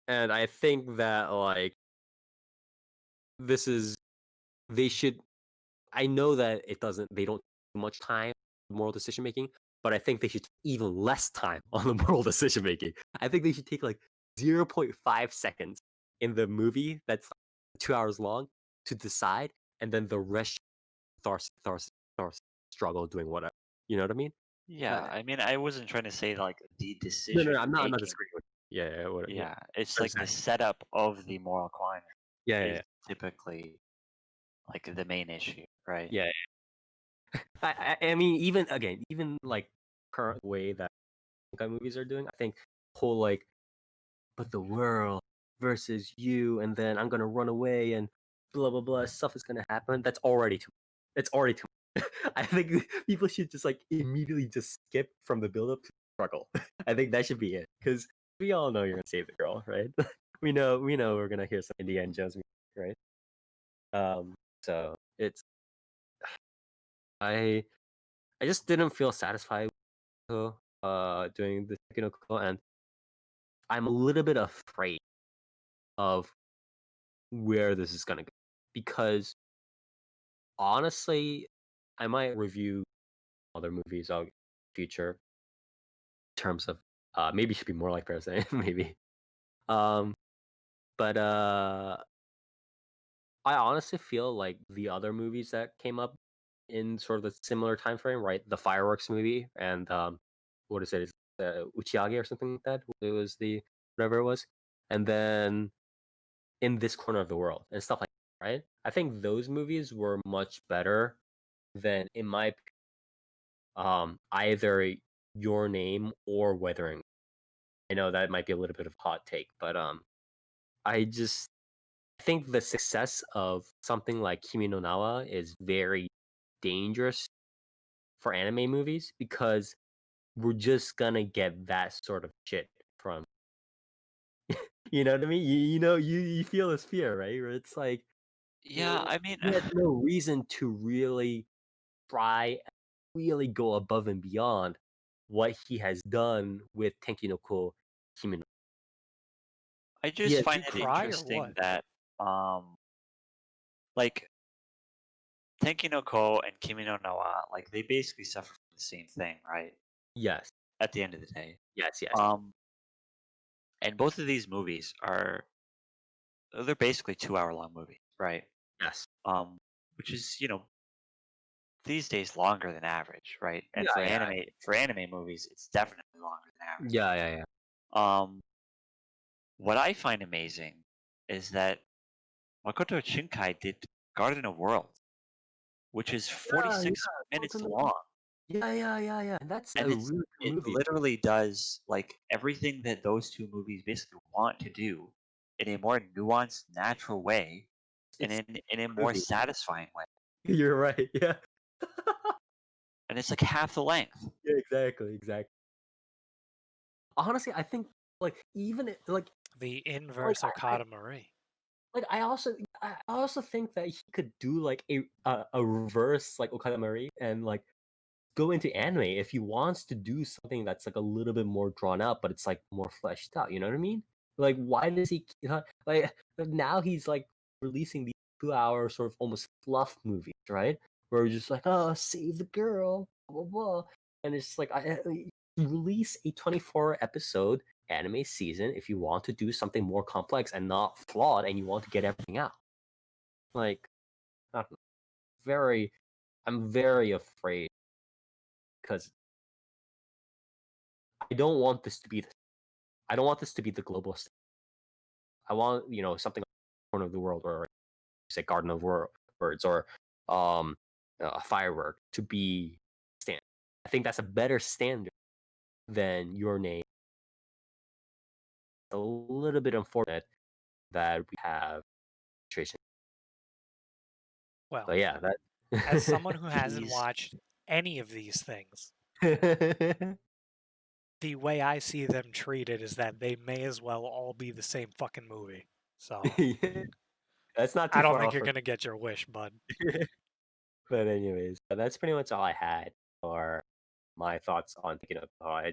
I think that like this is they should I know that they don't take much time on moral decision making, but I think they should take even less time on the moral decision making. I think they should take like 0.5 seconds in the movie that's 2 hours long to decide, and then the rest Thor struggle doing whatever. You know what I mean? Yeah, I mean, I wasn't trying to say like the No, decision I'm not making. disagreeing with you. Yeah, what, Yeah, it's what like the exactly. setup of the moral climate Yeah, is typically like the main issue, right? yeah. I mean, even like current way that Shinkai movies are doing, I think whole like, but the world versus you, and then I'm gonna run away and blah blah blah stuff is gonna happen. That's already too. It's already too. I think people should just like immediately just skip from the build up to the struggle. I think that should be it, because we all know you're gonna save the girl, right? we know we're gonna hear some Indiana Jones music, right? So it's I I just didn't feel satisfied with doing the technical, and I'm a little bit afraid of where this is gonna go, because honestly, I might review other movies I'll future in terms of maybe it should be more like Parasite, maybe. Um, but I honestly feel like the other movies that came up in sort of the similar time frame, right? The fireworks movie and what is it? Is Uchiage or something like that? It was the whatever it was, and then In This Corner of the World and stuff like that, right? I think those movies were much better than, in my either Your Name or Weathering. I know that might be a little bit of a hot take, but I just think the success of something like Kimi no Nawa is very dangerous for anime movies, because we're just gonna get that sort of shit from you know what I mean? You feel this fear, right? Where it's like Yeah, I mean, he has no reason to really try, really go above and beyond what he has done with Tenki no Ko Kimi no. I He just has, find you it cry or interesting what? that like Tenki no Ko and Kimi no Nawa, like they basically suffer from the same thing, right? yes, At the end of the day. yes. And both of these movies they're basically 2 hour long movies, right? Yes. Which is, these days longer than average, right? And Yeah, yeah. for anime movies, it's definitely longer than average. Yeah. What I find amazing is that Makoto Shinkai did Garden of Worlds, which is 46 minutes long. Yeah. That's a And really good it movie. literally does like everything that those two movies basically want to do in a more nuanced, natural way, and It's in a a more movie. satisfying way. You're right. Yeah. And it's like half the length. Yeah, exactly. Honestly, I think like like The inverse of Katamari. I also think that he could do like a reverse like Okada Marie and like go into anime if he wants to do something that's like a little bit more drawn out, but it's like more fleshed out. You know what I mean? Like, why does he like now he's like releasing these 2 hour sort of almost fluff movies, right? Where he's just like, oh, save the girl, blah blah blah, and it's like release a 24 episode anime season if you want to do something more complex and not flawed, and you want to get everything out. Like, I don't know, I'm very afraid, because I don't want this to be the global standard. I want, something like Corner of the World, or say Garden of Words, or a Firework to be standard. I think that's a better standard than Your Name. A little bit unfortunate that we have situation. Well, But yeah, that as someone who hasn't Please. watched any of these things, the way I see them treated is that they may as well all be the same fucking movie. So that's not too I don't far think off. you're gonna get your wish, bud. But anyways, that's pretty much all I had for my thoughts on picking up. I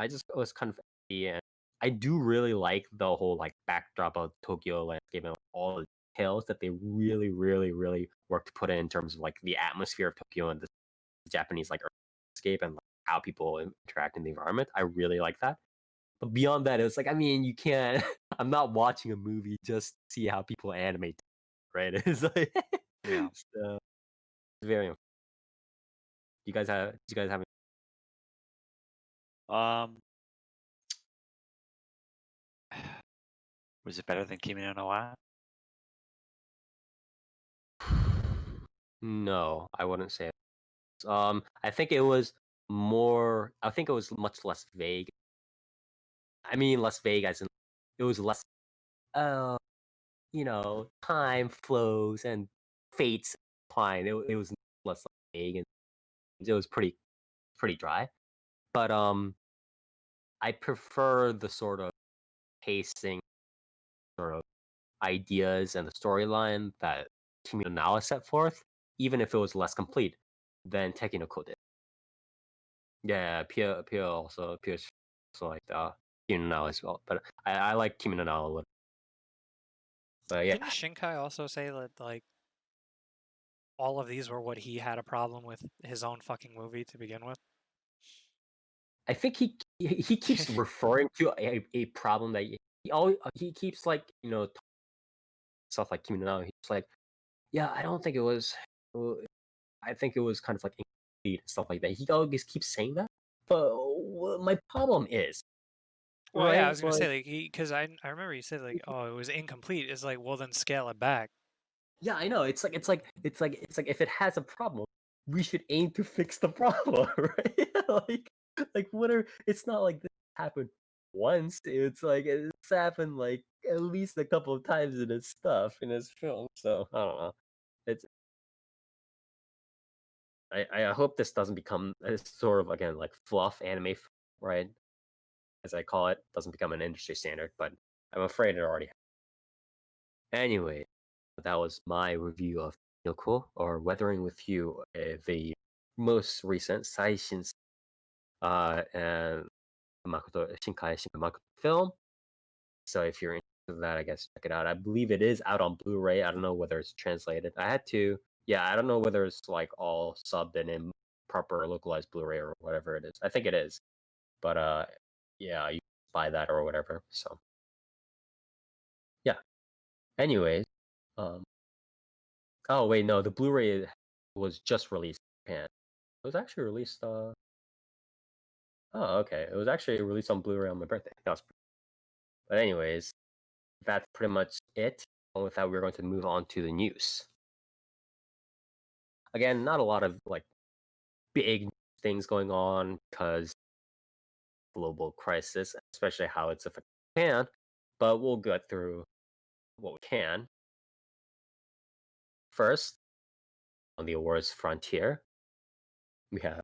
just was kind of happy, and I do really like the whole like backdrop of Tokyo landscape and all the details that they really, really, really work to put in terms of like the atmosphere of Tokyo and the Japanese like landscape and like, how people interact in the environment. I really like that. But beyond that, it's like, I mean, you can't. I'm not watching a movie just to see how people animate, right? It's like, Yeah. so, it's very. You guys have? Did you guys have? Um, was it better than Kimi no Wa? No, I wouldn't say. I think it was more. I think it was much less vague. I mean, less vague as in it was less. Uh, time flows and fates fine. It was less vague and it was pretty dry. But I prefer the sort of pacing, sort of ideas and the storyline that Kimi no Na set forth, even if it was less complete than Tenki no Ko did. Yeah, Pia also like Kimi no Na as well, but I like Kimi no Na a little. But yeah, Didn't Shinkai also say that like all of these were what he had a problem with his own fucking movie to begin with? I think he keeps referring to a problem that he keeps like stuff like Kimi no Na. He's like, yeah, I don't think it was. I think it was kind of like incomplete and stuff like that. He always keeps saying that, but my problem is, Well, yeah, I right? was gonna say like because I remember you said like, oh, it was incomplete. It's like, well, then scale it back. Yeah, I know. It's like if it has a problem, we should aim to fix the problem, right? like what are? It's not like this happened once. It's like it's happened like at least a couple of times in his stuff in his film. So I don't know. It's I hope this doesn't become sort of again like fluff anime, right? As I call it, doesn't become an industry standard, but I'm afraid it already has. Anyway, that was my review of Yoko or Weathering with You, the most recent Saishin and Shinkai Makoto film. So if you're interested in that, I guess check it out. I believe it is out on Blu-ray. I don't know whether it's translated. I don't know whether it's like all subbed and in proper localized Blu-ray or whatever it is. I think it is. But yeah, you can buy that or whatever. So yeah. Anyways, oh wait, no, the Blu-ray was just released in Japan. It was actually released. Oh, okay. It was actually released on Blu-ray on my birthday. But anyways, that's pretty much it. And with that, we're going to move on to the news. Again, not a lot of like big things going on because global crisis, especially how it's affecting Japan. But we'll get through what we can. First, on the awards frontier, we have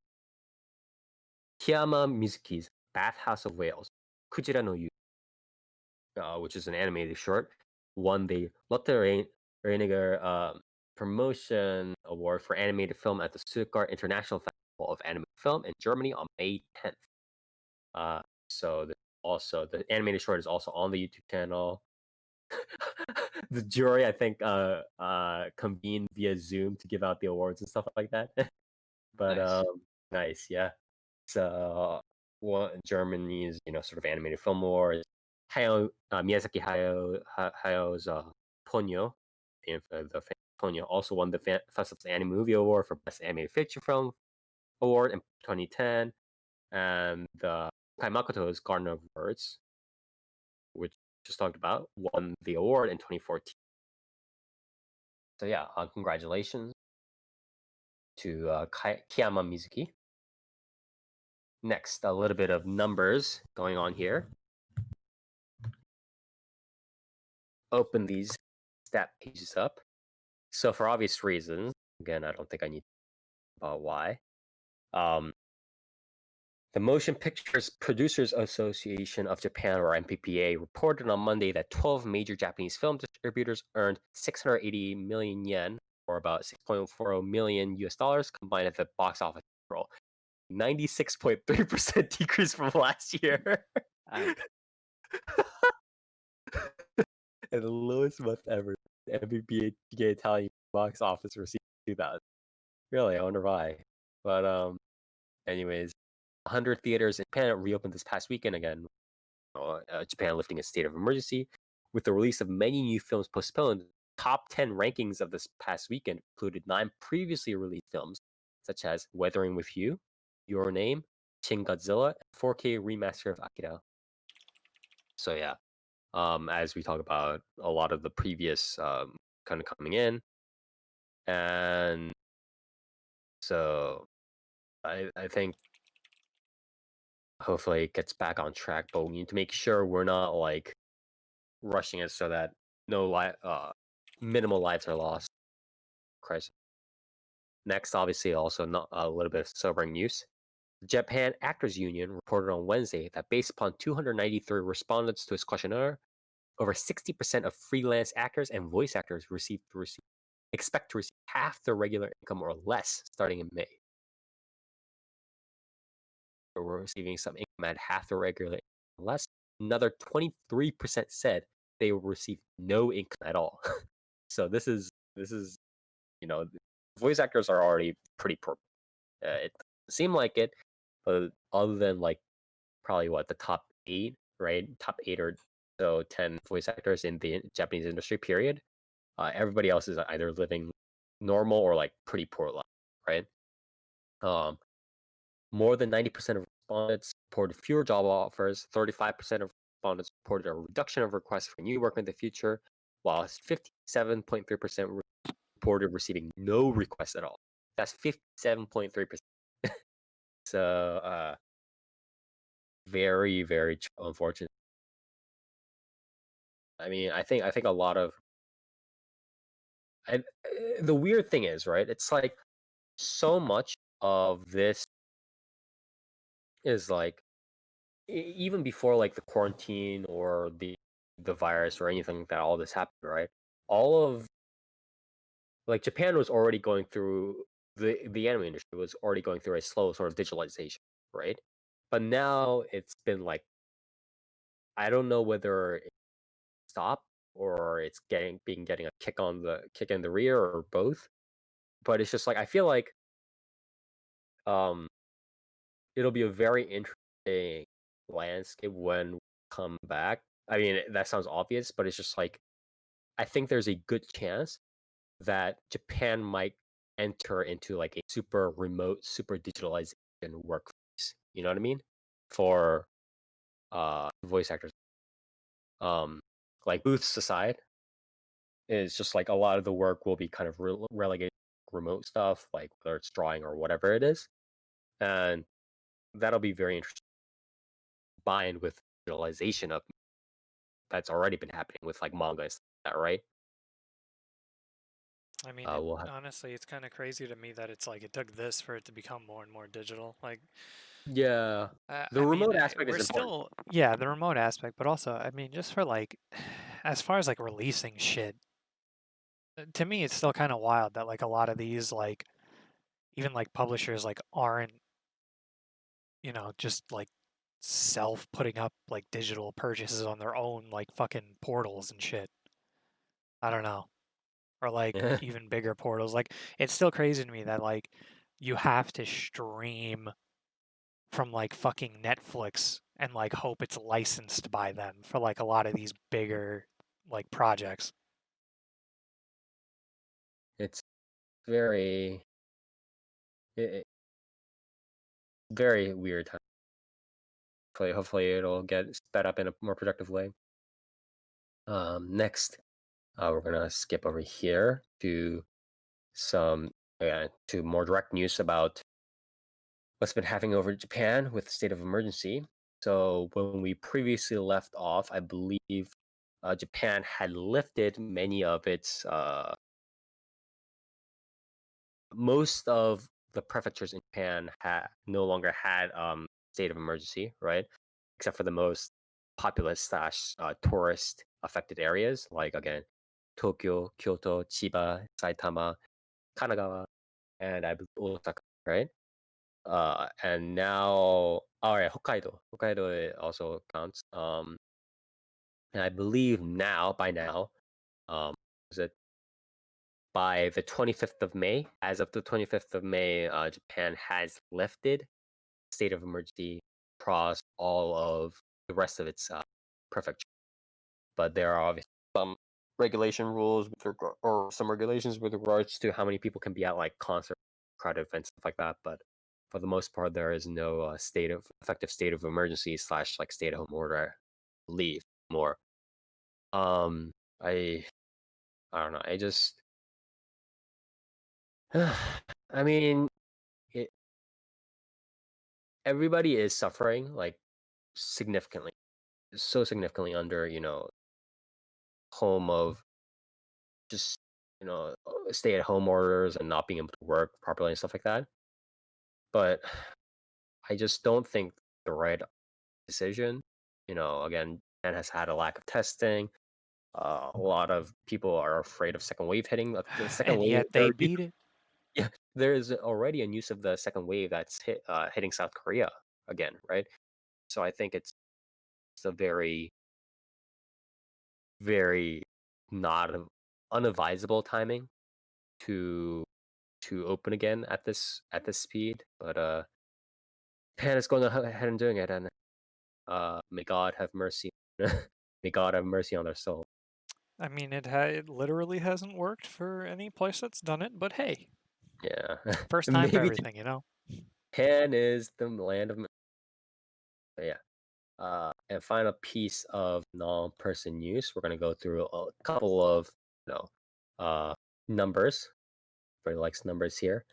Kiyama Mizuki's Bathhouse of Whales, Kujira no Yu, which is an animated short, won the Lotte Reiniger Promotion Award for Animated Film at the Stuttgart International Festival of Animated Film in Germany on May 10th. So the animated short is also on the YouTube channel. The jury, I think, convened via Zoom to give out the awards and stuff like that. But Nice. nice, yeah. So Germany's sort of animated film awards. Miyazaki Hayau's Ponyo, the Ponyo, also won the Festival's Anime Movie Award for Best Animated Feature Film Award in 2010, and the Makoto's Garden of Words, which just talked about, won the award in 2014. So yeah, congratulations to Kiyama Mizuki. Next, a little bit of numbers going on here. Open these stat pages up. So for obvious reasons, again, I don't think I need to talk about why. The Motion Pictures Producers Association of Japan, or MPPA, reported on Monday that 12 major Japanese film distributors earned 680 million yen, or about $6.40 million US dollars, combined at the box office roll. 96.3% decrease from last year. And the lowest month ever. MVP Italian box office received 2,000. Really, I wonder why. But anyways, 100 theaters in Japan reopened this past weekend again. Japan lifting a state of emergency with the release of many new films postponed. Top 10 rankings of this past weekend included 9 previously released films, such as Weathering with You, Your Name, Shin Godzilla, and 4K remaster of Akira. So yeah, as we talk about a lot of the previous kind of coming in, and so I think hopefully it gets back on track, but we need to make sure we're not like rushing it so that minimal lives are lost. Christ. Next, obviously, also not a little bit of sobering news. The Japan Actors Union reported on Wednesday that based upon 293 respondents to its questionnaire, over 60% of freelance actors and voice actors expect to receive half their regular income or less starting in May. We're receiving some income at half their regular income or less. Another 23% said they will receive no income at all. So this is voice actors are already pretty poor. It doesn't seem like it, but other than like probably the top 8, right? Top 8 or so 10 voice actors in the Japanese industry, period. Everybody else is either living normal or like pretty poor life, right? More than 90% of respondents reported fewer job offers. 35% of respondents reported a reduction of requests for new work in the future, while 57.3% reported receiving no requests at all. That's 57.3%. So, very, very unfortunate. I mean, I think a lot of, and the weird thing is, right? It's like so much of this is like even before like the quarantine or the virus or anything like that, all this happened, right? All of like Japan was already going through the anime industry was already going through a slow sort of digitalization, right? But now it's been like I don't know whether it stopped or it's getting a kick in the rear or both. But it's just like I feel like it'll be a very interesting landscape when we come back. I mean, that sounds obvious, but it's just like I think there's a good chance that Japan might enter into like a super remote, super digitalization workplace. You know what I mean? For voice actors. Like booths aside, it's just like a lot of the work will be kind of relegated to remote stuff, like whether it's drawing or whatever it is. And that'll be very interesting combined with digitalization of that's already been happening with like manga and stuff like that, right? I mean, honestly, it's kind of crazy to me that it's like it took this for it to become more and more digital. Like, yeah, the remote aspect is important. Yeah, the remote aspect, but also, I mean, just for like, as far as like releasing shit, to me, it's still kind of wild that like a lot of these like, even like publishers like aren't, just like self putting up like digital purchases on their own like fucking portals and shit. I don't know. Or like even bigger portals. Like it's still crazy to me that like you have to stream from like fucking Netflix and like hope it's licensed by them for like a lot of these bigger like projects. It's very very weird time. Hopefully it'll get sped up in a more productive way. Next, we're gonna skip over here to to more direct news about what's been happening over in Japan with the state of emergency. So when we previously left off, I believe Japan had lifted many of its most of the prefectures in Japan no longer had state of emergency, right? Except for the most populous / tourist affected areas, like again, Tokyo, Kyoto, Chiba, Saitama, Kanagawa, and I believe Osaka, right? And now, all right, Hokkaido it also counts. And I believe by now, is it? By the 25th of May, as of the 25th of May, Japan has lifted state of emergency across all of the rest of its prefecture. But there are obviously some regulation rules or some regulations with regards to how many people can be at like concert, crowded events, stuff like that. But for the most part, there is no effective state of emergency / like stay at home order, leave more. I don't know. I just, I mean, everybody is suffering like significantly, so significantly under home of just stay at home orders and not being able to work properly and stuff like that. But I just don't think the right decision. Again, Japan has had a lack of testing. A lot of people are afraid of second wave hitting. The second And wave, yet they beat it. yeah, there is already a news of the second wave that's hitting South Korea again, right? So I think it's a very, very not unadvisable timing to open again at this speed. But Japan is going ahead and doing it, and may God have mercy. May God have mercy on their soul. I mean, it literally hasn't worked for any place that's done it, but hey, Yeah, first time for maybe everything, Japan is the land of. But yeah. And final piece of non-person news. We're gonna go through a couple of numbers. Everybody likes numbers here.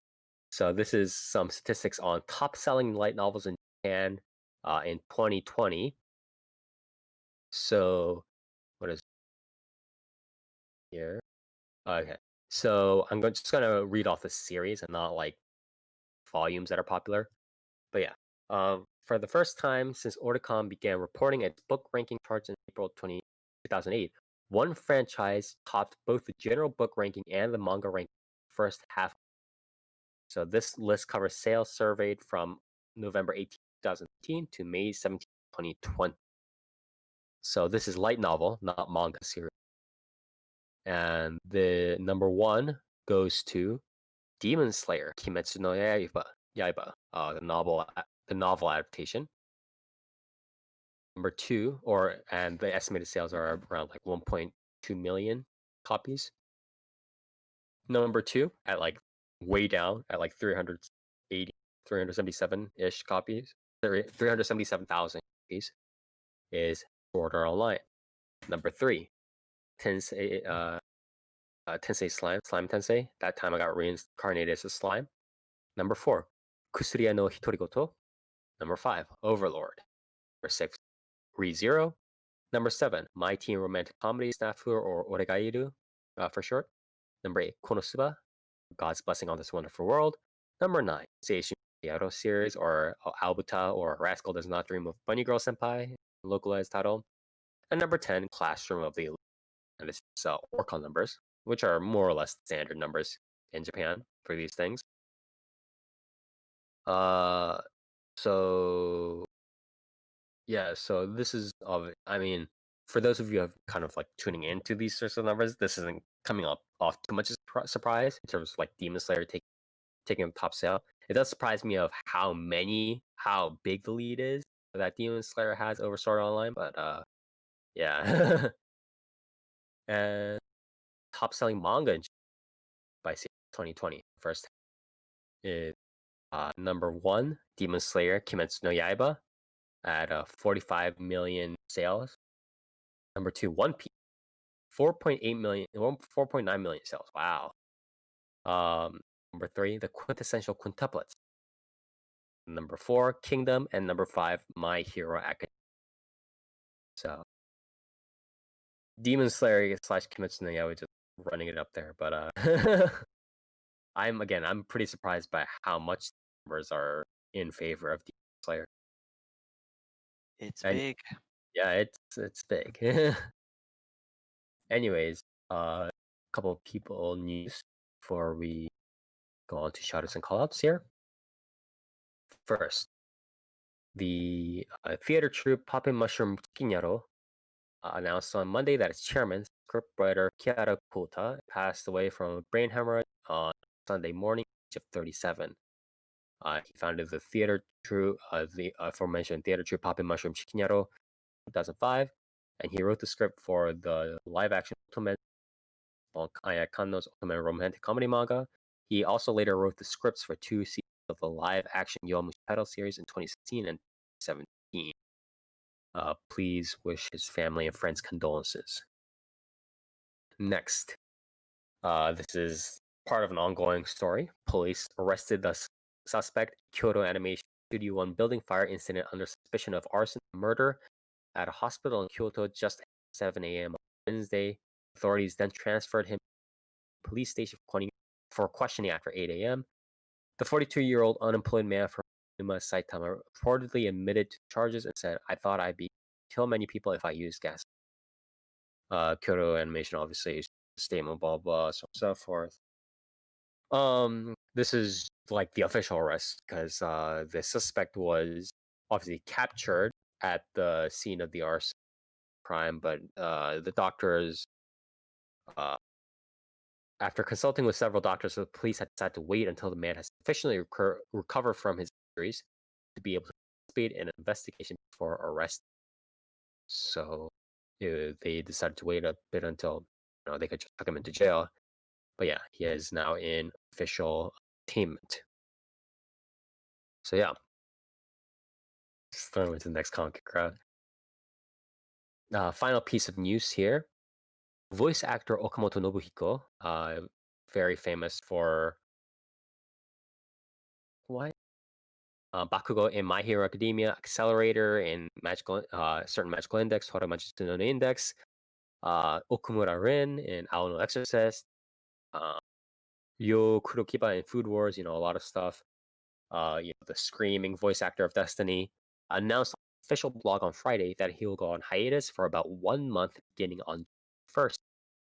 So this is some statistics on top-selling light novels in Japan in 2020. So what is here? Okay. So I'm just gonna read off the series and not like volumes that are popular. But yeah, for the first time since Oricon began reporting its book ranking charts in April 2008, one franchise topped both the general book ranking and the manga ranking first half. So this list covers sales surveyed from November 18, 2018 to May 17, 2020. So this is light novel, not manga series. And the number one goes to Demon Slayer, Kimetsu no Yaiba, the novel adaptation. Number two, and the estimated sales are around like 1.2 million copies. Number two, at like way down at like 377-ish copies, 377,000 copies, is Sword Art Online. Number three, Tensei Slime Tensei. That time I got reincarnated as a slime. Number four, Kusuria no Hitorigoto. Number five, Overlord. Number six, ReZero. Number seven, My Teen Romantic Comedy Snafu or Oregairu for short. Number eight, Konosuba, God's Blessing on This Wonderful World. Number nine, Seishun Yaro series or Albuta or Rascal Does Not Dream of Bunny Girl Senpai, localized title. And number 10, Classroom of the Elite. And this is Oricon numbers, which are more or less standard numbers in Japan for these things. So yeah, so this is I mean, for those of you who have kind of like tuning into these sorts of numbers, this isn't coming off too much as a surprise in terms of like Demon Slayer taking the top sale. It does surprise me of how big the lead is that Demon Slayer has over Sword Art Online, but yeah. And top selling manga by 2020 first is number one, Demon Slayer Kimetsu no Yaiba at 45 million sales. Number two, One Piece, 4.8 million, 4.9 million sales. Wow. Number three, the quintessential quintuplets. Number four, Kingdom, and number five, My Hero Academia. So Demon Slayer / Kimetsu no Yaiba just running it up there, but I'm pretty surprised by how much numbers are in favor of Demon Slayer. It's And big. yeah, it's big. Anyways, a couple of people news before we go on to shoutouts and callouts here. First, the theater troupe Poppin' Mushroom Skinyaro announced on Monday that its chairman, scriptwriter Kiara Kota, passed away from a brain hemorrhage on Sunday morning, at the age of 37. He founded the theater troupe, the aforementioned theater troupe Poppin' Mushroom Shikinyaro, 2005, and he wrote the script for the live-action Ultimate Kanno's Ultimate romantic comedy manga. He also later wrote the scripts for 2 seasons of the live-action Yomushi title series in 2016 and 2017. Please wish his family and friends condolences. Next, this is part of an ongoing story. Police arrested the suspect Kyoto Animation Studio 1 building fire incident under suspicion of arson and murder at a hospital in Kyoto just at 7 a.m. on Wednesday. Authorities then transferred him to the police station for questioning after 8 a.m. The 42-year-old unemployed man from Saitama reportedly admitted to charges and said, "I thought I'd kill many people if I used gas." Kyoto Animation obviously is a statement, blah blah, so forth. This is like the official arrest because the suspect was obviously captured at the scene of the arson crime, but the doctors, after consulting with several doctors, the police had decided to wait until the man has sufficiently recovered from his injuries to be able to participate in an investigation before arrest. So they decided to wait a bit until they could just tuck him into jail. But yeah, he is now in official attainment. So yeah, starting with the next comic crowd. Final piece of news here. Voice actor Okamoto Nobuhiko, very famous for what? Bakugo in My Hero Academia, Accelerator in certain Magical Index, Horamachi no Index, Okumura Rin in Ao no Exorcist, Yo Kurokiba in Food Wars, a lot of stuff. The screaming voice actor of Destiny, announced on the official blog on Friday that he will go on hiatus for about 1 month beginning on 1st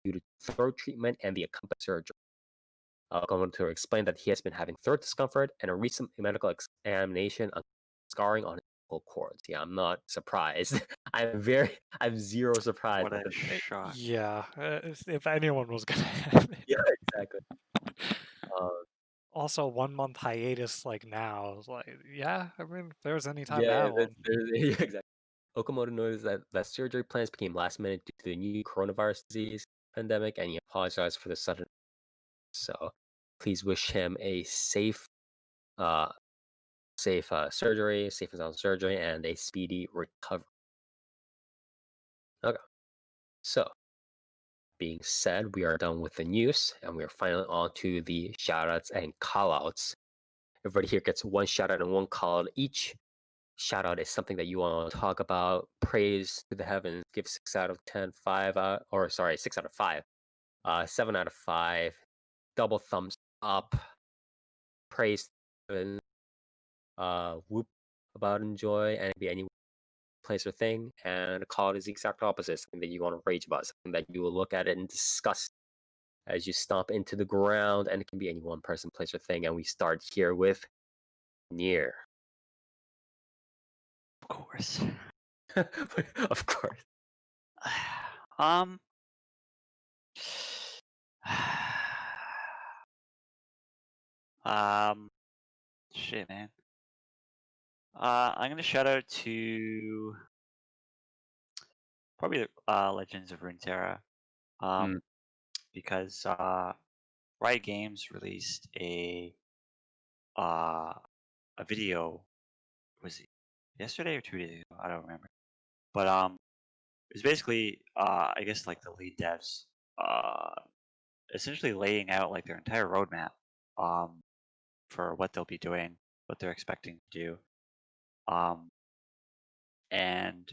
due to throat treatment and the accompanying surgery. Going to explain that he has been having throat discomfort and a recent medical examination on scarring on his vocal cords. Yeah, I'm not surprised. I'm zero surprised. What a shock. Yeah, if anyone was gonna have it. Yeah, exactly. Also, 1 month hiatus like now is like, yeah, I mean, if there's any time to Yeah, have one. exactly. Okamoto noticed that surgery plans became last minute due to the new coronavirus disease pandemic, and he apologized for the sudden. So, please wish him a safe surgery, safe and sound surgery, and a speedy recovery. Okay. So, being said, we are done with the news, and we are finally on to the shoutouts and callouts. Everybody here gets one shoutout and one callout each. Shoutout is something that you want to talk about, praise to the heavens, give 6 out of 10, 6 out of 5, 7 out of 5, double thumbs up, praise to the heavens, whoop about enjoy, and be any place or thing, and a call is the exact opposite, something that you want to rage about, something that you will look at it and discuss as you stomp into the ground, and it can be any one person, place, or thing, and we start here with Nier. Of course. Of course. Shit, man. I'm gonna shout out to probably Legends of Runeterra, because Riot Games released a video. Was it yesterday or 2 days ago? I don't remember. But it was basically I guess like the lead devs essentially laying out like their entire roadmap for what they'll be doing, what they're expecting to do. And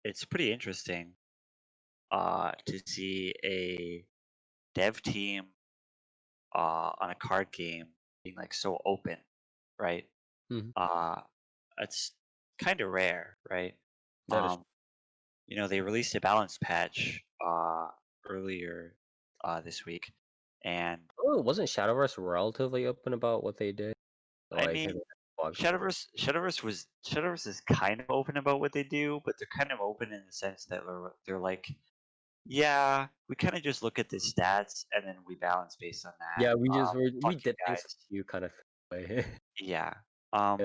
it's pretty interesting to see a dev team on a card game being like so open, right? It's kind of rare, right? That is They released a balance patch earlier this week, and wasn't Shadowverse relatively open about what they did? I mean, Shadowverse is kind of open about what they do, but they're kind of open in the sense that they're like, yeah, we kind of just look at the stats and then we balance based on that. Yeah, we Fuck did you things guys. for you kind of way. Yeah. Yeah.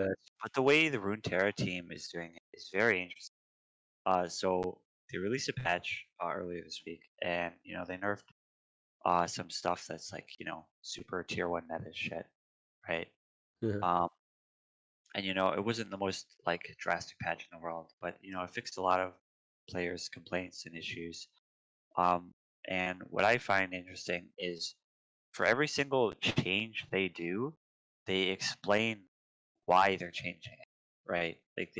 But the way the Runeterra team is doing it is very interesting. So they released a patch earlier this week, and they nerfed some stuff that's like super tier 1 meta shit, right? Yeah. And it wasn't the most like drastic patch in the world, but it fixed a lot of players' complaints and issues. And what I find interesting is for every single change they do, they explain why they're changing it, right? Like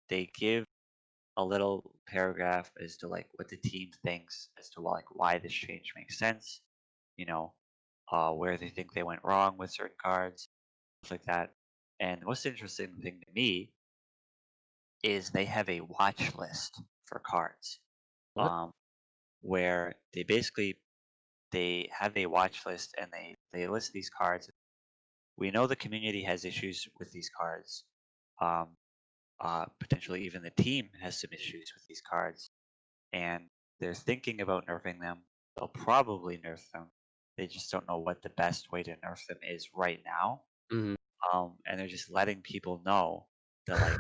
they give a little paragraph as to like what the team thinks as to like why this change makes sense, where they think they went wrong with certain cards, stuff like that. And the most interesting thing to me is they have a watch list for cards, What? where they have a watch list and they list these cards. We know the community has issues with these cards. Potentially even the team has some issues with these cards, and they're thinking about nerfing them. They'll probably nerf them. They just don't know what the best way to nerf them is right now. Mhm. And they're just letting people know that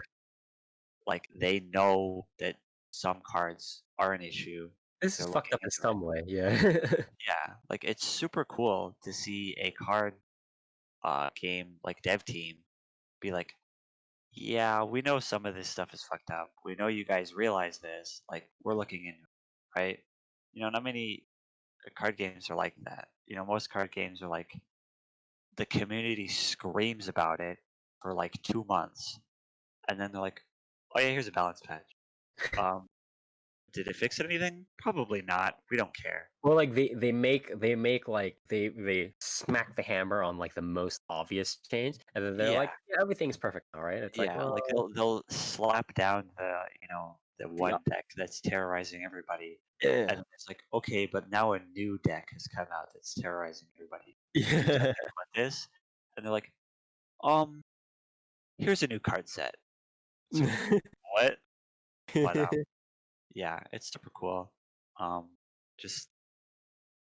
like they know that some cards are an issue. This They're is fucked looking up in into it. some way. Yeah. Yeah, like it's super cool to see a card game like dev team be like, yeah, we know some of this stuff is fucked up. We know you guys realize this. Like, we're looking into it, right? Not many card games are like that. Most card games are like the community screams about it for like 2 months, and then they're like, "Oh yeah, here's a balance patch." Did it fix anything? Probably not. We don't care. Well, like they make like they smack the hammer on like the most obvious change, and then they're Yeah, like, yeah, everything's perfect now, right? It's like, yeah. well, Like they'll slap down the yeah, one deck that's terrorizing everybody. yeah, And it's like, okay, but now a new deck has come out that's terrorizing everybody. Do you yeah. think about this? And they're like, here's a new card set. It's like, what? But yeah, it's super cool. Just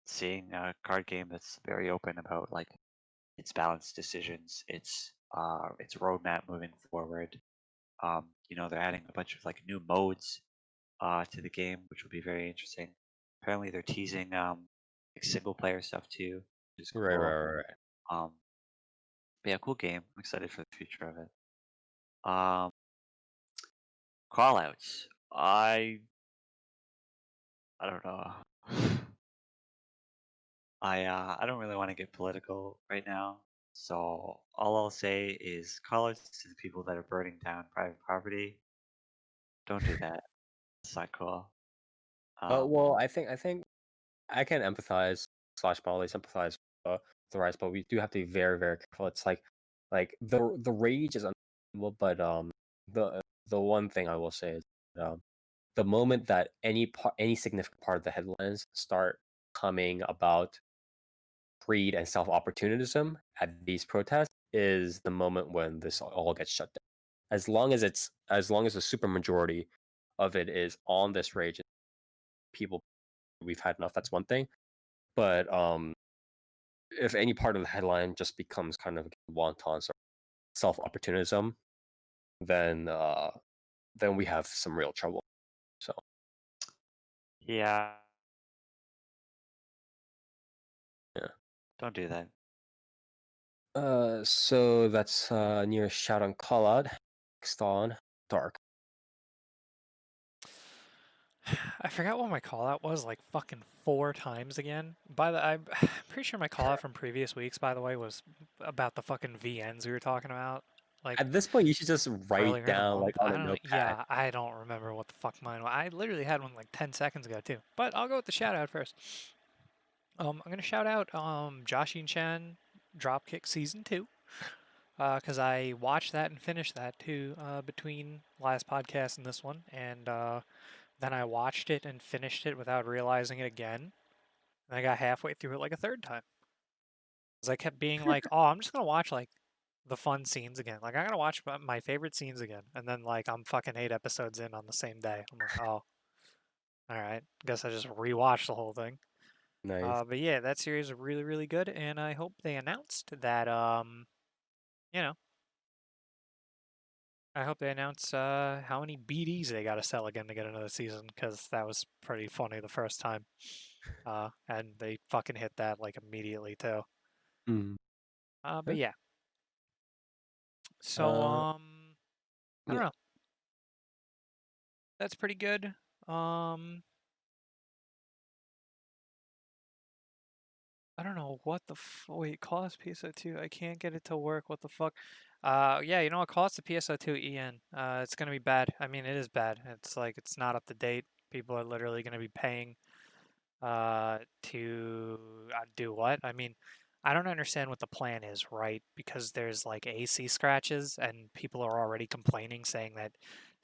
seeing a card game that's very open about like its balanced decisions, its roadmap moving forward. They're adding a bunch of like new modes to the game, which will be very interesting. Apparently, they're teasing like single player stuff too, which is cool. Right. But yeah, cool game. I'm excited for the future of it. Callouts. I don't know. I don't really want to get political right now. So all I'll say is callouts to the people that are burning down private property. Don't do that. It's not cool. Well, I think I can empathize / probably sympathize with the rise, but we do have to be very very careful. It's like the rage is understandable, but the one thing I will say is the moment that any significant part of the headlines start coming about greed and self opportunism at these protests is the moment when this all gets shut down. As long as the super majority of it is on this rage, people, we've had enough. That's one thing. But if any part of the headline just becomes kind of wanton self opportunism, then we have some real trouble. So Yeah. yeah. Don't do that. So that's near Shout on Callout. Next on Dark. I forgot what my call out was, like fucking 4 times again. I'm pretty sure my call out from previous weeks, by the way, was about the fucking VNs we were talking about. Like At this point, you should just write earlier in the down like month. on I a don't know. notepad. Yeah, I don't remember what the fuck mine was. I literally had one like 10 seconds ago too. But I'll go with the shout out first. I'm gonna shout out Joshing Chen Dropkick Season 2. Because I watched that and finished that too between last podcast and this one, and then I watched it and finished it without realizing it again, and I got halfway through it like a third time. Because I kept being like, "Oh, I'm just gonna watch like the fun scenes again. Like I gotta watch my favorite scenes again, and then like I'm fucking 8 episodes in on the same day. I'm like, oh, all right. Guess I just rewatched the whole thing. Nice. But yeah, that series is really, really good, and I hope they announced that you know, I hope they announce how many BDs they got to sell again to get another season, because that was pretty funny the first time. And they fucking hit that like immediately too. Mm. But yeah. So I don't yeah. know. That's pretty good. I don't know what the wait, call us PSO2. I can't get it to work. What the fuck? Yeah, you know what? Call us the PSO2 EN. It's gonna be bad. I mean, it is bad. It's like it's not up to date. People are literally gonna be paying to do what? I mean, I don't understand what the plan is, right? Because there's like AC scratches and people are already complaining saying that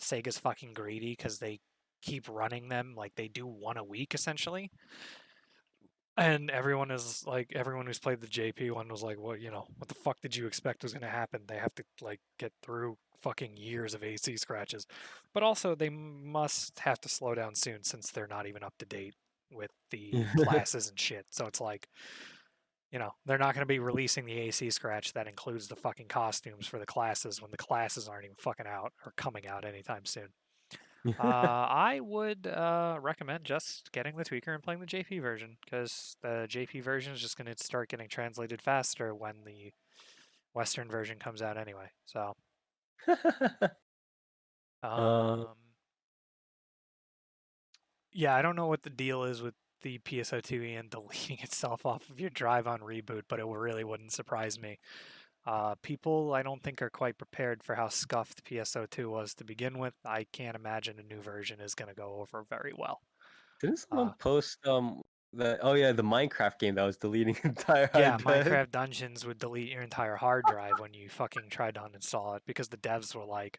Sega's fucking greedy because they keep running them like they do one a week essentially. And everyone is like, everyone who's played the JP one was like, well, you know, what the fuck did you expect was going to happen? They have to like get through fucking years of AC scratches. But also, they must have to slow down soon since they're not even up to date with the classes and shit. So it's like, you know, they're not going to be releasing the AC scratch that includes the fucking costumes for the classes when the classes aren't even fucking out or coming out anytime soon. I would recommend just getting the tweaker and playing the JP version, because the JP version is just going to start getting translated faster when the Western version comes out anyway. So, yeah, I don't know what the deal is with the PSO2 and deleting itself off of your drive on reboot, but it really wouldn't surprise me. People, I don't think, are quite prepared for how scuffed PSO2 was to begin with. I can't imagine a new version is going to go over very well. Didn't someone post the the Minecraft game that was deleting entire Yeah, hard drive? Minecraft Dungeons would delete your entire hard drive when you fucking tried to uninstall it, because the devs were like,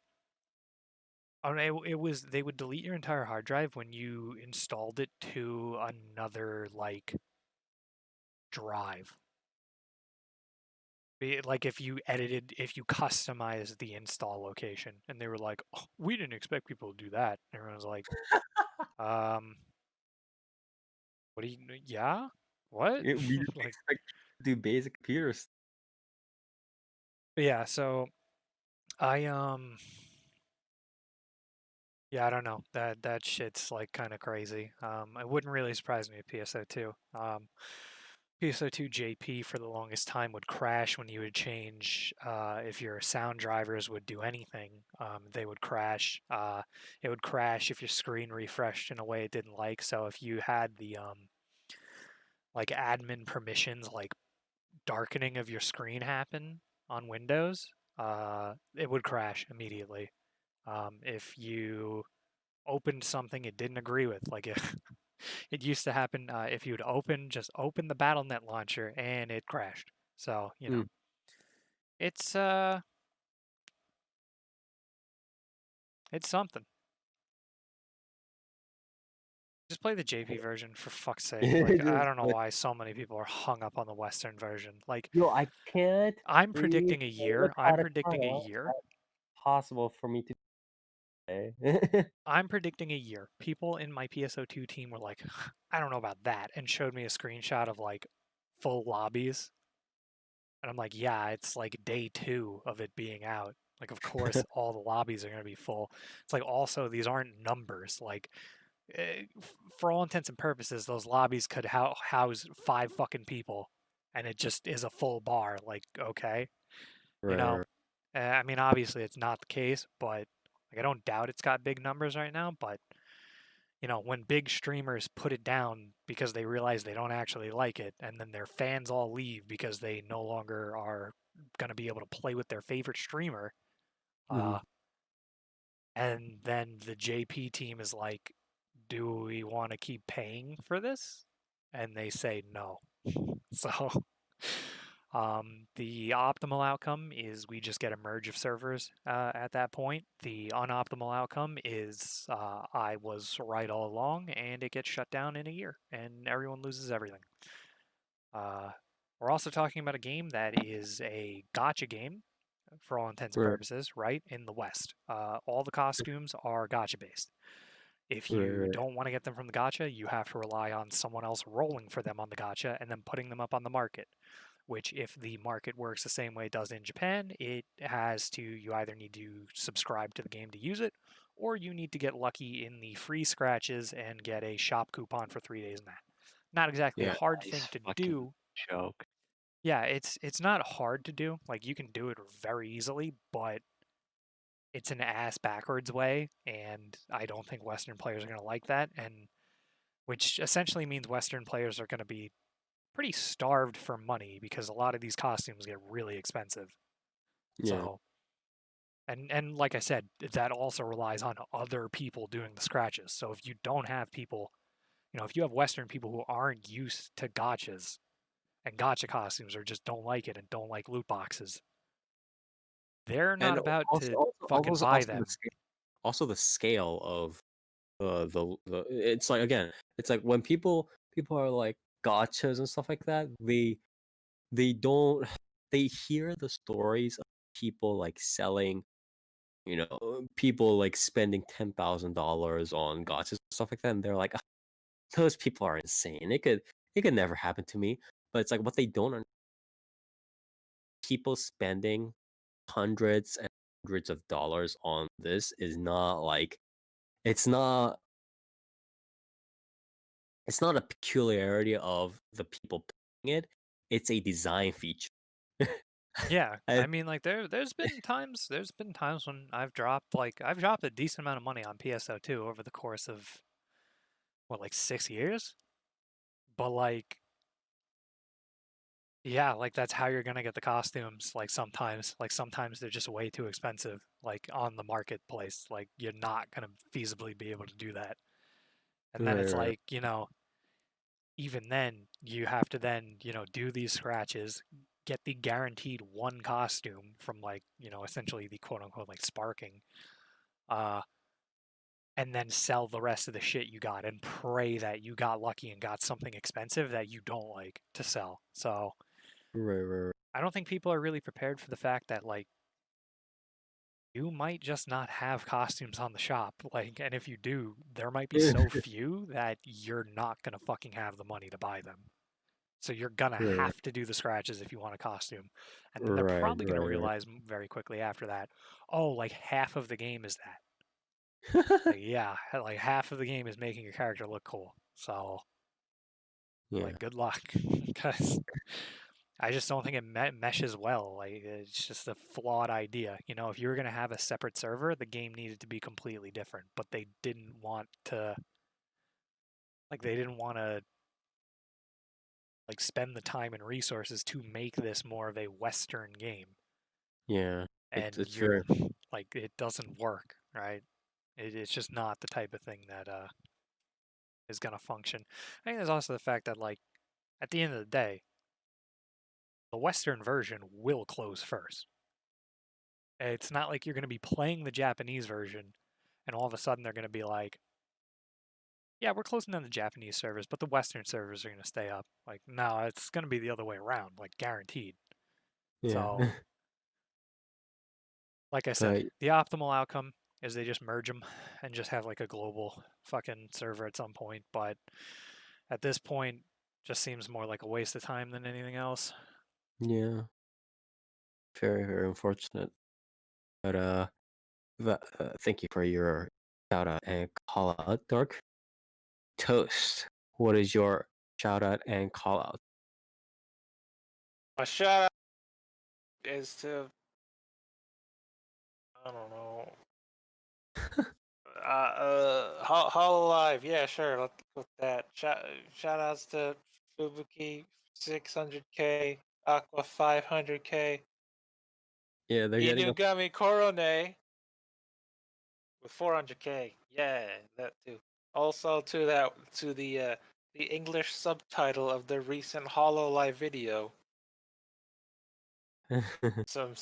oh, it was, they would delete your entire hard drive when you installed it to another like drive. Like if you customized the install location, and they were like, oh, we didn't expect people to do that. And everyone was like, what do you, yeah? What? We didn't Like, expect you to do basic computers. yeah, so I yeah, I don't know. That shit's like kind of crazy. It wouldn't really surprise me if PSO2. PSO2 JP for the longest time would crash when you would change. If your sound drivers would do anything, they would crash. It would crash if your screen refreshed in a way it didn't like. So if you had the like admin permissions, like darkening of your screen happen on Windows, it would crash immediately. If you opened something it didn't agree with, like it used to happen if you'd just open the BattleNet launcher and it crashed. So, you know, it's something. Just play the JP version for fuck's sake. Like, I don't know why so many people are hung up on the Western version. Like, yo, I can't. I'm predicting a year. I'm predicting a year. Possible for me to play. I'm predicting a year. People in my PSO2 team were like, I don't know about that, and showed me a screenshot of like full lobbies. And I'm like, yeah, it's like day 2 of it being out. Like, of course, all the lobbies are going to be full. It's like, also, these aren't numbers. Like, for all intents and purposes, those lobbies could house 5 fucking people, and it just is a full bar. Like, okay, you know? I mean, obviously, it's not the case, but like, I don't doubt it's got big numbers right now. But you know, when big streamers put it down because they realize they don't actually like it, and then their fans all leave because they no longer are going to be able to play with their favorite streamer, and then the JP team is like, do we want to keep paying for this? And they say no. So the optimal outcome is we just get a merge of servers at that point. The unoptimal outcome is I was right all along, and it gets shut down in a year, and everyone loses everything. We're also talking about a game that is a gacha game, for all intents and purposes, right? In the West, all the costumes are gacha based. If you don't want to get them from the gacha, you have to rely on someone else rolling for them on the gacha and then putting them up on the market. Which, if the market works the same way it does in Japan, you either need to subscribe to the game to use it, or you need to get lucky in the free scratches and get a shop coupon for 3 days in that. Not exactly a hard thing to do. Joke. Yeah, it's not hard to do. Like, you can do it very easily, but it's an ass backwards way, and I don't think Western players are going to like that, and which essentially means Western players are going to be pretty starved for money because a lot of these costumes get really expensive. Yeah. So, and like I said, that also relies on other people doing the scratches. So if you don't have people, if you have Western people who aren't used to gachas and gacha costumes or just don't like it and don't like loot boxes, they're not about to fucking buy them. Also, the scale of the it's like, again, it's like when people are like gotchas and stuff like that, they don't they hear the stories of people like selling, people like spending $10,000 on gotchas and stuff like that, and they're like, "Ah, those people are insane. It could never happen to me." But it's like what they don't understand, people spending hundreds and hundreds of dollars on this is not like it's not a peculiarity of the people playing it. It's a design feature. Yeah, I mean, like there's been times when I've dropped a decent amount of money on PSO2 over the course of like 6 years, but like, yeah, like that's how you're gonna get the costumes. Like sometimes they're just way too expensive, like on the marketplace. Like you're not gonna feasibly be able to do that. And then it's Right. like, even then you have to then, do these scratches, get the guaranteed one costume from like, essentially the quote unquote like sparking, and then sell the rest of the shit you got and pray that you got lucky and got something expensive that you don't like to sell. So Right. I don't think people are really prepared for the fact that like you might just not have costumes on the shop. Like, and if you do, there might be so few that you're not gonna fucking have the money to buy them. So you're gonna Right. have to do the scratches if you want a costume. And then they're probably gonna realize very quickly after that, oh, like half of the game is that. Like, yeah, like half of the game is making your character look cool. So, Yeah. like, good luck, because I just don't think it meshes well. Like, it's just a flawed idea. If you were gonna have a separate server, the game needed to be completely different. But they didn't want to. Like, they didn't want to like spend the time and resources to make this more of a Western game. Yeah. And It's you're like, it doesn't work, right? It's just not the type of thing that is gonna function. I think there's also the fact that like at the end of the day, the Western version will close first. It's not like you're going to be playing the Japanese version and all of a sudden they're going to be like, yeah, we're closing down the Japanese servers, but the Western servers are going to stay up. Like, no, it's going to be the other way around, like guaranteed. Yeah. So, like I said, the optimal outcome is they just merge them and just have like a global fucking server at some point. But at this point, just seems more like a waste of time than anything else. Yeah. Very, very unfortunate. But thank you for your shout out and call out, Dark Toast. What is your shout out and call out? My shout out is to, I don't know. Hololive, yeah, sure. Let's go with that. Shout outs to Fubuki 600k, Aqua 500k, Yeah, they're getting a Inugami Korone with 400k. Yeah, that too. Also to the English subtitle of the recent Hololive video. Some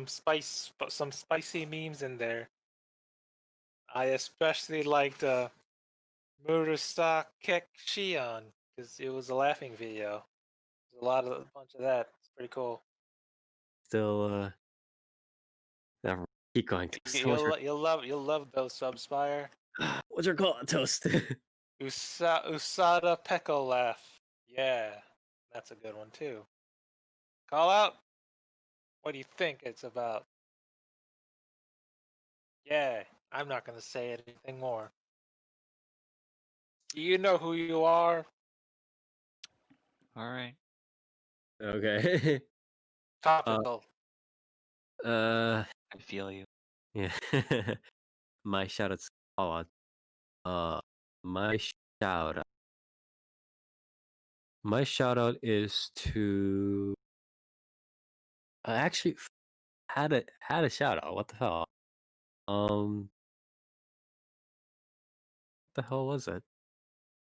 spicy memes in there. I especially liked Murusa Kek Shion because it was a laughing video. There's a bunch of that. It's pretty cool. still Keep going. Toast. You'll love those Spire. What's your call, Toast? Usada Peko laugh. Yeah, that's a good one too. Call out. What do you think it's about? Yeah, I'm not gonna say anything more. You know who you are. All right. Okay. Topical. I feel you. Yeah. My shout out's call out. My shout out. My shout out is to. I actually had a shout out. What the hell? What the hell was it?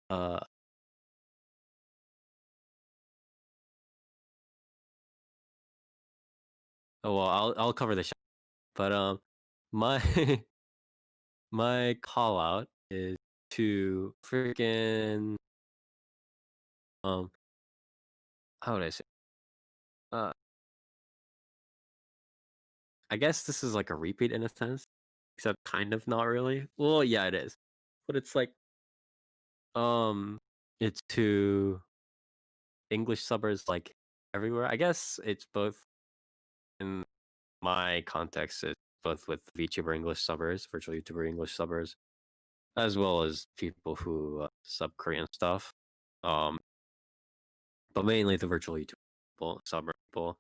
Uh. Oh well, I'll cover the shout. But my my call out is to freaking how would I say? Uh, I guess this is like a repeat in a sense, except kind of not really. Well, yeah, it is, but it's like it's to English subbers like everywhere. I guess it's both in my context. It's both with VTuber English subbers, virtual YouTuber English subbers, as well as people who sub Korean stuff. But mainly the virtual YouTube people, subber people.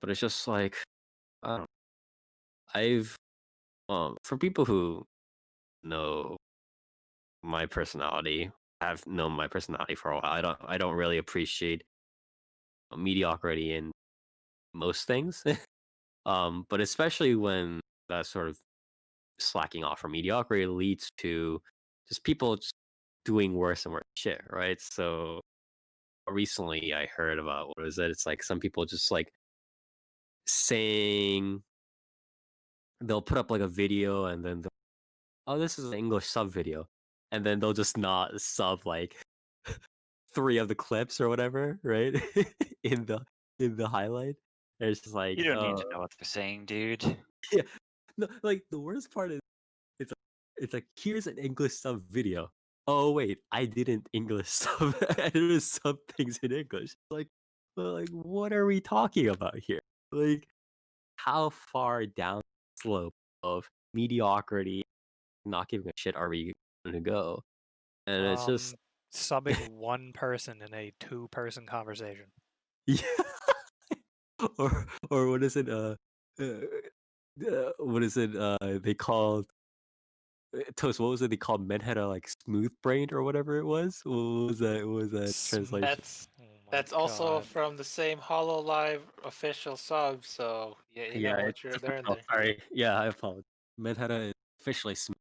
But it's just like I don't know. I've for people who know my personality, have known my personality for a while. I don't really appreciate mediocrity in most things. But especially when that sort of slacking off from mediocrity leads to just people just doing worse and worse shit, right? So recently I heard about what is it? It's like some people just like saying they'll put up like a video and then oh, this is an English sub video, and then they'll just not sub like 3 of the clips or whatever, right? in the highlight. And it's just like You don't need to know what they're saying, dude. yeah. No, like the worst part is it's like here's an English sub video. Oh wait, I didn't English sub. I didn't sub things in English. Like what are we talking about here? Like how far down the slope of mediocrity, not giving a shit are we going to go? And it's just subbing one person in a 2-person conversation. yeah. or what is it? What is it? They called Toast. What was it? They called Menheta like smooth brained or whatever it was. What was that? What was that translation? That's also from the same Hollow Live official sub. So yeah, you know what you're there. Sorry. Yeah, I apologize. Menheta is officially smooth.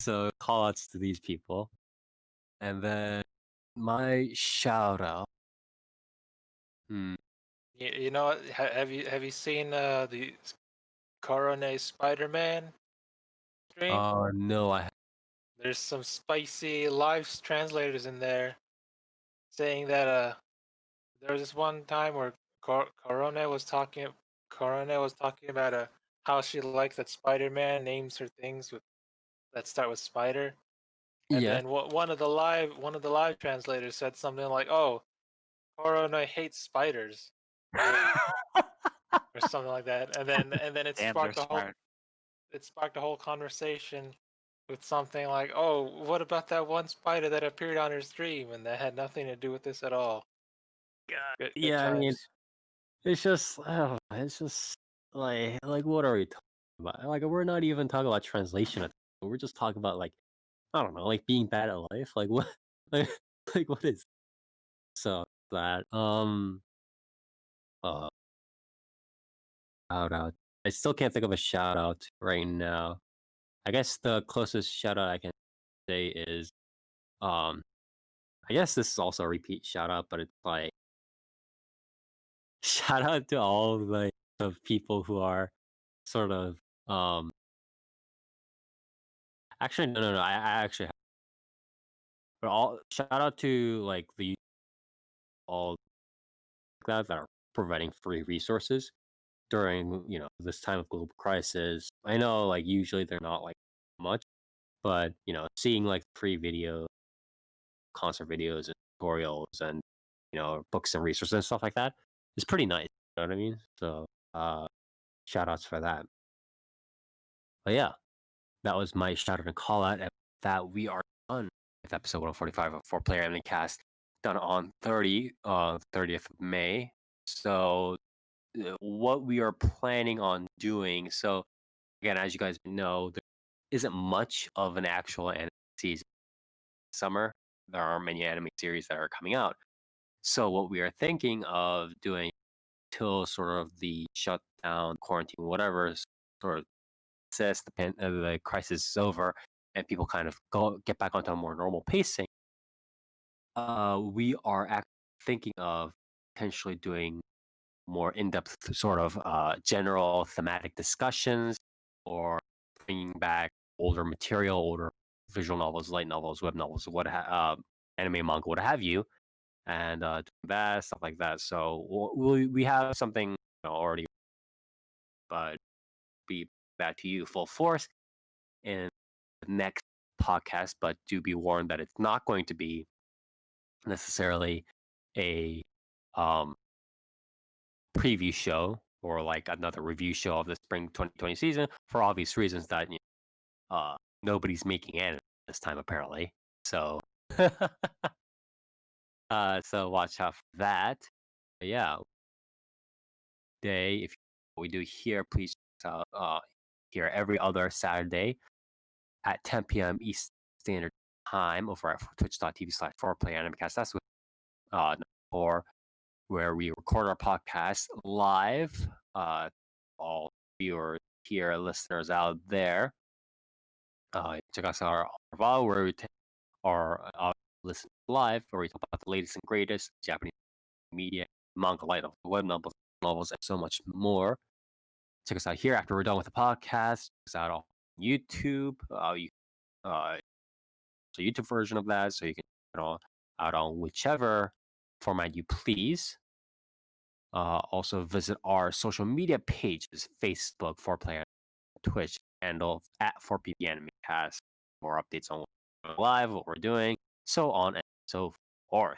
So call outs to these people, and then my shout out. You know, have you seen the Korone Spider-Man stream? No, There's some spicy live translators in there saying that there was this one time where Korone was talking about how she likes that Spider-Man names her things with that start with spider. And yeah. then one of the live translators said something like, "Oh, Korone hates spiders," or something like that. And then it Damn, sparked they're smart. a whole conversation with something like, "Oh, what about that one spider that appeared on her stream and that had nothing to do with this at all?" Good Yeah, I mean, times. it's just like what are we talking about? Like we're not even talking about translation. We're just talking about like I don't know, like being bad at life. Like what, like, like what is so that uh shout out. I still can't think of a shout out right now. I guess the closest shout out I can say is um I guess this is also a repeat shout out, but it's like shout out to all like the people who are sort of actually no I actually have, but all shout out to like the all that are providing free resources during this time of global crisis. I know like usually they're not like much, but seeing like free video, concert videos and tutorials and books and resources and stuff like that is pretty nice. You know what I mean? So shout outs for that. But yeah, that was my shout out and call out. And that we are done with episode 145 of 4PlayerAnimecast, done on 30th of May. So what we are planning on doing. So again, as you guys know, there isn't much of an actual anime season summer. There are many anime series that are coming out. So what we are thinking of doing till sort of the shutdown, quarantine, whatever sort of says the crisis is over and people kind of get back onto a more normal pacing, we are thinking of potentially doing more in-depth sort of general thematic discussions, or bringing back older material, older visual novels, light novels, web novels, anime, manga, what have you, and doing that stuff like that. So we have something already, but be back to you full force in the next podcast. But do be warned that it's not going to be necessarily a preview show or like another review show of the spring 2020 season, for obvious reasons that nobody's making anime this time apparently. So so watch out for that. But yeah, if we do here, please here every other Saturday at 10 p.m. East Standard Time over at twitch.tv/4PlayerAnimecast. That's with 4, where we record our podcast live. All viewers here, listeners out there, check us out our VOD where we listen live, where we talk about the latest and greatest Japanese media, manga, light novels, web novels, and so much more. Check us out here after we're done with the podcast. Check us out on YouTube. So YouTube version of that, so you can out on whichever format you please. Also visit our social media pages: Facebook, 4Player, Twitch handle at 4PPAnimecast. More updates on live, what we're doing, so on and so forth.